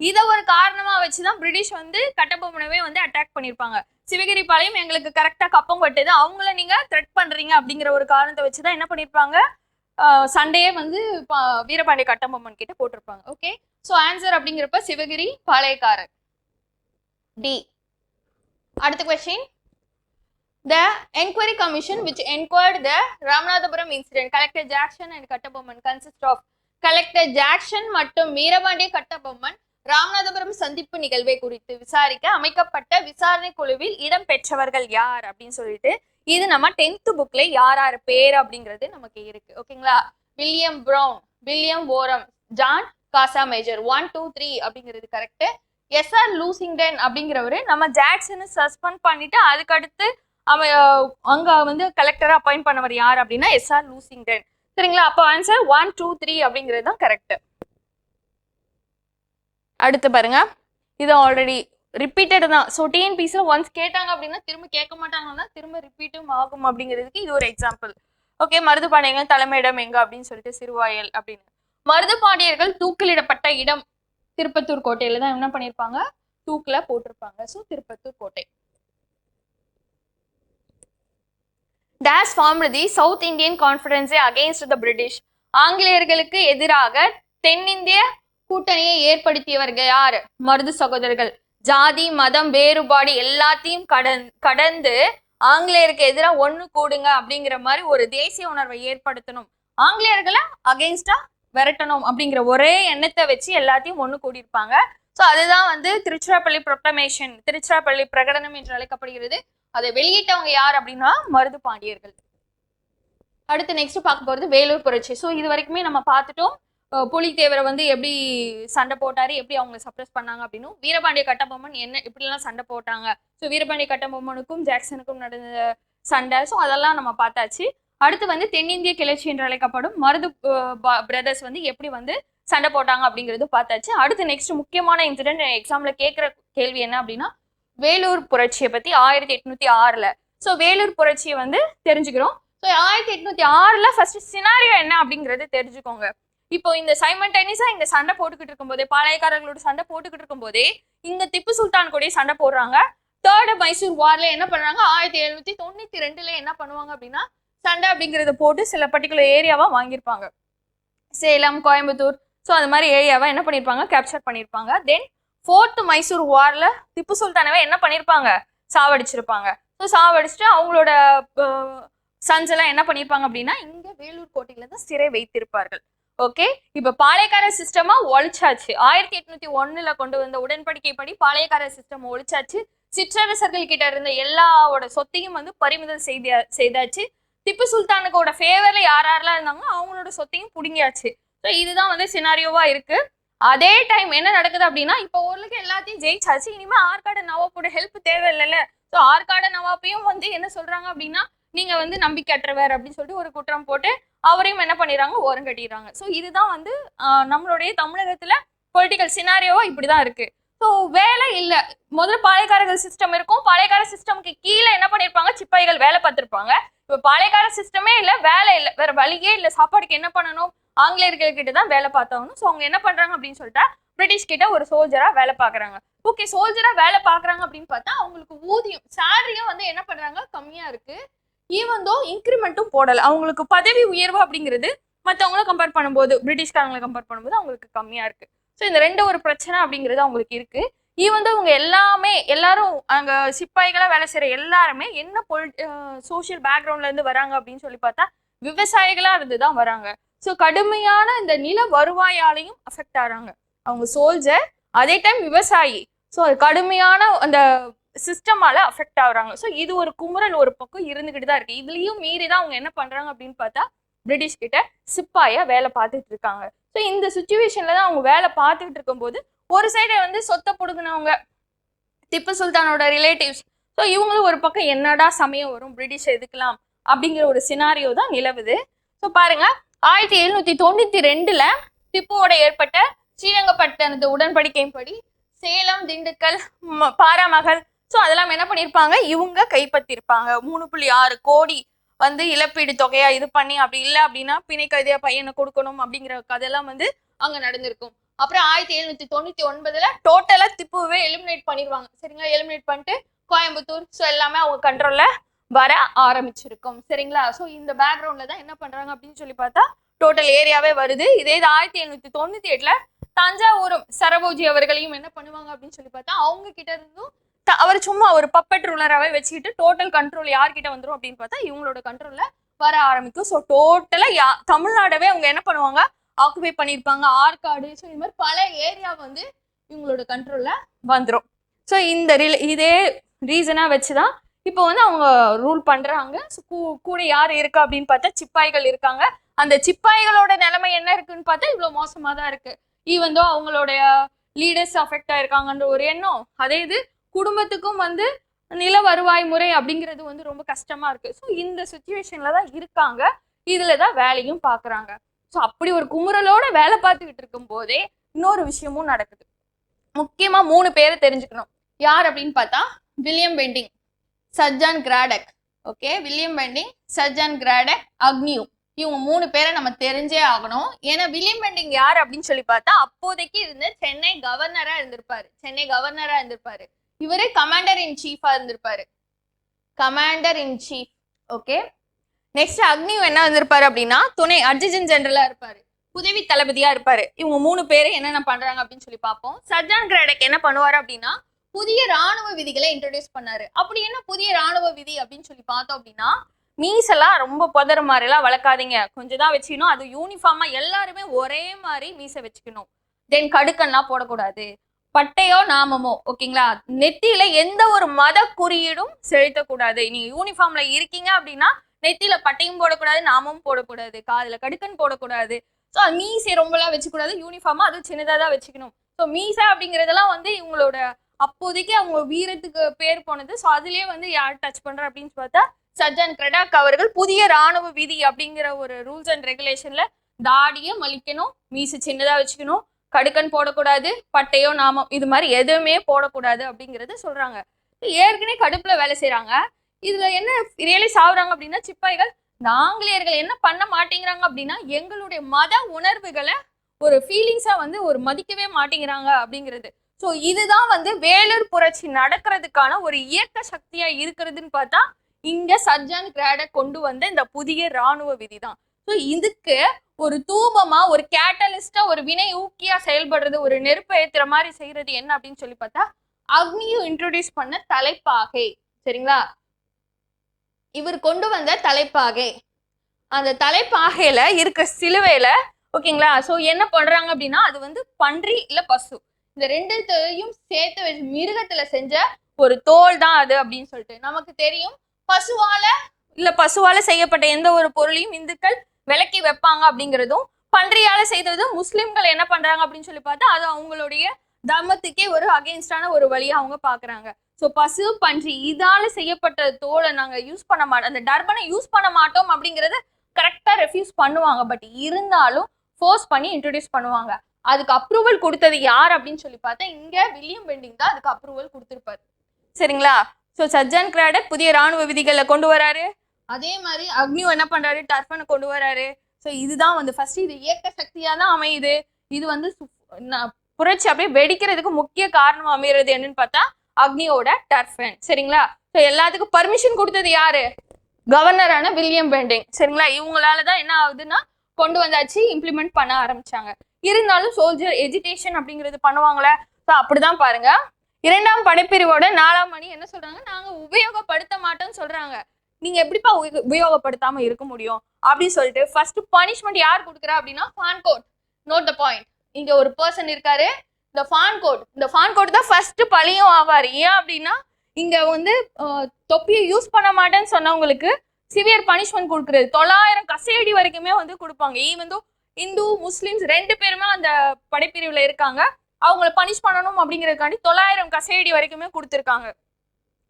இதை ஒரு காரணமா வச்சுதான் பிரிட்டிஷ் வந்து கட்டபொம்மனவே வந்து அட்டாக் பண்ணியிருப்பாங்க. சிவகிரி பாளையம் எங்களுக்கு கரெக்டா கப்பம் கட்டுது, அவங்கள நீங்க த்ரெட் பண்றீங்க அப்படிங்கிற ஒரு காரணத்தை வச்சுதான் என்ன பண்ணிருப்பாங்க, சண்டையே வந்து வீரபாண்டிய கட்டபொம்மன் கிட்ட போட்டிருப்பாங்க. ஓகே, ஸோ ஆன்சர் அப்படிங்கிறப்ப சிவகிரி பாளையக்காரர் டி. அடுத்த question. The Enquiry Commission which enquired the Ramanathapuram incident, Collector Jackson and Kattabomman consists of Collector Jackson மற்றும் வீரபாண்டிய கட்டபொம்மன் ராமநாதபுரம் சந்திப்பு நிகழ்வை குறித்து விசாரிக்க அமைக்கப்பட்ட விசாரணை குழுவில் இடம் பெற்றவர்கள் யார் அப்படின்னு சொல்லிட்டு இது நம்ம 10th புக்ல யார் யார் பேர் அப்படிங்கிறது நமக்கு இருக்கு. ஓகேங்களா? வில்லியம் ப்ரௌன், வில்லியம் ஓரம், ஜான் காசா மேஜர். 1 2 3 அப்படிங்கிறது கரெக்ட். எஸ்ஆர் லூசிங்டன் அப்படிங்கிறவரு நம்ம ஜாக்சனை சஸ்பெண்ட் பண்ணிட்டு அதுக்கடுத்து அங்க வந்து கலெக்டரா அப்பாயிண்ட் பண்ணவர் யார் அப்படின்னா எஸ்ஆர் லூசிங்டன். சரிங்களா? அப்போ ஆன்சர் 1 2 3 அப்படிங்கிறது தான் கரெக்ட். அடுத்து பாருங்க, இது ஆல்ரெடி ரிப்பீட்டட் தான். ஸோ டிஎன்பிசில ஒன்ஸ் கேட்டாங்க அப்படின்னா திரும்ப கேட்க மாட்டாங்கன்னா திரும்ப ரிப்பீட்டும் ஆகும் அப்படிங்கிறதுக்கு இது ஒரு எக்ஸாம்பிள். ஓகே, மருதுபாண்டியர்கள் தலைமையிடம் எங்க அப்படின்னு சொல்லிட்டு சிறுவாயல் அப்படின்னு. மருதுபாண்டியர்கள் தூக்கிலிடப்பட்ட இடம் திருப்பத்தூர் கோட்டையில தான் என்ன பண்ணிருப்பாங்க, தூக்குல போட்டிருப்பாங்க. ஸோ திருப்பத்தூர் கோட்டை. Dash formed the South Indian Conference against the British. ஆங்கிலேயர்களுக்கு எதிராக தென்னிந்திய கூட்டணியை ஏற்படுத்தியவர்கள் யார்? மருது சகோதரர்கள். ஜாதி மதம் வேறுபாடு எல்லாத்தையும் கடந்து ஆங்கிலேயருக்கு எதிராக ஒண்ணு கூடுங்க அப்படிங்கிற மாதிரி ஒரு தேசிய உணர்வை ஏற்படுத்தணும், ஆங்கிலேயர்களை அகெயின்ஸ்டா விரட்டணும் அப்படிங்கிற ஒரே எண்ணத்தை வச்சு எல்லாத்தையும் ஒண்ணு கூடியிருப்பாங்க. ஸோ அதுதான் வந்து திருச்சிராப்பள்ளி ப்ரொக்ளமேஷன், திருச்சிராப்பள்ளி பிரகடனம் என்று அழைக்கப்படுகிறது. அதை வெளியிட்டவங்க யார் அப்படின்னா மருது பாண்டியர்கள். அடுத்து நெக்ஸ்ட் பார்க்க போறது வேலூர் புரட்சி. ஸோ இது வரைக்குமே நம்ம பார்த்துட்டோம், புலித்தேவரை வந்து எப்படி சண்டை போட்டாரு, எப்படி அவங்க சப்ரஸ் பண்ணாங்க அப்படின்னு. வீரபாண்டிய கட்டபொம்மன் என்ன எப்படிலாம் சண்டை போட்டாங்க, ஸோ வீரபாண்டிய கட்டபொம்மனுக்கும் ஜாக்சனுக்கும் நடந்த சண்டை, ஸோ அதெல்லாம் நம்ம பார்த்தாச்சு. அடுத்து வந்து தென்னிந்திய கிளர்ச்சி என்று அழைக்கப்படும் மருது பிரதர்ஸ் வந்து எப்படி வந்து சண்டை போட்டாங்க அப்படிங்கிறது பார்த்தாச்சு. அடுத்து நெக்ஸ்ட் முக்கியமான இன்சிடென்ட் எக்ஸாம்ல கேட்குற கேள்வி என்ன அப்படின்னா வேலூர் புரட்சியை பத்தி 1806. ஸோ வேலூர் புரட்சியை வந்து தெரிஞ்சுக்கிறோம். ஸோ 1806 ஃபர்ஸ்ட் சினாரியோ என்ன அப்படிங்கிறது தெரிஞ்சுக்கோங்க. இப்போ இந்த சைமல்டேனியஸா இங்க சண்டை போட்டுக்கிட்டு இருக்கும் போதே, பாளையக்காரர்களோட சண்டை போட்டுக்கிட்டு இருக்கும் போதே இங்க திப்பு சுல்தான் கூட சண்டை போடுறாங்க. 3rd மைசூர் வார்ல என்ன பண்றாங்க, 1792 என்ன பண்ணுவாங்க அப்படின்னா சண்டை அப்படிங்கிறத போட்டு சில பர்டிகுலர் ஏரியாவா வாங்கியிருப்பாங்க. சேலம், கோயம்புத்தூர், ஸோ அது மாதிரி ஏரியாவா என்ன பண்ணியிருப்பாங்க, கேப்சர் பண்ணியிருப்பாங்க. தென் 4th மைசூர் வார்ல திப்பு சுல்தானவே என்ன பண்ணியிருப்பாங்க, சாவடிச்சிருப்பாங்க. ஸோ சாவடிச்சுட்டு அவங்களோட சன்ஸ் எல்லாம் என்ன பண்ணியிருப்பாங்க அப்படின்னா இங்க வேலூர் கோட்டையில தான் சிறை வைத்திருப்பார்கள். ஓகே, இப்ப பாளையக்கார சிஸ்டமா ஒழிச்சாச்சு. 1801 கொண்டு வந்த உடன்படிக்கைப்படி பாளையக்கார சிஸ்டம் ஒழிச்சாச்சு. சிற்றரசர்கள் கிட்ட இருந்த எல்லாவோட சொத்தையும் வந்து பறிமுதல் செய்தாச்சு. திப்பு சுல்தானுக்கோட ஃபேவர்ல யாரெல்லாம் இருந்தாங்க அவங்களோட சொத்தையும் புடுங்கியாச்சு. ஸோ இதுதான் வந்து சினாரியோவா இருக்கு. அதே டைம் என்ன நடக்குது அப்படின்னா இப்போ ஓரளவுக்கு எல்லாத்தையும் ஜெயிச்சாச்சு, இனிமே ஆற்காடு நவாப்போட ஹெல்ப் தேவையில்லைல்ல. ஸோ ஆற்காடு நவாப்பையும் வந்து என்ன சொல்றாங்க அப்படின்னா நீங்க வந்து நம்பிக்கையற்றவர் அப்படின்னு சொல்லிட்டு ஒரு குற்றம் போட்டு அவரையும் என்ன பண்ணிடுறாங்க, ஓரம் கட்டிடுறாங்க. ஸோ இதுதான் வந்து நம்மளுடைய தமிழகத்துல பொலிட்டிக்கல் சினாரியோவா இப்படிதான் இருக்கு. ஸோ வேலை இல்லை, முதல்ல பாளையக்காரர்கள் சிஸ்டம் இருக்கும், பாளையக்கார சிஸ்டம்க்கு கீழே என்ன பண்ணிருப்பாங்க, சிப்பாய்கள் வேலை பார்த்திருப்பாங்க. இப்போ பாளையக்கார சிஸ்டமே இல்லை, வேலை இல்லை, வேற வழியே இல்லை, சாப்பாடுக்கு என்ன பண்ணணும், ஆங்கிலேயர்கள் கிட்ட தான் வேலை பார்த்தாகணும். ஸோ அவங்க என்ன பண்றாங்க அப்படின்னு சொல்லிட்டா பிரிட்டிஷ் கிட்ட ஒரு சோல்ஜரா வேலை பார்க்குறாங்க. ஓகே, சோல்ஜரா வேலை பார்க்குறாங்க அப்படின்னு பார்த்தா அவங்களுக்கு ஊதியம் சேலரியும் வந்து என்ன பண்றாங்க, கம்மியா இருக்கு. ஈவன் தோ இன்க்ரிமெண்ட்டும் போடலை, அவங்களுக்கு பதவி உயர்வு அப்படிங்கிறது மற்றவங்கள கம்பேர் பண்ணும்போது, பிரிட்டிஷ்காரங்களை கம்பேர் பண்ணும்போது அவங்களுக்கு கம்மியா இருக்கு. ஸோ இந்த ரெண்டு ஒரு பிரச்சனை அப்படிங்கிறது அவங்களுக்கு இருக்கு. ஈவன் தான் அவங்க எல்லாரும் அங்க சிப்பாய்களா வேலை செய்யற எல்லாருமே என்ன சோசியல் பேக்ரவுண்ட்ல இருந்து வராங்க அப்படின்னு சொல்லி பார்த்தா விவசாயிகளா இருந்துதான் வராங்க. ஸோ கடுமையான இந்த நில வருவாயாலையும் அஃபெக்ட் ஆறாங்க அவங்க சோல்ஜர், அதே டைம் விவசாயி. ஸோ அது கடுமையான அந்த சிஸ்டமால அஃபெக்ட் ஆகுறாங்க. ஸோ இது ஒரு குமுறல் ஒரு பக்கம் இருந்துகிட்டு தான் இருக்கு. இதுலயும் மீறி தான் அவங்க என்ன பண்றாங்க அப்படின்னு பார்த்தா பிரிட்டிஷ் கிட்ட சிப்பாயா வேலை பார்த்துட்டு இருக்காங்க. ஸோ இந்த சுச்சுவேஷன்ல தான் அவங்க வேலை பார்த்துக்கிட்டு இருக்கும்போது ஒரு சைடை வந்து சொத்தை புடுங்கினவங்க திப்பு சுல்தானோட ரிலேட்டிவ்ஸ், ஸோ இவங்களும் ஒரு பக்கம் என்னடா சமயம் வரும் பிரிட்டிஷ் எதுக்கலாம் அப்படிங்கிற ஒரு சினாரியோ தான் நிலவுது. ஸோ பாருங்க 1792 திப்புவோட ஏற்பட்ட ஸ்ரீரங்கப்பட்டணத்து உடன்படிக்கையின்படி சேலம், திண்டுக்கல், பாராமகல், ஸோ அதெல்லாம் என்ன பண்ணியிருப்பாங்க, இவங்க கைப்பற்றிருப்பாங்க. 3.6 கோடி வந்து இழப்பீடு தொகையா இது பண்ணி, அப்படி இல்லை அப்படின்னா பிணை கைதியா பையனை கொடுக்கணும் அப்படிங்கிற கதையெல்லாம் வந்து அங்க நடந்திருக்கும். அப்புறம் 1799 டோட்டலா திப்புவே எலிமினேட் பண்ணிடுவாங்க. சரிங்களா, எலிமினேட் பண்ணிட்டு கோயம்புத்தூர் ஸோ எல்லாமே அவங்க கண்ட்ரோல்ல வர ஆரம்பிச்சிருக்கும். சரிங்களா, ஸோ இந்த பேக்ரவுண்ட்ல தான் என்ன பண்றாங்க அப்படின்னு சொல்லி பார்த்தா டோட்டல் ஏரியாவே வருது. இதே 1798 தஞ்சாவூரும் சரபோஜி அவர்களையும் என்ன பண்ணுவாங்க அப்படின்னு சொல்லி பார்த்தா அவங்க கிட்ட இருந்தும் அவர் சும்மா ஒரு பப்பட் ரூலராகவே வச்சுக்கிட்டு டோட்டல் கண்ட்ரோல் யார்கிட்ட வந்துடும் அப்படின்னு பார்த்தா இவங்களோட கண்ட்ரோல்ல வர ஆரம்பிக்கும். ஸோ டோட்டலா தமிழ்நாடவே அவங்க என்ன பண்ணுவாங்க, ஆக்குபை பண்ணியிருப்பாங்க. ஆற்காடு, ஸோ இது மாதிரி பல ஏரியா வந்து இவங்களோட கண்ட்ரோல்ல வந்துடும். ஸோ இதே ரீசனா வச்சுதான் இப்போ வந்து அவங்க ரூல் பண்றாங்க. கூட யார் இருக்கா அப்படின்னு பார்த்தா சிப்பாய்கள் இருக்காங்க. அந்த சிப்பாய்களோட நிலைமை என்ன இருக்குன்னு பார்த்தா இவ்வளவு மோசமா தான் இருக்கு. ஈவன் தோ அவங்களுடைய லீடர்ஸ் அஃபெக்ட் ஆயிருக்காங்கன்ற ஒரு எண்ணம், அதே இது குடும்பத்துக்கும் வந்து நில வருவாய் முறை அப்படிங்கிறது வந்து ரொம்ப கஷ்டமா இருக்கு. ஸோ இந்த சுச்சுவேஷன்ல தான் இருக்காங்க, இதுலதான் வேலையும் பாக்குறாங்க. ஸோ அப்படி ஒரு குமுறலோட வேலை பார்த்துக்கிட்டு இருக்கும் போதே இன்னொரு விஷயமும் நடக்குது. முக்கியமா 3 பேரை தெரிஞ்சுக்கணும். யார் அப்படின்னு பார்த்தா William Bentinck, Sir John Cradock. Okay, William Bentinck, Sir John Cradock, Agnew, இவங்க 3 பேரை நம்ம தெரிஞ்சே ஆகணும். ஏன்னா வில்லியம் பெண்டிங் யார் அப்படின்னு சொல்லி பார்த்தா அப்போதைக்கு இருந்த சென்னை கவர்னரா இருந்திருப்பாரு. இவரே கமாண்டர் இன் சீஃபா இருந்திருப்பாரு, commander in chief. Okay, next Agnew என்ன வந்திருப்பாரு அப்படின்னா துணை அட்ஜுடன்ட் ஜெனரலா இருப்பாரு, உதவி தளபதியா இருப்பாரு. இவங்க 3 பேரை என்னென்ன பண்றாங்க அப்படின்னு சொல்லி பார்ப்போம். சர்ஜான் கிராடக் என்ன பண்ணுவாரு அப்படின்னா புதிய ராணுவ விதிகளை இன்ட்ரோடியூஸ் பண்ணாரு. அப்படி என்ன புதிய ராணுவ விதி அப்படின்னு சொல்லி பார்த்தோம் அப்படின்னா மீசெல்லாம் ரொம்ப புதற மாதிரி எல்லாம் வளர்க்காதீங்க, கொஞ்சம் தான் வச்சுக்கணும். அது யூனிஃபார்மா எல்லாருமே ஒரே மாதிரி மீசை வச்சுக்கணும். தென் கடுக்கன்லாம் போடக்கூடாது, பட்டையோ நாமமோ, ஓகேங்களா, நெத்தியில எந்த ஒரு மத குறியீடும் செலுத்தக்கூடாது. நீங்க யூனிஃபார்ம்ல இருக்கீங்க அப்படின்னா நெத்தியில பட்டையும் போடக்கூடாது, நாமமும் போடக்கூடாது, காதுல கடுக்கன் போடக்கூடாது. ஸோ மீசை ரொம்பலாம் வச்சுக்கூடாது, யூனிஃபார்மா அது சின்னதாக தான் வச்சுக்கணும். ஸோ மீசை அப்படிங்கிறதெல்லாம் வந்து இவங்களோட அப்போதைக்கு அவங்க வீரத்துக்கு பேர் போனது. ஸோ அதுலயே வந்து யார் டச் பண்ற அப்படின்னு பார்த்தா சர்ஜான் கிராடக் அவர்கள் புதிய ராணுவ விதி அப்படிங்கிற ஒரு ரூல்ஸ் அண்ட் ரெகுலேஷன்ல தாடியை மலிக்கணும், மீசை சின்னதா வச்சுக்கணும், கடுக்கன் போடக்கூடாது, பட்டையோ நாமம் இது மாதிரி எதுவுமே போடக்கூடாது அப்படிங்கறது சொல்றாங்க. ஏற்கனவே கடுப்புல வேலை செய்யறாங்க. இதுல என்ன ரியலைஸ் ஆகுறாங்க அப்படின்னா சிப்பாய்கள் ஆங்கிலேயர்கள் என்ன பண்ண மாட்டேங்கிறாங்க அப்படின்னா எங்களுடைய மத உணர்வுகளை ஒரு ஃபீலிங்ஸா வந்து ஒரு மதிக்கவே மாட்டேங்கிறாங்க அப்படிங்கிறது. ஸோ இதுதான் வந்து வேலூர் புரட்சி நடக்கிறதுக்கான ஒரு இயக்க சக்தியா இருக்கிறதுன்னு பார்த்தா இங்க சர்ஜான் கிராடக் கொண்டு வந்த இந்த புதிய ராணுவ விதி தான். ஸோ இதுக்கு ஒரு தூபமா, ஒரு கேட்டலிஸ்டா, ஒரு வினை ஊக்கியா செயல்படுறது, ஒரு நெருப்பை ஏத்துற மாதிரி செய்யறது என்ன அப்படின்னு சொல்லி பார்த்தா அக்னியூ இன்ட்ரோடியூஸ் பண்ண தலைப்பாகை. சரிங்களா, இவர் கொண்டு வந்த தலைப்பாகை. அந்த தலைப்பாகையில இருக்க சிலுவையில ஓகேங்களா, ஸோ என்ன பண்றாங்க அப்படின்னா அது வந்து பன்றி இல்ல பசு, இந்த ரெண்டுத்தையும் சேர்த்து வச்சு மிருகத்துல செஞ்ச ஒரு தோல் தான் அது அப்படின்னு சொல்லிட்டு நமக்கு தெரியும். பசுவால செய்யப்பட்ட எந்த ஒரு பொருளையும் இந்துக்கள் விலக்கி வைப்பாங்க அப்படிங்கிறதும், பன்றியால செய்ததும் முஸ்லிம்கள் என்ன பண்றாங்க அப்படின்னு சொல்லி பார்த்தா அது அவங்களுடைய தர்மத்துக்கே ஒரு அகெயின்ஸ்டான ஒரு வழியா அவங்க பாக்குறாங்க. ஸோ பசு, பன்றி இதால செய்யப்பட்ட தோலை நாங்க யூஸ் பண்ண மாட்டோம், அந்த டர்பனை யூஸ் பண்ண மாட்டோம் அப்படிங்கறத கரெக்டா ரெஃப்யூஸ் பண்ணுவாங்க. பட் இருந்தாலும் ஃபோர்ஸ் பண்ணி இன்ட்ரோடியூஸ் பண்ணுவாங்க. அதுக்கு அப்ரூவல் கொடுத்தது யார் அப்படின்னு சொல்லி பார்த்தா இங்க வில்லியம் பெண்டிங் தான் அதுக்கு அப்ரூவல் கொடுத்திருப்பாரு. சரிங்களா, ஸோ சர்ஜான் கிராடக் புதிய ராணுவ விதிகளை கொண்டு வராரு. அதே மாதிரி அக்னியூ என்ன பண்றாரு, டர்பனை கொண்டு வராரு. ஸோ இதுதான் வந்து ஃபர்ஸ்ட் இது இயக்க சக்தியா தான் அமையுது. இது வந்து புரட்சி அப்படியே வெடிக்கிறதுக்கு முக்கிய காரணம் அமைகிறது என்னன்னு பார்த்தா அக்னியோட டர்பன். சரிங்களா, ஸோ எல்லாத்துக்கும் பர்மிஷன் கொடுத்தது யாரு, கவர்னரான வில்லியம் பெண்டிங். சரிங்களா, இவங்களாலதான் என்ன ஆகுதுன்னா கொண்டு வந்தாச்சு, இம்ப்ளிமெண்ட் பண்ண ஆரம்பிச்சாங்க. இருந்தாலும் சோல்ஜர் எஜிடேஷன் அப்படிங்கிறது பண்ணுவாங்களே, ஸோ அப்படிதான் பாருங்க. 2ஆம் படைப்பிரிவோட 4ஆம் மணி என்ன சொல்றாங்க, நாங்க உபயோகப்படுத்த மாட்டோம்னு சொல்றாங்க. நீங்க எப்படிப்பா உபயோகப்படுத்தாம இருக்க முடியும் அப்படின்னு சொல்லிட்டு ஃபர்ஸ்ட் பனிஷ்மெண்ட் யார் கொடுக்குறா அப்படின்னா ஃபான்கோட். நோட் த பாயிண்ட், இங்க ஒரு பர்சன் இருக்காரு, இந்த ஃபான்கோட் தான் ஃபர்ஸ்ட் பழியும் ஆவார். ஏன் அப்படின்னா இங்க வந்து தொப்பியை யூஸ் பண்ண மாட்டேன்னு சொன்னவங்களுக்கு சிவியர் பனிஷ்மெண்ட் கொடுக்குறது. 900 கசையடி வரைக்குமே வந்து கொடுப்பாங்க. ஈவன் இந்து முஸ்லிம்ஸ் 2 பேருமே அந்த படைப்பிரிவுல இருக்காங்க. அவங்கள பனிஷ் பண்ணணும் அப்படிங்கிறதுக்காண்டி 900 கசையடி வரைக்குமே கொடுத்துருக்காங்க.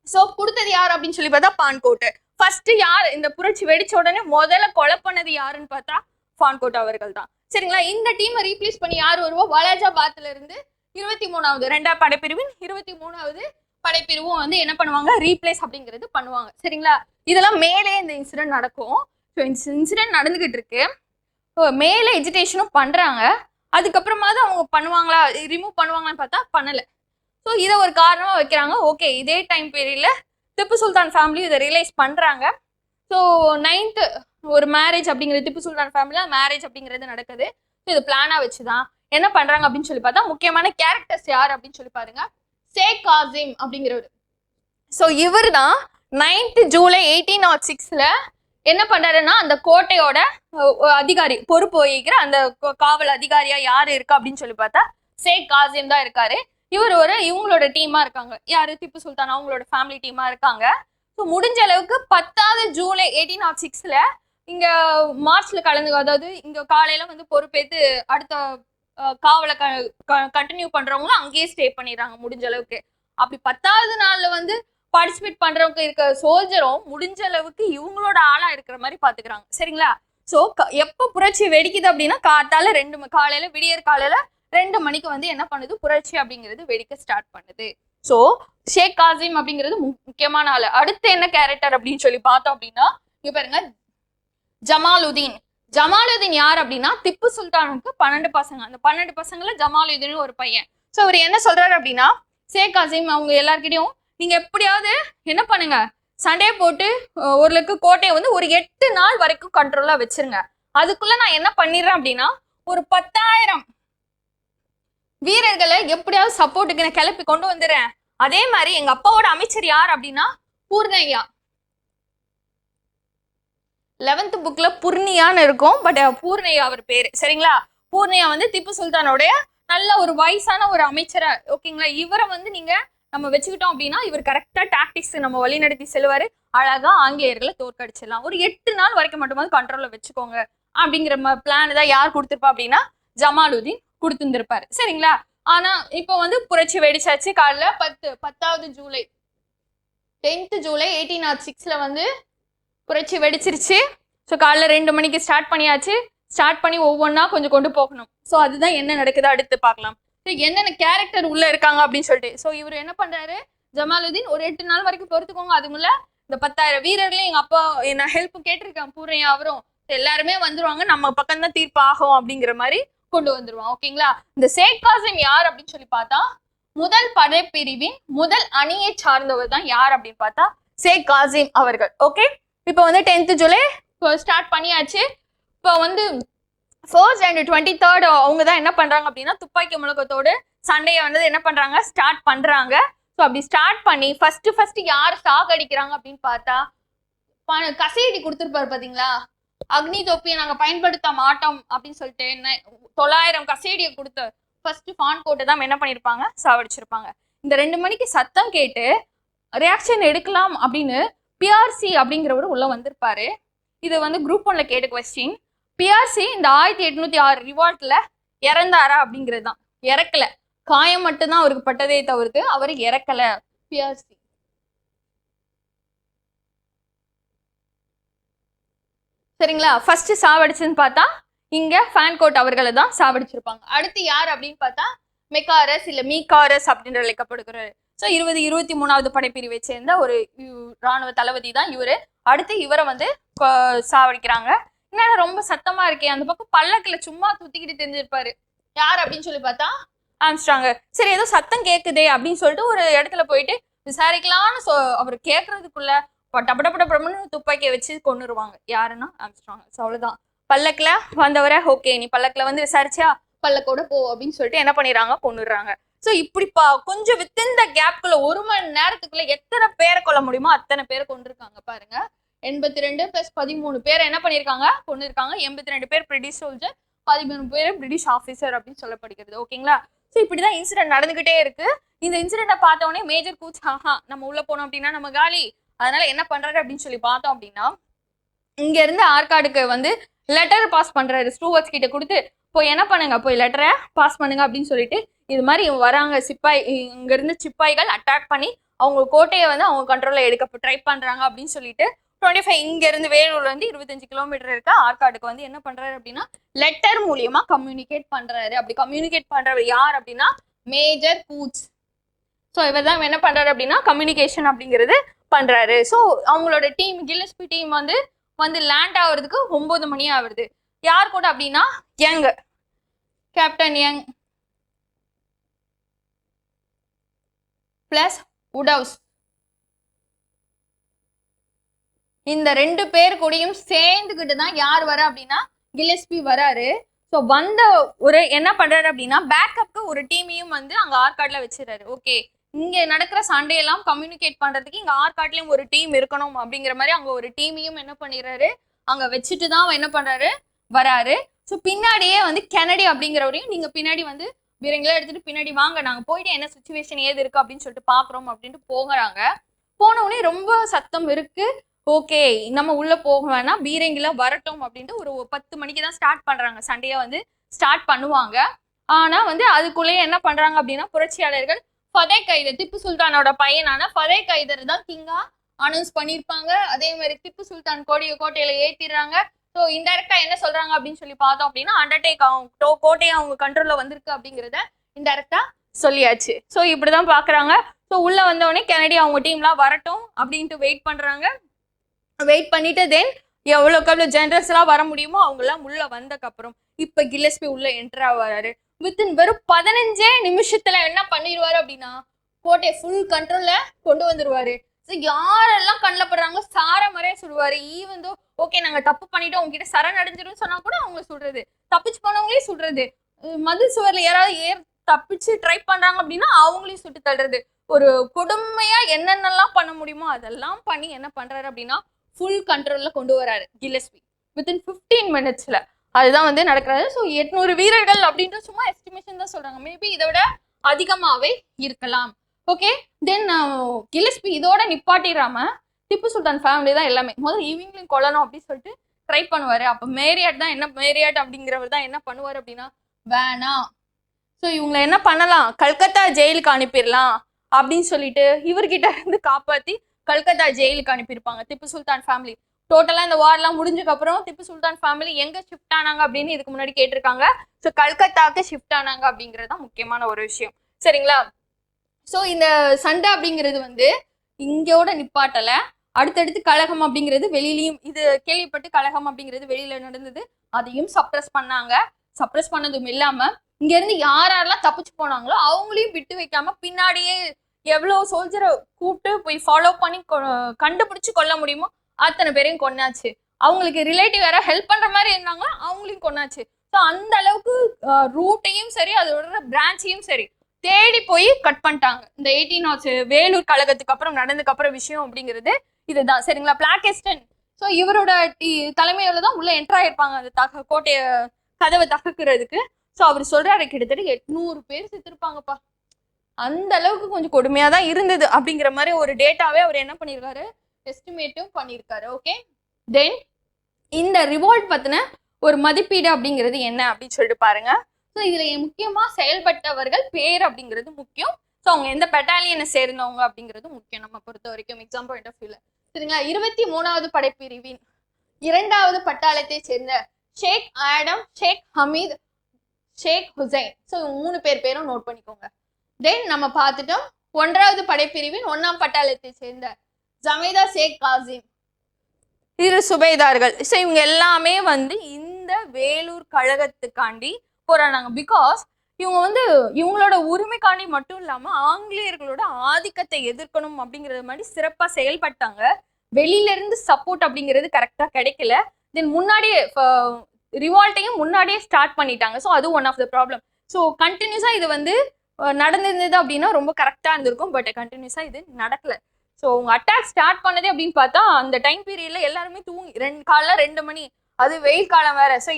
ஸோ கொடுத்தது யார் அப்படின்னு சொல்லி பார்த்தா பான்கோட்டு. ஃபர்ஸ்ட் யார் இந்த புரட்சி வெடிச்ச உடனே முதல்ல கொலை பண்ணது யாருன்னு பார்த்தா ஃபான்கோட் அவர்கள் தான். சரிங்களா? இந்த டீமை ரீப்ளேஸ் பண்ணி யார் வருவா? வாலாஜாபாத்ல இருந்து 23வது ரெண்டாம் படைப்பிரிவின் 23வது படைப்பிரிவும் வந்து என்ன பண்ணுவாங்க? ரீப்ளேஸ் அப்படிங்கிறது பண்ணுவாங்க. சரிங்களா? இதெல்லாம் மேலே இந்த இன்சிடென்ட் நடக்கும். ஸோ இந்த இன்சிடென்ட் நடந்துகிட்டு இருக்கு. மேலே எஜிடேஷனும் பண்றாங்க. அதுக்கப்புறமா தான் அவங்க பண்ணுவாங்களா, ரிமூவ் பண்ணுவாங்களான்னு பார்த்தா பண்ணல. ஸோ இதை ஒரு காரணமா வைக்கிறாங்க. ஓகே, இதே டைம் பீரியட்ல திப்பு சுல்தான் ஃபேமிலி இதை ரியலைஸ் பண்றாங்க. ஸோ 9th ஒரு மேரேஜ் அப்படிங்கிறது, திப்பு சுல்தான் ஃபேமிலியில் மேரேஜ் அப்படிங்கிறது நடக்குது. ஸோ இது பிளானா வச்சுதான் என்ன பண்றாங்க அப்படின்னு சொல்லி பார்த்தா, முக்கியமான கேரக்டர்ஸ் யார் அப்படின்னு சொல்லி பாருங்க. ஷேக் காசிம் அப்படிங்கிறவர். ஸோ இவர் தான் 9th ஜூலை 1806 என்ன பண்றாருன்னா, அந்த கோட்டையோட அதிகாரி, பொறுப்பு வகிக்கிற அந்த காவல் அதிகாரியா யாரு இருக்கா அப்படின்னு சொல்லி பார்த்தா ஷேக் காசிம் தான் இருக்காரு. இவர் இவங்களோட டீமா இருக்காங்க. யாரு? திப்பு சுல்தான் அவங்களோட ஃபேமிலி டீமா இருக்காங்க. ஸோ முடிஞ்ச அளவுக்கு 10th ஜூலை 1806 இங்க மார்ச்ல கலந்து, அதாவது இங்க காலையில வந்து பொறுப்பேற்று அடுத்த காவலை கண்டினியூ பண்றவங்களும் அங்கேயே ஸ்டே பண்ணிடுறாங்க முடிஞ்ச அளவுக்கு. அப்படி 10வது நாள்ல வந்து பார்ட்டிசிபேட் பண்றவங்க இருக்க சோல்ஜரும் முடிஞ்ச அளவுக்கு இவங்களோட ஆளா இருக்கிற மாதிரி பாத்துக்கிறாங்க. சரிங்களா? ஸோ எப்போ புரட்சி வெடிக்குது அப்படின்னா காத்தால காலையில விடியற் காலையில 2 மணிக்கு வந்து என்ன பண்ணுது? புரட்சி அப்படிங்கிறது வெடிக்க ஸ்டார்ட் பண்ணுது. ஸோ ஷேக் காசிம் அப்படிங்கிறது முக்கியமான ஆளு. அடுத்து என்ன கேரக்டர் அப்படின்னு சொல்லி பார்த்தோம் அப்படின்னா, இங்க பாருங்க, ஜமாலுதீன். ஜமாலுதீன் யார் அப்படின்னா, திப்பு சுல்தானுக்கு 12 பசங்க. அந்த 12 பசங்கள்ல ஜமாலுதீன் ஒரு பையன். ஸோ அவர் என்ன சொல்றாரு அப்படின்னா, ஷேக் காசிம் அவங்க எல்லார்கிட்டையும் நீங்க எப்படியாவது என்ன பண்ணுங்க, சண்டே போட்டு ஒரு கோட்டையை வந்து ஒரு 8 நாள் வரைக்கும் கண்ட்ரோலா வச்சிருங்க. அதுக்குள்ள நான் என்ன பண்ணிடுறேன் அப்படின்னா, ஒரு 10,000 வீரர்களை எப்படியாவது சப்போர்ட்டுக்கு நான் கிளப்பி கொண்டு வந்துடுறேன். அதே மாதிரி எங்க அப்பாவோட அமைச்சர் யார் அப்படின்னா பூர்ணையா. 11th புக்ல புர்னியான்னு இருக்கும், பட் பூர்ணையா அவர் பேரு. சரிங்களா? பூர்ணையா வந்து திப்பு சுல்தானோடைய நல்ல ஒரு வயசான ஒரு அமைச்சரா, ஓகேங்களா? இவரை வந்து நீங்க நம்ம வச்சுக்கிட்டோம் அப்படின்னா இவர் கரெக்டா டாக்டிக்ஸ் நம்ம வழி நடத்தி செல்வாரு. அழகா ஆங்கிலேயர்களை தோற்கடிச்சிடலாம். ஒரு 8 நாள் வரைக்கும் மட்டுமாவது கண்ட்ரோல்ல வச்சுக்கோங்க அப்படிங்கிற பிளான் தான் யார் கொடுத்திருப்பா அப்படின்னா ஜமாலுதீன் கொடுத்துருப்பாரு. சரிங்களா? ஆனா இப்போ வந்து புரட்சி வெடிச்சாச்சு. காலைல 10th ஜூலை 10th ஜூலை 1806 வந்து புரட்சி வெடிச்சிருச்சு. ஸோ காலைல 2 மணிக்கு ஸ்டார்ட் பண்ணியாச்சு. ஸ்டார்ட் பண்ணி ஒவ்வொன்றா கொஞ்சம் கொண்டு போகணும். ஸோ அதுதான் என்ன நடக்குது அடுத்து பார்க்கலாம். என்னென்ன கேரக்டர் உள்ள இருக்காங்க அப்படின்னு சொல்லிட்டு. ஸோ இவர் என்ன பண்றாரு, ஜமாலுதீன் ஒரு 8 நாள் வரைக்கும் பொறுத்துக்கோங்க. அதுக்குள்ள இந்த 10,000 வீரர்களையும் எங்க அப்பா என்ன ஹெல்ப் கேட்டிருக்கேன், பூர்ணையா அவரும் எல்லாருமே வந்துருவாங்க, நம்ம பக்கம் தான் தீர்ப்பு ஆகும் அப்படிங்கிற மாதிரி கொண்டு வந்துருவான். ஓகேங்களா? இந்த ஷேக் காசிம் யார் அப்படின்னு சொல்லி பார்த்தா முதல் படைப்பிரிவின் முதல் அணியை சார்ந்தவர் தான் யார் அப்படின்னு பார்த்தா ஷேக் காசிம் அவர்கள். ஓகே, இப்போ வந்து 10th ஜூலை ஸ்டார்ட் பண்ணியாச்சு. இப்போ வந்து 1st and 23rd அவங்க தான் என்ன பண்றாங்க அப்படின்னா துப்பாக்கி முழக்கத்தோடு சண்டையை வந்து என்ன பண்றாங்க, ஸ்டார்ட் பண்றாங்க. ஸோ அப்படி ஸ்டார்ட் பண்ணி ஃபர்ஸ்ட் யார் சாகடிக்கிறாங்க அப்படின்னு பார்த்தா கசையடி கொடுத்துருப்பாரு பாத்தீங்களா, அக்னி தொப்பியை நாங்க பயன்படுத்த மாட்டோம் அப்படின்னு சொல்லிட்டு 900 கசையடியை கொடுத்த ஃபர்ஸ்ட் ஃபான்கோட்டை தான் என்ன பண்ணிருப்பாங்க, சாவடிச்சிருப்பாங்க. இந்த 2 மணிக்கு சத்தம் கேட்டு ரியாக்ஷன் எடுக்கலாம் அப்படின்னு பிஆர்சி அப்படிங்கிறவரு உள்ள வந்திருப்பாரு. இது வந்து குரூப் 1ல கேட்ட கொஸ்டின். பிஆர்சி இந்த 1806 ரிவால்ட்ல இறந்தாரா அப்படிங்கிறது தான். இறக்கல, காயம் மட்டும்தான் அவருக்கு பட்டதே தவிர்த்து அவர் இறக்கல பிஆர்சி. சரிங்களா? ஃபர்ஸ்ட் சாவடிச்சுன்னு பார்த்தா இங்க ஃபான்கோட் அவர்களை தான் சாவடிச்சிருப்பாங்க. அடுத்து யார் அப்படின்னு பார்த்தா மெக்காரஸ் இல்ல மீகாரஸ் அப்படின்னு அழைக்கப்படுகிறாரு. ஸோ 23வது படைப்பிரிவை சேர்ந்த ஒரு ராணுவ தளபதி தான் இவரு. அடுத்து இவரை வந்து சாவடிக்கிறாங்க. என்னன்னா ரொம்ப சத்தமா இருக்கே, அந்த பக்கம் பல்லக்குல சும்மா துத்திக்கிட்டு தெரிஞ்சிருப்பாரு. யார் அப்படின்னு சொல்லி பார்த்தா ஆம்ஸ்ட்ராங். சரி, ஏதோ சத்தம் கேட்குதே அப்படின்னு சொல்லிட்டு ஒரு இடத்துல போயிட்டு விசாரிக்கலாம்னு அவர் கேட்கறதுக்குள்ள டபடபடபடம்னு துப்பாக்கியை வச்சு கொண்டுருவாங்க. யாருன்னா ஆம்ஸ்ட்ராங். ஸோ அவ்வளவுதான். பல்லக்குல வந்தவரை ஓகே நீ பல்லக்குல வந்து விசாரிச்சா பல்லக்கோட போ அப்படின்னு சொல்லிட்டு என்ன பண்ணிடுறாங்க, கொண்டுடுறாங்க. ஸோ இப்படி கொஞ்சம் வித்தின் த கேப்குள்ள 1 மணி நேரத்துக்குள்ள எத்தனை பேரை கொல்ல முடியுமோ அத்தனை பேரை கொண்டிருக்காங்க பாருங்க. 82 + 13 பேர் என்ன பண்ணியிருக்காங்க, கொண்டிருக்காங்க. 82 பேர் பிரிட்டிஷ் சோல்ஜர், 13 பேர் பிரிட்டிஷ் ஆஃபீஸர் அப்படின்னு சொல்லப்படுகிறது. ஓகேங்களா? ஸோ இப்படிதான் இன்சிடென்ட் நடந்துகிட்டே இருக்கு. இந்த இன்சிடென்ட்டை பார்த்தோன்னே மேஜர் கூச் நம்ம உள்ள போனோம் அப்படின்னா நம்ம காலி, அதனால என்ன பண்றாரு அப்படின்னு சொல்லி பார்த்தோம் அப்படின்னா இங்க இருந்து ஆற்காடுக்கு வந்து லெட்டர் பாஸ் பண்றாரு. ஸ்டூவர்ட்ஸ் கிட்ட கொடுத்து போய் என்ன பண்ணுங்க, போய் லெட்டரை பாஸ் பண்ணுங்க அப்படின்னு சொல்லிட்டு இது மாதிரி வராங்க சிப்பாய், இங்க இருந்து சிப்பாய்கள் அட்டாக் பண்ணி அவங்க கோட்டையை வந்து அவங்க கண்ட்ரோல்ல எடுக்க ட்ரை பண்றாங்க அப்படின்னு சொல்லிட்டு 25 இங்க இருந்து வேலூர்ல இருந்து 25 கிலோமீட்டர் இருக்க ஆற்காடுக்கு வந்து என்ன பண்றாரு அப்படின்னா லெட்டர் மூலியமா கம்யூனிகேட் பண்றாரு. அப்படி கம்யூனிகேட் பண்றவர் யார் அப்படின்னா மேஜர் கூட்ஸ். ஸோ இவர் தான் என்ன பண்றாரு அப்படின்னா கம்யூனிகேஷன் அப்படிங்கிறது பண்றாரு. ஸோ அவங்களோட டீம் கில்லஸ்பி டீம் வந்து லேண்ட் ஆகுறதுக்கு 9 மணி ஆகுது. யார் கூட அப்படின்னா யங், கேப்டன் யங் பிளஸ் உடவுஸ், இந்த 2 பேர் கூடயும் சேர்ந்துக்கிட்டு தான் யார் வர அப்படின்னா கில்லஸ்பி வராரு. ஸோ வந்த ஒரு என்ன பண்றாரு அப்படின்னா பேக்கப்க்கு ஒரு டீமையும் வந்து அங்க ஆற்காடுல வச்சிடறாரு. ஓகே, இங்க நடக்கிற சண்டே எல்லாம் கம்யூனிகேட் பண்றதுக்கு இங்க ஆற்காட்லயும் ஒரு டீம் இருக்கணும் அப்படிங்கிற மாதிரி அங்க ஒரு டீமையும் என்ன பண்ணிடுறாரு அங்க வச்சுட்டு தான் என்ன பண்றாரு வராரு. ஸோ பின்னாடியே வந்து கெனடி அப்படிங்கிறவரையும் நீங்க பின்னாடி வந்து வீரங்களா எடுத்துட்டு பின்னாடி வாங்க, நாங்க போயிட்டு என்ன சுச்சுவேஷன் ஏது இருக்கு அப்படின்னு சொல்லிட்டு பாக்குறோம் அப்படின்ட்டு போகிறாங்க. போன உடனே ரொம்ப சத்தம் இருக்கு. ஓகே, நம்ம உள்ள போக வேணாம், பீரங்கில வரட்டும் அப்படின்ட்டு ஒரு 10 மணிக்கு தான் ஸ்டார்ட் பண்றாங்க. சண்டையை வந்து ஸ்டார்ட் பண்ணுவாங்க. ஆனா வந்து அதுக்குள்ளேயே என்ன பண்றாங்க அப்படின்னா புரட்சியாளர்கள் ஃபதே கைதர், திப்பு சுல்தானோட பையனான ஃபதே கைதர் தான் கிங்கா அனௌன்ஸ் பண்ணியிருப்பாங்க. அதே மாதிரி திப்பு சுல்தான் கோட்டையில ஏத்திடுறாங்க. ஸோ இன்டெரக்டா என்ன சொல்றாங்க அப்படின்னு சொல்லி பார்த்தோம் அப்படின்னா அண்டர்டேக் அவங்க கோட்டையை அவங்க கண்ட்ரோல்ல வந்திருக்கு அப்படிங்கிறத இன்டெரக்டா சொல்லியாச்சு. ஸோ இப்படிதான் பாக்குறாங்க. ஸோ உள்ள வந்தவொடனே கெனடி அவங்க டீம்லாம் வரட்டும் அப்படின்ட்டு வெயிட் பண்றாங்க. வெயிட் பண்ணிட்டு தென் எவ்வளவு ஜெனரல்ஸ் எல்லாம் வர முடியுமோ அவங்க எல்லாம் உள்ள வந்தக்கு அப்புறம் இப்ப கில்லஸ்பி உள்ள என்டர் ஆவாரு. வித்தின் வெறும் 15 நிமிஷத்துல என்ன பண்ணிடுவாரு அப்படின்னா கோட்டையை ஃபுல் கண்ட்ரோல்ல கொண்டு வந்துருவாரு. யாரெல்லாம் கண்ணில் படுறாங்களோ சார மாதிரியே சுடுவாரு. ஈவன் தோ ஓகே நாங்க தப்பு பண்ணிட்டோம் உங்ககிட்ட சரண் அடைஞ்சிரும் சொன்னா கூட அவங்க சுடுறது, தப்பிச்சு போனவங்களே சுடுறது, மதில் சுவர்ல யாராவது தப்பிச்சு ட்ரை பண்றாங்க அப்படின்னா அவங்களையும் சுட்டு தள்ளுறது, ஒரு கொடுமையா என்னென்னலாம் பண்ண முடியுமோ அதெல்லாம் பண்ணி என்ன பண்றாரு அப்படின்னா ஃபுல் கண்ட்ரோல்ல கொண்டு வராரு கில்லஸ்பி வித்தின் 15 மினிட்ஸ்ல. அதுதான் வந்து நடக்கிறது. ஸோ 800 வீரர்கள் அப்படின்ற சும்மா எஸ்டிமேஷன் தான் சொல்றாங்க. மேபி இதை விட அதிகமாவே இருக்கலாம். ஓகே, தென் கில்லஸ்பி இதோட நிப்பாட்டிடாம திப்பு சுல்தான் ஃபேமிலி தான் எல்லாமே முதல்ல இவங்களையும் கொல்லணும் அப்படின்னு சொல்லிட்டு ட்ரை பண்ணுவாரு. அப்ப மேரியாட் அப்படிங்கிறவர் தான் என்ன பண்ணுவாரு அப்படின்னா வேணாம், ஸோ இவங்களை என்ன பண்ணலாம் கல்கத்தா ஜெயிலுக்கு அனுப்பிடலாம் அப்படின்னு சொல்லிட்டு இவர்கிட்ட இருந்து காப்பாத்தி கல்கத்தா ஜெயிலுக்கு அனுப்பியிருப்பாங்க திப்பு சுல்தான் ஃபேமிலி. டோட்டலா இந்த வார்லாம் முடிஞ்சதுக்கு அப்புறம் திப்பு சுல்தான் ஃபேமிலி எங்க ஷிஃப்ட் ஆனாங்க அப்படின்னு இதுக்கு முன்னாடி கேட்டிருக்காங்க. ஸோ கல்கத்தாக்கு ஷிஃப்ட் ஆனாங்க அப்படிங்கிறது தான் முக்கியமான ஒரு விஷயம். சரிங்களா? ஸோ இந்த சண்டை அப்படிங்கிறது வந்து இங்கோட நிப்பாட்டல, அடுத்தடுத்து கழகம் அப்படிங்கிறது வெளியிலையும் இது கேள்விப்பட்டு கழகம் அப்படிங்கிறது வெளியில நடந்தது, அதையும் சப்ரஸ் பண்ணாங்க. சப்ரஸ் பண்ணதும் இல்லாம இங்க இருந்து யாரெல்லாம் தப்பிச்சு போனாங்களோ அவங்களையும் விட்டு வைக்காம பின்னாடியே எவ்வளவு சோல்ஜரை கூப்பிட்டு போய் ஃபாலோ பண்ணி கண்டுபிடிச்சு கொல்ல முடியுமோ அத்தனை பேரையும் கொன்னாச்சு. அவங்களுக்கு ரிலேட்டிவ் யாராவது ஹெல்ப் பண்ற மாதிரி இருந்தாங்களோ அவங்களையும் கொன்னாச்சு. ஸோ அந்த அளவுக்கு ரூட்டையும் சரி அதோட பிரான்ச்சையும் சரி தேடி போய் கட் பண்ணிட்டாங்க. இந்த 18 வேலூர் கழகத்துக்கு அப்புறம் நடந்ததுக்கு அப்புறம் விஷயம் அப்படிங்கிறது இதுதான். சரிங்களா? பிளாக்கெஸ்டன் ஸோ இவரோட தலைமையில தான் உள்ள என்டர் ஆயிருப்பாங்க அந்த கோட்டைய கதவை தகக்கிறதுக்கு. ஸோ அவர் சொல்றாரு கிட்டத்தட்ட 800 பேர் செத்துருப்பாங்கப்பா, அந்த அளவுக்கு கொஞ்சம் கொடுமையா தான் இருந்தது அப்படிங்கிற மாதிரி ஒரு டேட்டாவே அவர் என்ன பண்ணியிருக்காரு எஸ்டிமேட்டும் பண்ணியிருக்காரு. ஓகே, தென் இந்த ரிவோல்ட் பத்தின ஒரு மதிப்பீடு அப்படிங்கிறது என்ன அப்படின்னு சொல்லிட்டு பாருங்க. ஸோ இதுல முக்கியமா செயல்பட்டவர்கள் பேர் அப்படிங்கிறது முக்கியம். ஸோ அவங்க எந்த பெட்டாலியனை சேர்ந்தவங்க அப்படிங்கிறது முக்கியம் நம்ம பொறுத்த வரைக்கும் எக்ஸாம் பாயிண்ட் ஆஃப் வியூல. சரிங்களா? 23வது படைப்பிரிவின் 2வது பட்டாளத்தை சேர்ந்த ஷேக் ஆடம், ஷேக் ஹமீத், ஷேக் ஹுசைன். ஸோ 3 பேரும் நோட் பண்ணிக்கோங்க. தென் நம்ம பார்த்துட்டோம் 1வது படைப்பிரிவின் 1ஆம் பட்டாளத்தை சேர்ந்த ஜமேதா ஷேக் காசிம், இரு சுபேதார்கள். ஸோ இவங்க எல்லாமே வந்து இந்த வேலூர் கழகத்துக்காண்டி போராடினாங்க. பிகாஸ் இவங்க வந்து இவங்களோட உரிமைக்காண்டி மட்டும் இல்லாம ஆங்கிலேயர்களோட ஆதிக்கத்தை எதிர்க்கணும் அப்படிங்கிறது மாதிரி சிறப்பா செயல்பட்டாங்க. வெளியில இருந்து சப்போர்ட் அப்படிங்கிறது கரெக்டா கிடைக்கல. தென் முன்னாடியே ரிவால்ட்டையும் முன்னாடியே ஸ்டார்ட் பண்ணிட்டாங்க. ஸோ அது one of the problem. So கண்டினியூஸா இது வந்து நடந்திருந்தது அப்படின்னா ரொம்ப கரெக்டா இருந்திருக்கும். பட் கண்டினியூஸா இது நடக்கல. ஸோ உங்க அட்டாக் ஸ்டார்ட் பண்ணதே அப்படின்னு பார்த்தா அந்த டைம் பீரியட்ல எல்லாருமே காலைல 2 மணி, அது வெயில் காலம் வேற. ஸோ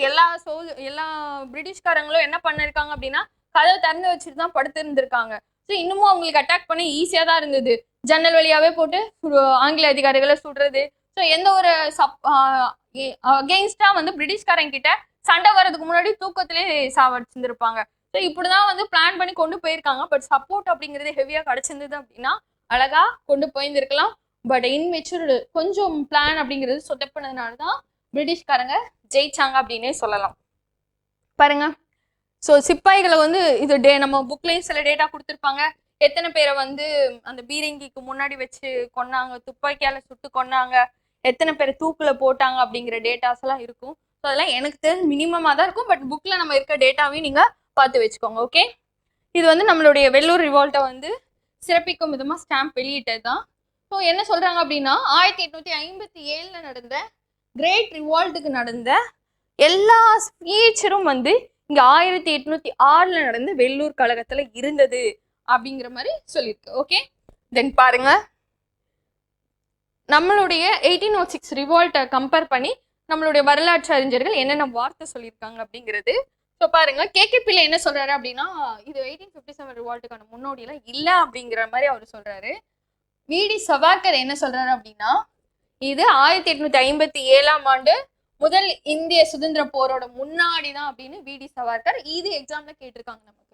எல்லா பிரிட்டிஷ்காரங்களும் என்ன பண்ணிருக்காங்க அப்படின்னா கதவை திறந்து வச்சுட்டு தான் படுத்து இருந்திருக்காங்க. ஸோ இன்னமும் அவங்களுக்கு அட்டாக் பண்ண ஈஸியா தான் இருந்தது. ஜன்னல் வழியாவே போட்டு ஆங்கில அதிகாரிகளை சுடுறது. ஸோ எந்த ஒரு அகெயின்ஸ்டா வந்து பிரிட்டிஷ்காரங்க கிட்ட சண்டை வர்றதுக்கு முன்னாடி தூக்கத்திலே சாவடிச்சிருந்திருப்பாங்க. ஸோ இப்படிதான் வந்து பிளான் பண்ணி கொண்டு போயிருக்காங்க. பட் சப்போர்ட் அப்படிங்கிறது ஹெவியா கிடைச்சிருந்தது அப்படின்னா அழகா கொண்டு போயிருந்திருக்கலாம். பட் இன்மெச்சூர்டு கொஞ்சம் பிளான் அப்படிங்கிறது சொதப்பினதுனால தான் பிரிட்டிஷ்காரங்க ஜெயிச்சாங்க அப்படின்னே சொல்லலாம். பாருங்க, ஸோ சிப்பாய்களை வந்து இது நம்ம புக்லேயும் சில டேட்டா கொடுத்துருப்பாங்க. எத்தனை பேரை வந்து அந்த பீரங்கிக்கு முன்னாடி வச்சு கொன்னாங்க, துப்பாக்கியால சுட்டு கொன்னாங்க, எத்தனை பேரை தூக்குல போட்டாங்க அப்படிங்கிற டேட்டாஸ் எல்லாம் இருக்கும். ஸோ அதெல்லாம் எனக்கு தெரிஞ்சு மினிமமாக தான் இருக்கும். பட் புக்கில் நம்ம இருக்க டேட்டாவையும் நீங்கள் பார்த்து வச்சுக்கோங்க. ஓகே, இது வந்து நம்மளுடைய வெள்ளூர் ரிவால்ட்டை வந்து சிறப்பிக்கும் விதமாக ஸ்டாம்ப் வெளியிட்டது தான். ஸோ என்ன சொல்கிறாங்க அப்படின்னா 1857 நடந்த கிரேட் ரிவால்ட்டுக்கு நடந்த எல்லா ஃபீச்சரும் வந்து இங்கே 1806 நடந்த வெள்ளூர் கழகத்தில் இருந்தது அப்படிங்கிற மாதிரி சொல்லியிருக்கு. ஓகே, தென் பாருங்க, நம்மளுடைய 1806 ரிவால்ட்டை கம்பேர் பண்ணி நம்மளுடைய வரலாற்று அறிஞர்கள் என்னென்ன வார்த்தை சொல்லியிருக்காங்க அப்படிங்கிறது. ஸோ பாருங்க, கேகேபில என்ன சொல்றாரு அப்படின்னா இது 1857 ரிவால்ட்டுக்கான முன்னோடியெல்லாம் இல்லை அப்படிங்கிற மாதிரி அவர் சொல்றாரு. விடி சவார்கர் என்ன சொல்றாரு அப்படின்னா இது 1857 ஆண்டு முதல் இந்திய சுதந்திர போரோட முன்னாடி தான் அப்படின்னு விடி சவார்கர் இது எக்ஸாம்ல கேட்டிருக்காங்க நமக்கு.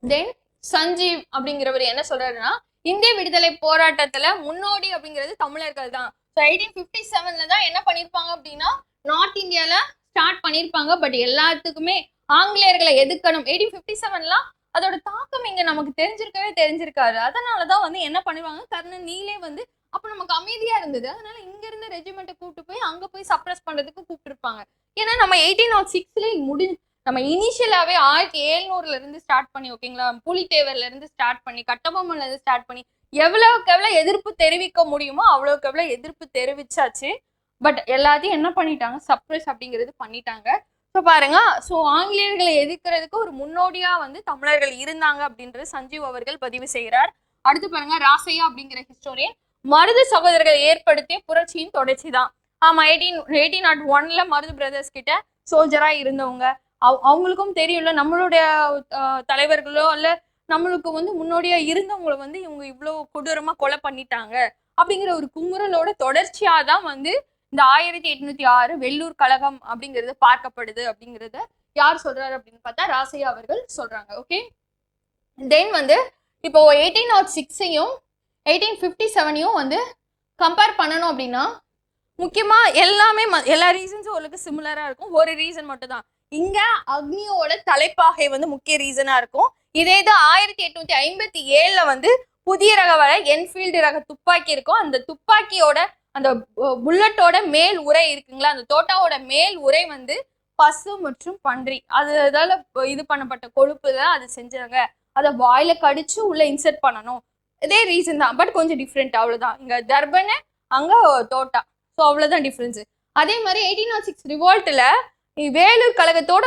தென் சஞ்சீவ் அப்படிங்கிறவர் என்ன சொல்றாருன்னா இந்திய விடுதலை போராட்டத்துல முன்னோடி அப்படிங்கிறது தமிழர்கள் தான். ஸோ 1857 தான் என்ன பண்ணிருப்பாங்க அப்படின்னா நார்த் இந்தியால ஸ்டார்ட் பண்ணிருப்பாங்க. பட் எல்லாத்துக்குமே ஆங்கிலேயர்களை எதிர்க்கணும். 1857 அதோட தாக்கம் இங்க நமக்கு தெரிஞ்சிருக்காரு. அதனாலதான் வந்து என்ன பண்ணுவாங்க, கர்னல் நீலே வந்து அப்ப நமக்கு அமைதியா இருந்தது, அதனால இங்க இருந்த ரெஜிமெண்ட்டை கூப்பிட்டு போய் அங்க போய் சப்ரஸ் பண்றதுக்கு கூப்பிட்டு இருப்பாங்க. ஏன்னா நம்ம 1806 நம்ம இனிஷியலாவே 1700 இருந்து ஸ்டார்ட் பண்ணி, ஓகேங்களா, புலித்தேவர்ல இருந்து ஸ்டார்ட் பண்ணி, கட்டபொம்மன்ல இருந்து ஸ்டார்ட் பண்ணி எவ்வளவுக்கு எவ்வளவு எதிர்ப்பு தெரிவிக்க முடியுமோ அவ்வளவுக்கு எவ்வளவு எதிர்ப்பு தெரிவிச்சாச்சு. பட் எல்லாத்தையும் என்ன பண்ணிட்டாங்க, சப்ரஸ் அப்படிங்கிறது பண்ணிட்டாங்க. ஸோ பாருங்க, ஸோ ஆங்கிலேயர்களை எதிர்க்கிறதுக்கு ஒரு முன்னோடியா வந்து தமிழர்கள் இருந்தாங்க அப்படின்றது சஞ்சீவ் அவர்கள் பதிவு செய்கிறார். அடுத்து பாருங்க, ராசையா அப்படிங்கிற ஹிஸ்டோரியன் மருது சகோதரர்கள் ஏற்படுத்திய புரட்சியின் தொடர்ச்சி தான். ஆமா, 1801 மருது பிரதர்ஸ் கிட்ட சோல்ஜரா இருந்தவங்க. அவங்களுக்கும் தெரியும்ல நம்மளுடைய தலைவர்களோ இல்ல நம்மளுக்கு வந்து முன்னோடியா இருந்தவங்களை வந்து இவங்க இவ்வளவு கொடூரமா கொலை பண்ணிட்டாங்க அப்படிங்கிற ஒரு குமுறலோட தொடர்ச்சியா தான் வந்து இந்த 1806 வெள்ளூர் கழகம் அப்படிங்கிறது பார்க்கப்படுது அப்படிங்கிறத யார் சொல்றாரு அப்படின்னு பார்த்தா ராசையா அவர்கள் சொல்றாங்க. ஓகே, தென் வந்து இப்போ 1806 1857 வந்து கம்பேர் பண்ணணும் அப்படின்னா முக்கியமா எல்லாமே எல்லா ரீசன்ஸும் உங்களுக்கு சிமிலரா இருக்கும். ஒரு ரீசன் மட்டும் தான் இங்க அக்னியோட தலைப்பாகை வந்து முக்கிய ரீசனா இருக்கும். இதே இது 1857 வந்து புதிய ரக வர என்ஃபீல்டு ரக துப்பாக்கி இருக்கும். அந்த துப்பாக்கியோட அந்த புல்லட்டோட மேல் உரை இருக்குங்களா, அந்த தோட்டாவோட மேல் உரை வந்து பசு மற்றும் பன்றி அதால இது பண்ணப்பட்ட கொழுப்பு தான் அது செஞ்சாங்க. அதை வாயில கடிச்சு உள்ள இன்சர்ட் பண்ணணும். இதே ரீசன் தான், பட் கொஞ்சம் டிஃப்ரெண்ட், அவ்வளவுதான். இங்க தர்பனை, அங்க தோட்டா. ஸோ அவ்வளவுதான் டிஃப்ரென்ஸ். அதே மாதிரி 1806 ரிவால்ட்ல வேலூர் கழகத்தோட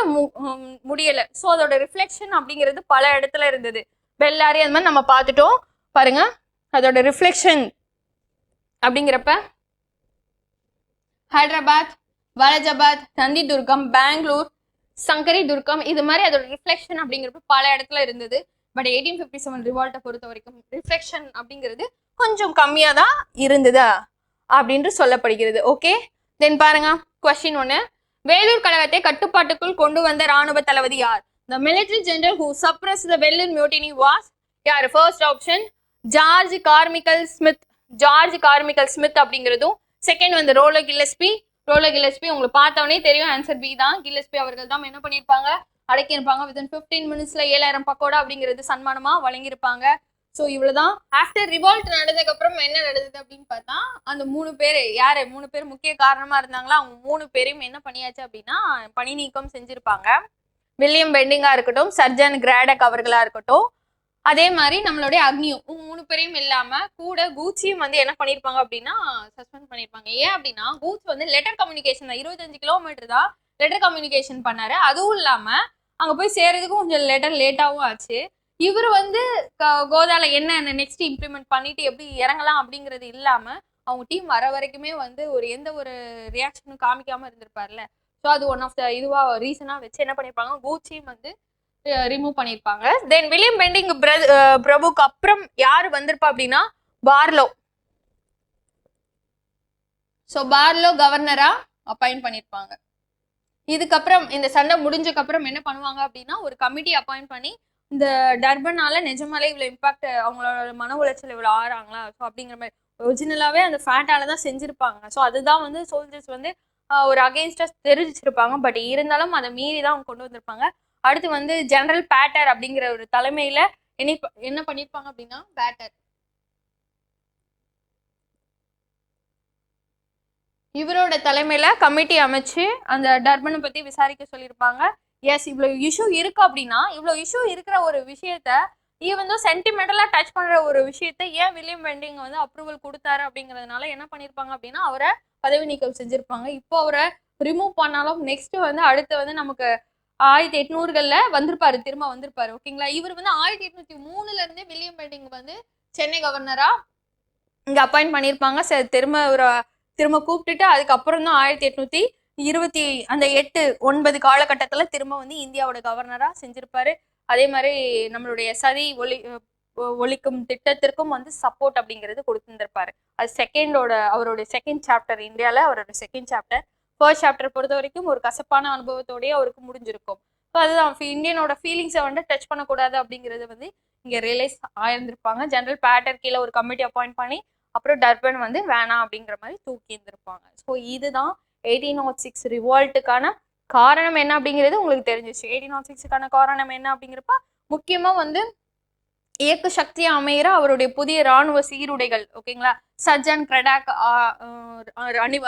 முடியல. ஸோ அதோட ரிஃப்ளெக்ஷன் அப்படிங்கிறது பல இடத்துல இருந்தது. பெல்லாரி அந்த மாதிரி நம்ம பார்த்துட்டோம். பாருங்க, அதோட ரிஃப்ளெக்ஷன் அப்படிங்கிறப்ப ஹைதராபாத், வாலஜாபாத், நந்தி துர்கம், பெங்களூர், சங்கரி துர்கம், இது மாதிரி அதோட ரிஃப்ளெக்ஷன் அப்படிங்கிறப்ப பல இடத்துல இருந்தது. பட் 1857 ரிவால்ட்டை பொறுத்த வரைக்கும் ரிஃப்ளெக்ஷன் அப்படிங்கிறது கொஞ்சம் கம்மியா தான் இருந்தது அப்படின்னு சொல்லப்படுகிறது. ஓகே, தென் பாருங்க, கொஸ்டின் 1, வேலூர் கழகத்தை கட்டுப்பாட்டுக்குள் கொண்டு வந்த ராணுவ தளபதி யார்? The military general who suppressed the Vellore mutiny was யார்? First option George karmical Smith. George karmical Smith அப்படிங்கிறதும். செகண்ட் வந்து ரோலோ கில்லஸ்பி. ரோலோ கில்லஸ்பி உங்களுக்கு பார்த்தவனே தெரியும், ஆன்சர் பி தான். கில்லஸ்பி அவர்கள் தான் என்ன பண்ணியிருப்பாங்க, அடக்கியிருப்பாங்க. வித்தின் 15 minutesல 7000 பக்கோடா அப்படிங்கிறது சன்மானமா வழங்கியிருப்பாங்க. ஸோ இவ்வளவுதான். ஆஃப்டர் ரிவால்ட் நடந்ததுக்கு அப்புறம் என்ன நடந்தது அப்படின்னு பார்த்தா அந்த 3 பேர் யாரு, 3 பேர் முக்கிய காரணமா இருந்தாங்களா, அவங்க 3 பேரையும் என்ன பண்ணியாச்சு அப்படின்னா பணி நீக்கம் செஞ்சிருப்பாங்க. வில்லியம் பெண்டிங்கா இருக்கட்டும், சர்ஜன் கிராடக் அவர்களா இருக்கட்டும், அதே மாதிரி நம்மளுடைய அக்னியும் 3 பேரையும் இல்லாம கூட கூச்சியும் வந்து என்ன பண்ணிருப்பாங்க அப்படின்னா சஸ்பெண்ட் பண்ணிருப்பாங்க. ஏன் அப்படின்னா கூச் வந்து லெட்டர் கம்யூனிகேஷன் தான், 25 கிலோமீட்டர் தான் லெட்டர் கம்யூனிகேஷன் பண்ணாரு. அதுவும் இல்லாம அங்க போய் சேர்றதுக்கும் கொஞ்சம் லெட்டர் லேட்டாவும் ஆச்சு. இவர் வந்து கோதால என்ன நெக்ஸ்ட் இம்ப்ளிமெண்ட் பண்ணிட்டு எப்படி இறங்கலாம் அப்படிங்கிறது இல்லாம அவங்க டீம் வர வரைக்குமே வந்து எந்த ஒரு ரியாக்ஷனும் காமிக்காம இருந்திருப்பார்ல. ஸோ அது ஒன் ஆஃப் த இதுவா ரீசனா வச்சு என்ன பண்ணிருப்பாங்க, கூச்சியும் வந்து ரிமூவ் பண்ணிருப்பாங்க. தென் வில்லியம் பெண்டிங் பிரபுக்கு அப்புறம் யாரு வந்திருப்பா அப்படின்னா பார்லோ. ஸோ பார்லோ கவர்னரா அப்பாயிண்ட் பண்ணிருப்பாங்க. இதுக்கப்புறம் இந்த சண்டை முடிஞ்சக்கு அப்புறம் என்ன பண்ணுவாங்க அப்படின்னா ஒரு கமிட்டி அப்பாயிண்ட் பண்ணி இந்த டர்பனால நிஜமாலே இவ்வளோ இம்பாக்ட் அவங்களோட மன உளைச்சல் இவ்வளோ ஆறாங்களா ஸோ அப்படிங்கிற மாதிரி ஒரிஜினலாவே அந்த ஃபேட்டால தான் செஞ்சிருப்பாங்க. ஸோ அதுதான் வந்து சோல்ஜர்ஸ் வந்து ஒரு அகெயின்ஸ்டா தெரிவிச்சிருப்பாங்க. பட் இருந்தாலும் அதை மீறி தான் அவங்க கொண்டு வந்திருப்பாங்க. அடுத்து வந்து ஜெனரல் பேட்டர் அப்படிங்கிற ஒரு தலைமையில என்ன பண்ணிருப்பாங்க அப்படின்னா பேட்டர் இவரோட தலைமையில கமிட்டி அமைச்சு அந்த டர்பனை பத்தி விசாரிக்க சொல்லியிருப்பாங்க. எஸ் இவ்வளவு இஷ்யூ இருக்கு அப்படின்னா இவ்வளவு இஷ்யூ இருக்கிற ஒரு விஷயத்த ஈவன் தான் சென்டிமெண்டலா டச் பண்ற ஒரு விஷயத்த ஏன் வில்லியம் பெண்டிங் வந்து அப்ரூவல் கொடுத்தாரு அப்படிங்கறதுனால என்ன பண்ணிருப்பாங்க அப்படின்னா அவரை பதவி நீக்கம் செஞ்சிருப்பாங்க. இப்போ அவரை ரிமூவ் பண்ணாலும் நெக்ஸ்ட் வந்து அடுத்து வந்து நமக்கு 1800கள்ல வந்திருப்பாரு, திரும்ப வந்திருப்பாரு. ஓகேங்களா. இவர் வந்து 1803ல இருந்தே வில்லியம் பெண்டிங் வந்து சென்னை கவர்னரா இங்க அப்பாயிண்ட் பண்ணியிருப்பாங்க. திரும்ப கூப்பிட்டுட்டு அதுக்கப்புறம் தான் 1820 அந்த 8-9 காலகட்டத்துல திரும்ப வந்து இந்தியாவோட கவர்னரா செஞ்சிருப்பாரு. அதே மாதிரி நம்மளுடைய சதி ஒழிக்கும் திட்டத்திற்கும் வந்து சப்போர்ட் அப்படிங்கிறது கொடுத்துருப்பாரு. அது அவருடைய செகண்ட் சாப்டர், இந்தியால அவரோட செகண்ட் சாப்டர். ஃபர்ஸ்ட் சாப்டர் பொறுத்த வரைக்கும் ஒரு கசப்பான அனுபவத்தோடய அவருக்கு முடிஞ்சிருக்கும். ஸோ அதுதான் இந்தியனோட ஃபீலிங்ஸை வந்து டச் பண்ணக்கூடாது அப்படிங்கிறது வந்து இங்க ரியலைஸ் ஆயிருந்திருப்பாங்க. ஜெனரல் பேட்டர் கீழே ஒரு கமிட்டி அப்பாயிண்ட் பண்ணி அப்புறம் டர்பன் வந்து வேணாம் அப்படிங்கிற மாதிரி தூக்கி இருந்திருப்பாங்க. ஸோ இதுதான் 1806 ரிவால்ட்டுக்கான காரணம் என்ன அப்படிங்கிறது உங்களுக்கு தெரிஞ்சிச்சு. 1806க்கான காரணம் என்ன அப்படிங்கிறப்ப முக்கியமா வந்து இயக்க சக்தியா அமைகிற அவருடைய புதிய இராணுவ சீருடைகள். ஓகேங்களா. சஜ்ஜன் கிரடாக்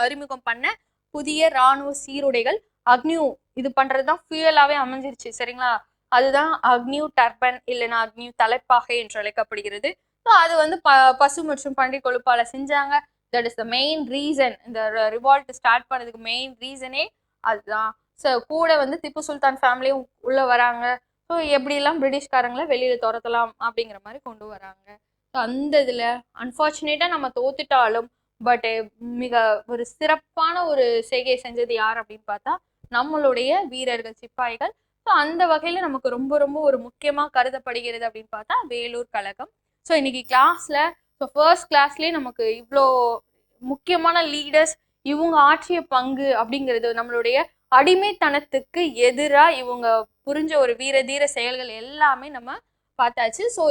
அறிமுகம் பண்ண புதிய இராணுவ சீருடைகள் அக்னியூ இது பண்றதுதான் ஃபியூயலாவே அமைஞ்சிருச்சு. சரிங்களா. அதுதான் அக்னியூ டர்பன் இல்லைன்னா அக்னியூ தலைப்பாகை என்று அழைக்கப்படுகிறது. ஸோ அது வந்து பசு மற்றும் பன்றி கொழுப்பால செஞ்சாங்க. That is the main reason. இந்த ரிவால்ட் ஸ்டார்ட் பண்ணதுக்கு மெயின் ரீசனே அதுதான். ஸோ கூட வந்து திப்பு சுல்தான் ஃபேமிலியும் உள்ள வராங்க. ஸோ எப்படிலாம் பிரிட்டிஷ்காரங்களை வெளியில துரத்தலாம் அப்படிங்கிற மாதிரி கொண்டு வராங்க. ஸோ அந்த இதுல அன்பார்ச்சுனேட்டா நம்ம தோத்துட்டாலும் பட் மிக ஒரு சிறப்பான ஒரு செய்கை செஞ்சது யார் அப்படின்னு பார்த்தா நம்மளுடைய வீரர்கள், சிப்பாய்கள். ஸோ அந்த வகையில நமக்கு ரொம்ப ரொம்ப ஒரு முக்கியமா கருதப்படுகிறது அப்படின்னு பார்த்தா வேலூர் கழகம். ஸோ இன்னைக்கு கிளாஸ்ல ஃபர்ஸ்ட் கிளாஸ்லயே நமக்கு இவ்வளோ முக்கியமான லீடர்ஸ், இவங்க ஆற்றிய பங்கு அப்படிங்கிறது, நம்மளுடைய அடிமைத்தனத்துக்கு எதிராக இவங்க புரிஞ்ச ஒரு வீர தீர செயல்கள் எல்லாமே நம்ம பார்த்தாச்சு. ஸோ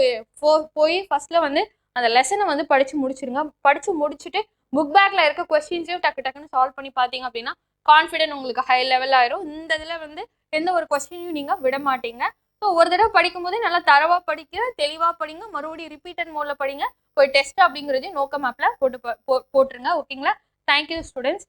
போய் ஃபர்ஸ்ட்ல வந்து அந்த லெசனை வந்து படிச்சு முடிச்சிருங்க. படிச்சு முடிச்சுட்டு புக் பேக்ல இருக்க கொஸ்டின்ஸையும் டக்குன்னு சால்வ் பண்ணி பார்த்தீங்க அப்படின்னா கான்ஃபிடென்ட் உங்களுக்கு ஹை லெவல் ஆயிரும். இந்த இதுல வந்து எந்த ஒரு கொஸ்டினையும் நீங்க விட மாட்டீங்க. ஸோ ஒரு தடவை படிக்கும் போதே நல்லா தரவா படிக்க, தெளிவா படிங்க, மறுபடியும் ரிப்பீட்டட் மோட்ல படிங்க. போய் டெஸ்ட் அப்படிங்கிறதையும் நோக்கம் ஆப்ல போட்டுருங்க. ஓகேங்களா. Thank you students.